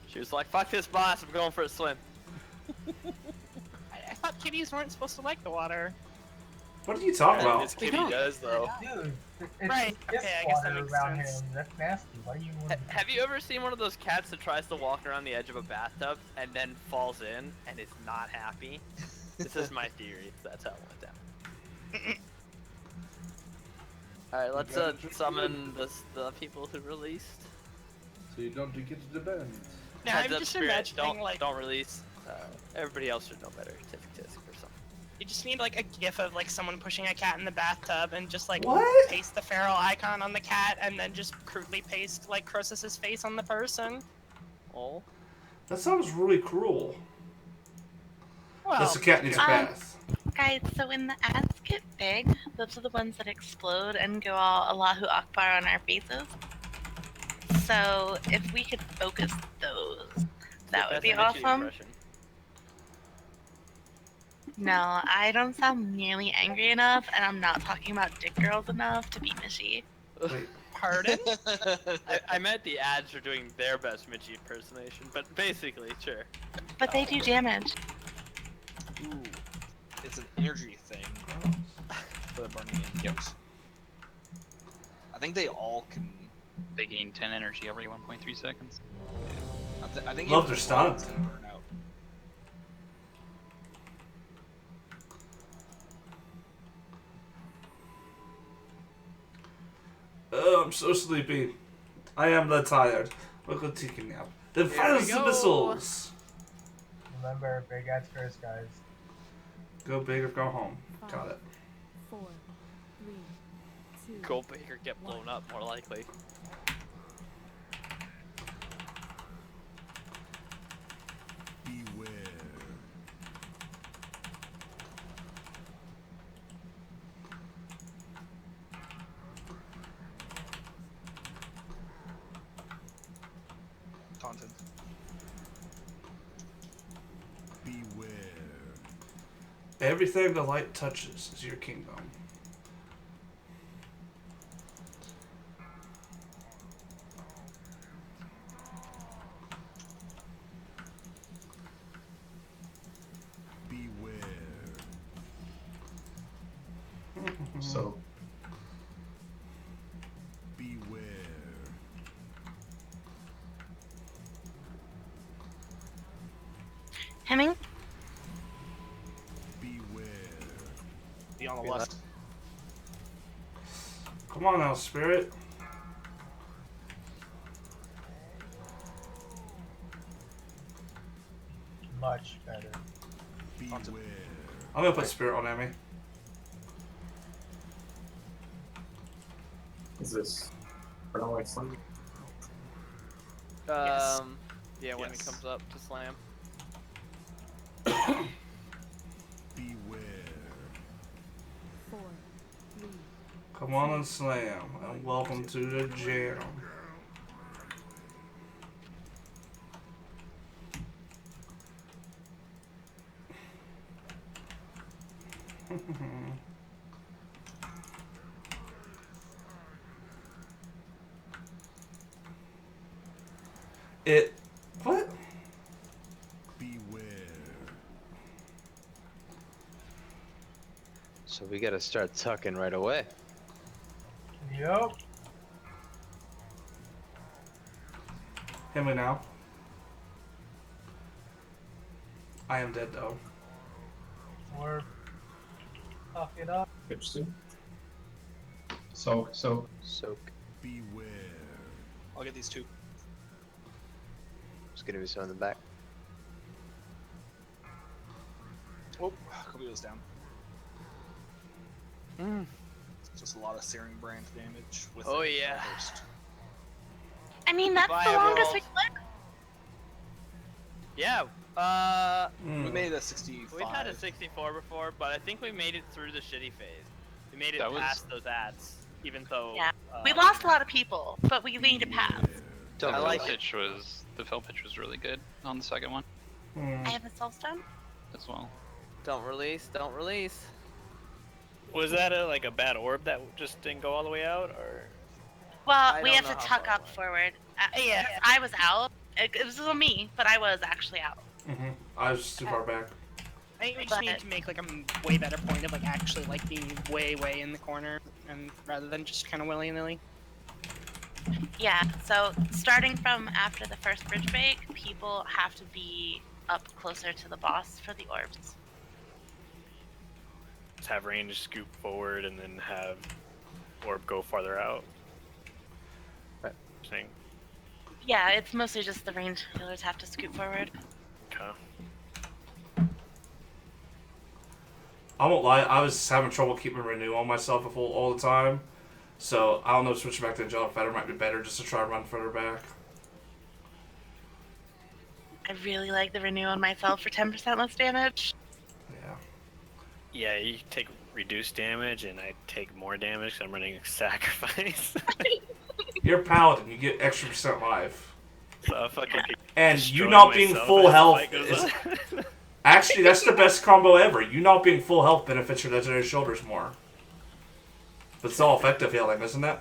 She was like, fuck this boss, I'm going for a swim. I thought kitties weren't supposed to like the water. What are you talking about? This kitty does, though. Dude, it's Right, just okay, I guess that water makes around sense. here. That's nasty. Why do you want to... Have you ever seen one of those cats that tries to walk around the edge of a bathtub and then falls in and is not happy? This is my theory. That's how it went down. Alright, let's summon the people who released. So you don't get to the bend. Now Heads I'm up, just Spirit, imagining like don't release. Everybody else should know better. Tisk tisk or something. you just need like a gif of like someone pushing a cat in the bathtub and just like What? paste the feral icon on the cat and then just crudely paste like Crossus's face on the person. Oh. That sounds really cruel. Well, That's the cat needs a bath. Guys, so when the ads get big, those are the ones that explode and go all Allahu Akbar on our faces. So if we could focus those, that would be awesome. No, I don't sound nearly angry enough, and I'm not talking about dick girls enough to be Mishy. Pardon? I meant the ads are doing their best Mitchie impersonation, but basically, sure. But they do damage. Ooh. It's an energy thing. For the burning engines. I think they all can. They gain 10 energy every 1.3 seconds. I think Love even their the stun. ones can burn out. Oh, I'm so sleepy. I am that tired. We'll go take a nap. Then fire the missiles. Remember, big ads first, guys. Go big or go home. Got it. 4, 3, 2. Go big or get blown up, more likely. taunted. Beware. Everything the light touches is your kingdom. Beware. So Beware. Hemming? Beware. Be on the left. Come on now, Spirit. Much better. Beware. I'm gonna put Spirit on Emmy. Is this Runaway Slime? Yeah, when it comes up to slam. Beware. 4, 3, Come on and slam. And welcome to the jam. What? Beware. So we gotta start tucking right away. Yep. Hit me now. I am dead though. Or fuck it up. Interesting. Soak. Beware. I'll get these two. There's gonna be some in the back. Oh, Kobe was down. It's just a lot of Searing Brand damage with Oh, it yeah. first. I mean, that's the longest we click. Yeah. We made it a 65. We've had a 64 before, but I think we made it through the shitty phase. We made it That was- past those ads, even though. Yeah. We lost a lot of people, but we made it past. The I like fell it. pitch was really good on the second one I have a soulstone. as well. Don't release, don't release. Was that like a bad orb that just didn't go all the way out, or? Well, we don't have know to how tuck far up forward. Yeah, I was out. It was on me, but I was actually out. I was too far back. I think we just need to make like a way better point of like actually like being way in the corner, and rather than just kind of willy nilly. Yeah, so starting from after the first bridge break, people have to be up closer to the boss for the orbs. Just have range scoop forward and then have orb go farther out. Right. Thing. Yeah, it's mostly just the range healers have to scoot forward. Okay. I won't lie, I was having trouble keeping Renew on myself all the time. So I don't know if switching back to Angelic Fetter might be better just to try and run further back. I really like the renew on myself for 10% less damage. Yeah. Yeah, you take reduced damage, and I take more damage because I'm running Sacrifice. You're a paladin, you get extra % life. So I fucking And you destroy not being myself full as the health fight goes is... on. Actually, that's the best combo ever. You not being full health benefits your legendary shoulders more. But it's all effective healing, isn't it?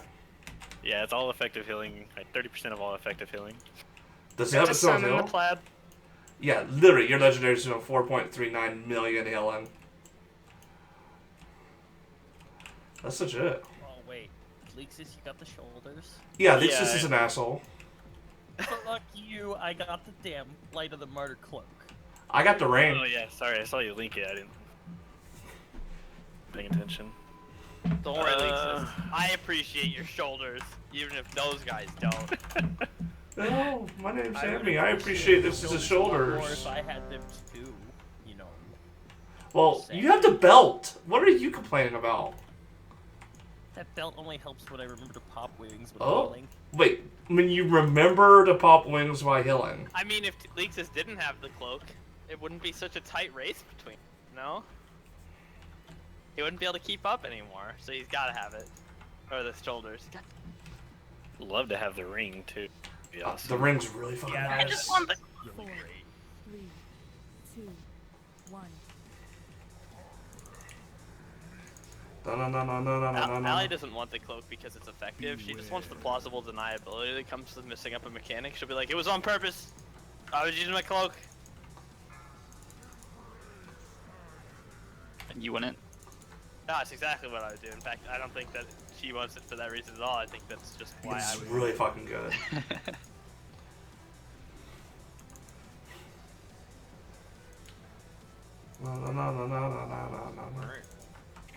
Yeah, it's all effective healing. Like 30% of all effective healing. Does it have its own in the heal? plaid. Yeah, literally, your legendary is doing 4.39 million healing. That's legit. Oh wait, Lexus, you got the shoulders. Yeah, this is an asshole. Fuck you! I got the damn Light of the Martyr cloak. I got the ring. Oh yeah, sorry, I saw you link it. I didn't pay attention. Don't worry, Lexus. I appreciate your shoulders, even if those guys don't. No, my name's Sammy. I appreciate this as a Or shoulders. if I had them too, you know. Well, you have the belt. What are you complaining about? That belt only helps when I remember to pop wings with Oh, healing. wait. When you remember to pop wings while healing. I mean, if Lexus didn't have the cloak, it wouldn't be such a tight race between. No. He wouldn't be able to keep up anymore, so he's gotta have it. Or the shoulders. Love to have the ring too. Be awesome. The ring's really fucking I nice. just want the. 4, 3, 2, 1. Allie doesn't want the cloak because it's effective. She just wants the plausible deniability that comes with messing up a mechanic. She'll be like, it was on purpose. I was using my cloak. And you wouldn't? No, that's exactly what I would do. In fact, I don't think that she wants it for that reason at all. I think that's just why It's I would. really fucking good.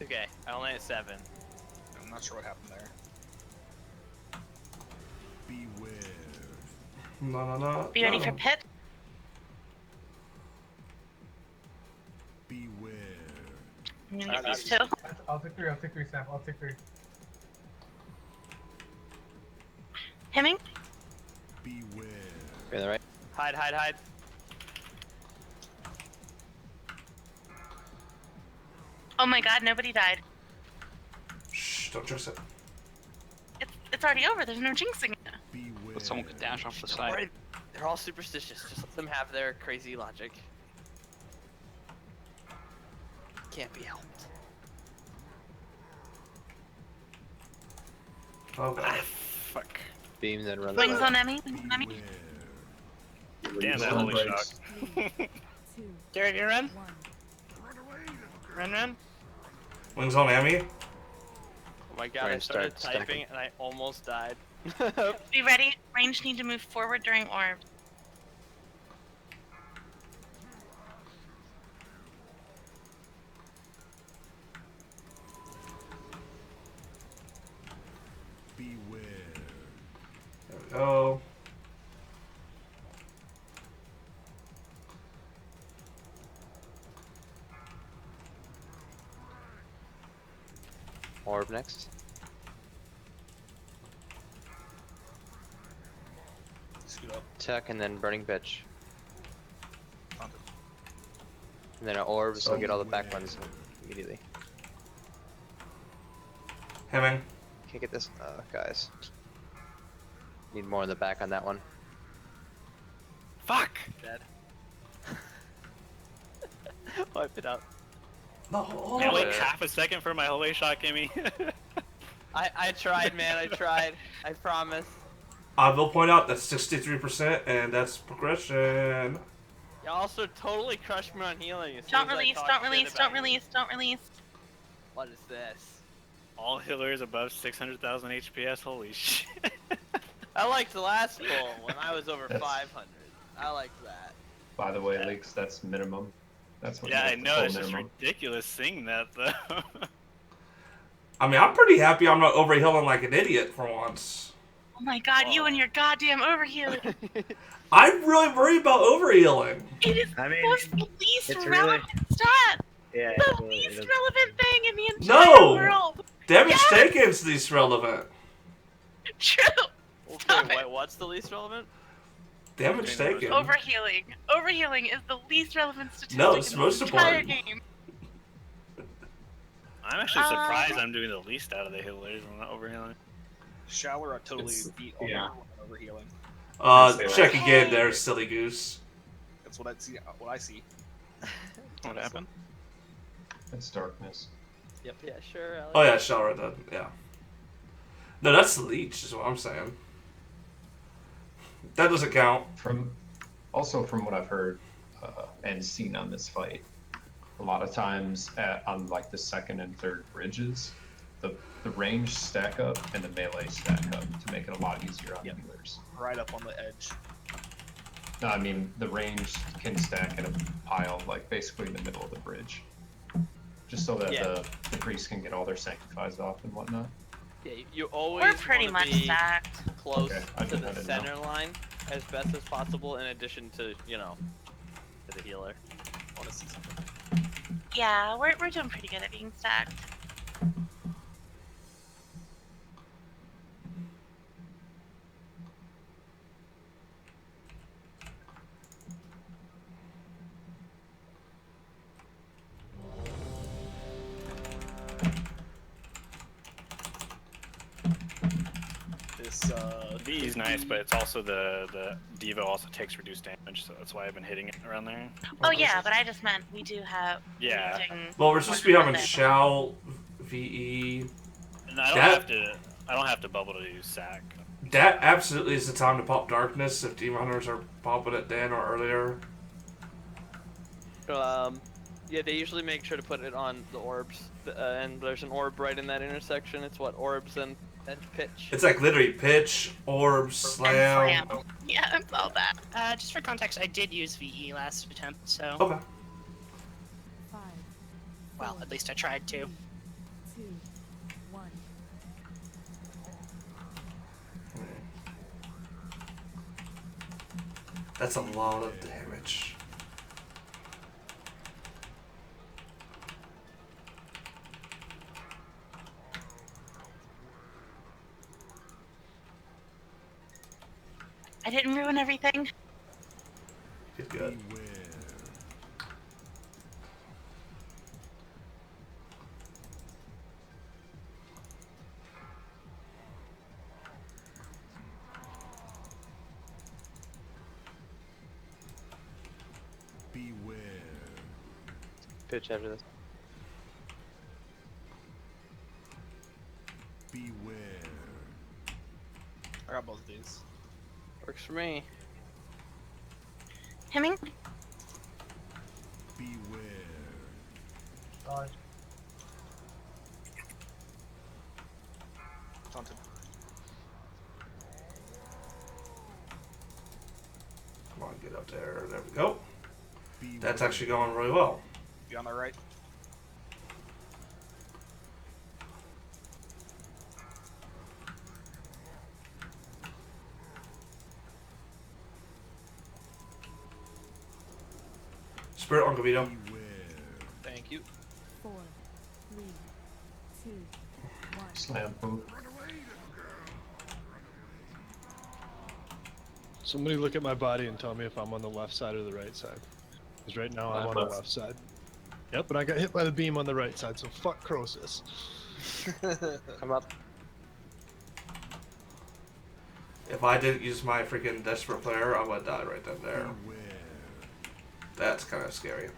Okay, I only had 7. I'm not sure what happened there. Be ready for pit. I'm gonna get these 2. I'll take 3, Sam. I'll take 3. Hemming? You're on the right. Hide, hide, hide. Oh my god, nobody died. Shh, don't jinx it. It's already over. There's no jinxing it. But someone could dash off the side. They're all superstitious. Just let them have their crazy logic. Can't be helped. Oh god. Fuck. Beam, then run. Wings on Emmy. Wings on Emmy. Damn, that holy shock. Jared, you run? Run. Wings on Amy. Oh my god, I Range started start typing stacking. and I almost died. Be ready. Range need to move forward during orb. There we go. Orb next. Scoot up. Tuck and then burning bitch. Found it. And then an orb, so get all the back ones immediately. Hemming. Can't get this. Guys. Need more in the back on that one. Fuck! Dead. Wipe it out. No. Can't wait half a second for my holy shock, Kimmy. I tried, man. I tried. I promise. I will point out that's 63%, and that's progression. You also totally crushed me on healing. as soon Don't as I release. talked Don't shit release. about Don't you. release. Don't release. What is this? All healers above 600,000 HPS. Holy shit. I liked the last pull when I was over 500. I liked that. By the way, Leaks, that's minimum. That's what. Yeah, you I have to know. pull It's just minimum. ridiculous seeing that, though. I mean, I'm pretty happy I'm not overhealing like an idiot for once. Oh my god, you and your goddamn overhealing. I'm really worried about overhealing. It is I mean, the least it's relevant stat. Yeah, The least relevant thing in the entire No! world. Damage taken's least relevant. True. Okay, wait, what's the least relevant? Damage taken. Overhealing. Overhealing is the least relevant statistic No, it's in most the entire important. game. I'm actually surprised I'm doing the least out of the healers on the overhealing. Shower are totally beat all yeah. over healing. Check again there, silly goose. That's what I see. What I see. What happened? That's darkness. Yep. Yeah. Sure. Alex. Oh yeah, shower done. Yeah. No, that's the leech, is what I'm saying. That doesn't count. From what I've heard and seen on this fight, a lot of times on like the second and third bridges, the range stack up and the melee stack up to make it a lot easier on healers. Right up on the edge. No, I mean the range can stack in a pile, like basically in the middle of the bridge, just so that the priests can get all their sanctifies off and whatnot. Yeah, you always We're pretty wanna much be stacked. close Okay, I to the didn't know. center line as best as possible. In addition to to the healer. I want to see something. Yeah, we're doing pretty good at being stacked. This It's VE is nice, but it's also the Diva also takes reduced damage, so that's why I've been hitting it around there. Oh yeah, but I just meant we do have. Yeah. Well, we're supposed to be having Shao, VE. And I don't have to bubble to use sack. That absolutely is the time to pop Darkness if Demon Hunters are popping it then or earlier. Yeah, they usually make sure to put it on the orbs, and there's an orb right in that intersection. It's what, orbs and pitch. It's like literally pitch, orbs, slam. Yeah, I saw that. Just for context, I did use VE last attempt, so. Okay. Well, at least I tried to. 2, 1. That's a lot of damage. I didn't ruin everything. Good. Beware. Pitch after this. Beware. I got both of these. Works for me. Hemming? Beware. Dodge. Taunted. Come on, get up there. There we go. That's actually going really well. You on my right? Spirit on Gavito. Thank you. 4, 3, 2, 1. Slam poop. Somebody look at my body and tell me if I'm on the left side or the right side. Because right now I'm on the left side. Yep, but I got hit by the beam on the right side, so fuck Croesus. Come up. If I didn't use my freaking Desperate Player, I would die right then there. That's kind of scary.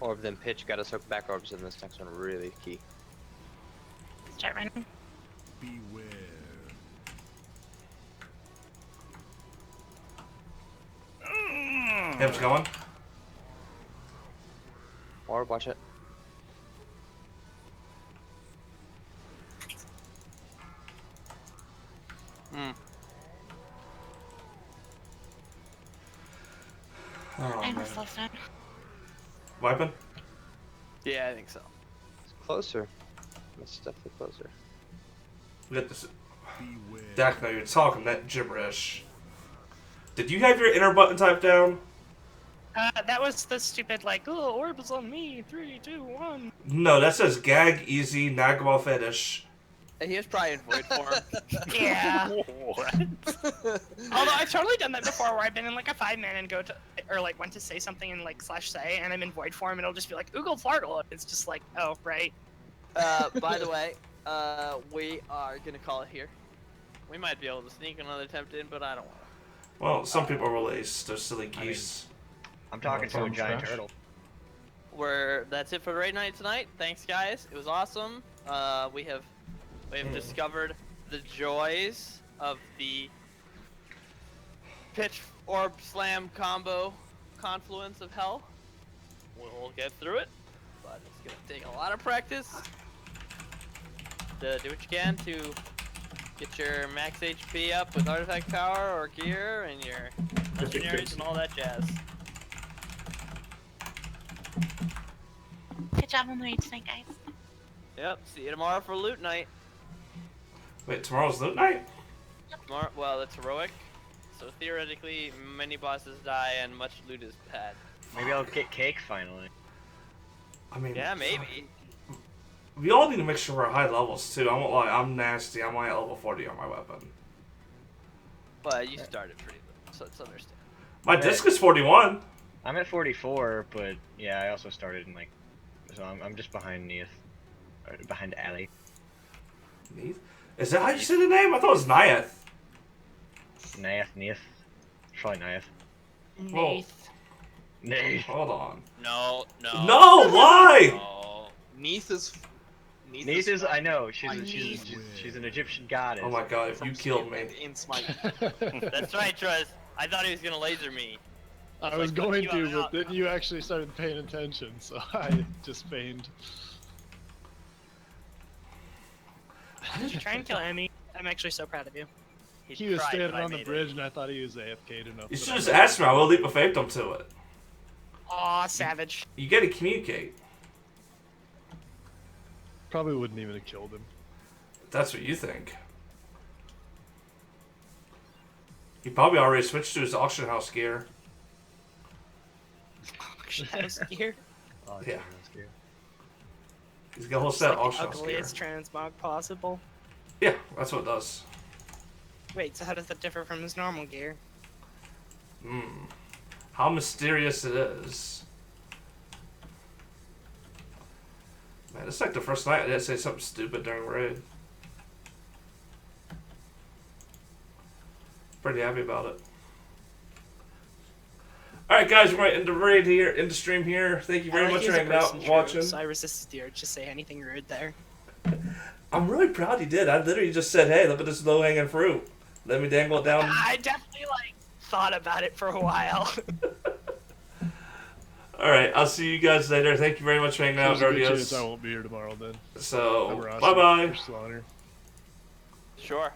Orb then pitch, gotta soak back orbs in this next one, really key. Start running. Beware. Him's going. Orb, watch it. Oh, I'm man. slow stone. Weapon? Yeah, I think so. It's closer. It's definitely closer. We got this. Dak, now you're talking that gibberish. Did you have your inner button type down? That was the stupid, like, oh, orbs on me. 3, 2, 1. No, that says gag, easy, Nagaball fetish. He was probably in void form. Yeah. What? Although I've totally done that before, where I've been in like a 5-man and go to, or like went to say something in like /say, and I'm in void form, and it'll just be like Oogle Fargle. It's just like, oh right. By the way, we are gonna call it here. We might be able to sneak another attempt in, but I don't want to. Well, some people are released. They're silly geese. I'm talking to a giant turtle. That's it for the raid night tonight. Thanks, guys. It was awesome. We have discovered the joys of the pitch orb slam combo confluence of hell. We'll get through it, but it's gonna take a lot of practice to do what you can to get your max HP up with artifact power or gear and your legendaries and all that jazz. Good job on the raid tonight, guys. Yep, see you tomorrow for loot night. Wait, tomorrow's loot night? Tomorrow, well, it's heroic, so theoretically, many bosses die and much loot is bad. Maybe I'll get cake finally. I mean, Yeah, maybe. we all need to make sure we're high levels too. I won't lie, I'm nasty. I'm only at level 40 on my weapon. But you started pretty low, so it's understandable. My disc is 41. I'm at 44, but yeah, I also started in like, so I'm just behind Neith, or behind Ali. Neith? Is that how you say the name? I thought it was Nyeth. Neith. Probably Neith. Neith. Neith. Hold on. No. No, why? No. Neith is. Neith is, I know, she's an Egyptian goddess. Oh my god, if you killed me. In Smite. That's right, Truz. I thought he was gonna laser me. I was going to, but then you actually started paying attention, so I just feigned. Try and kill Emmy. I'm actually so proud of you. He was standing on the bridge, and I thought he was AFK'd enough. You should just ask me. I will leap a phantom to it. Aw, savage. You gotta communicate. Probably wouldn't even have killed him. That's what you think. He probably already switched to his auction house gear. Auction house gear? Yeah. He's got a whole set of auction The house gear. ugliest transmog possible. Yeah, that's what it does. Wait, so how does that differ from his normal gear? How mysterious it is. Man, it's like the first night I didn't say something stupid during raid. Pretty happy about it. Alright guys, we're going to end the raid here, end the stream here. Thank you very much for hanging out and watching. So I resisted the urge to say anything rude there. I'm really proud you did. I literally just said, hey, look at this low hanging fruit. Let me dangle it down. I definitely thought about it for a while. Alright, I'll see you guys later. Thank you very much for hanging out, There's a good Guardios. chance I won't be here tomorrow then. So, bye-bye. Sure.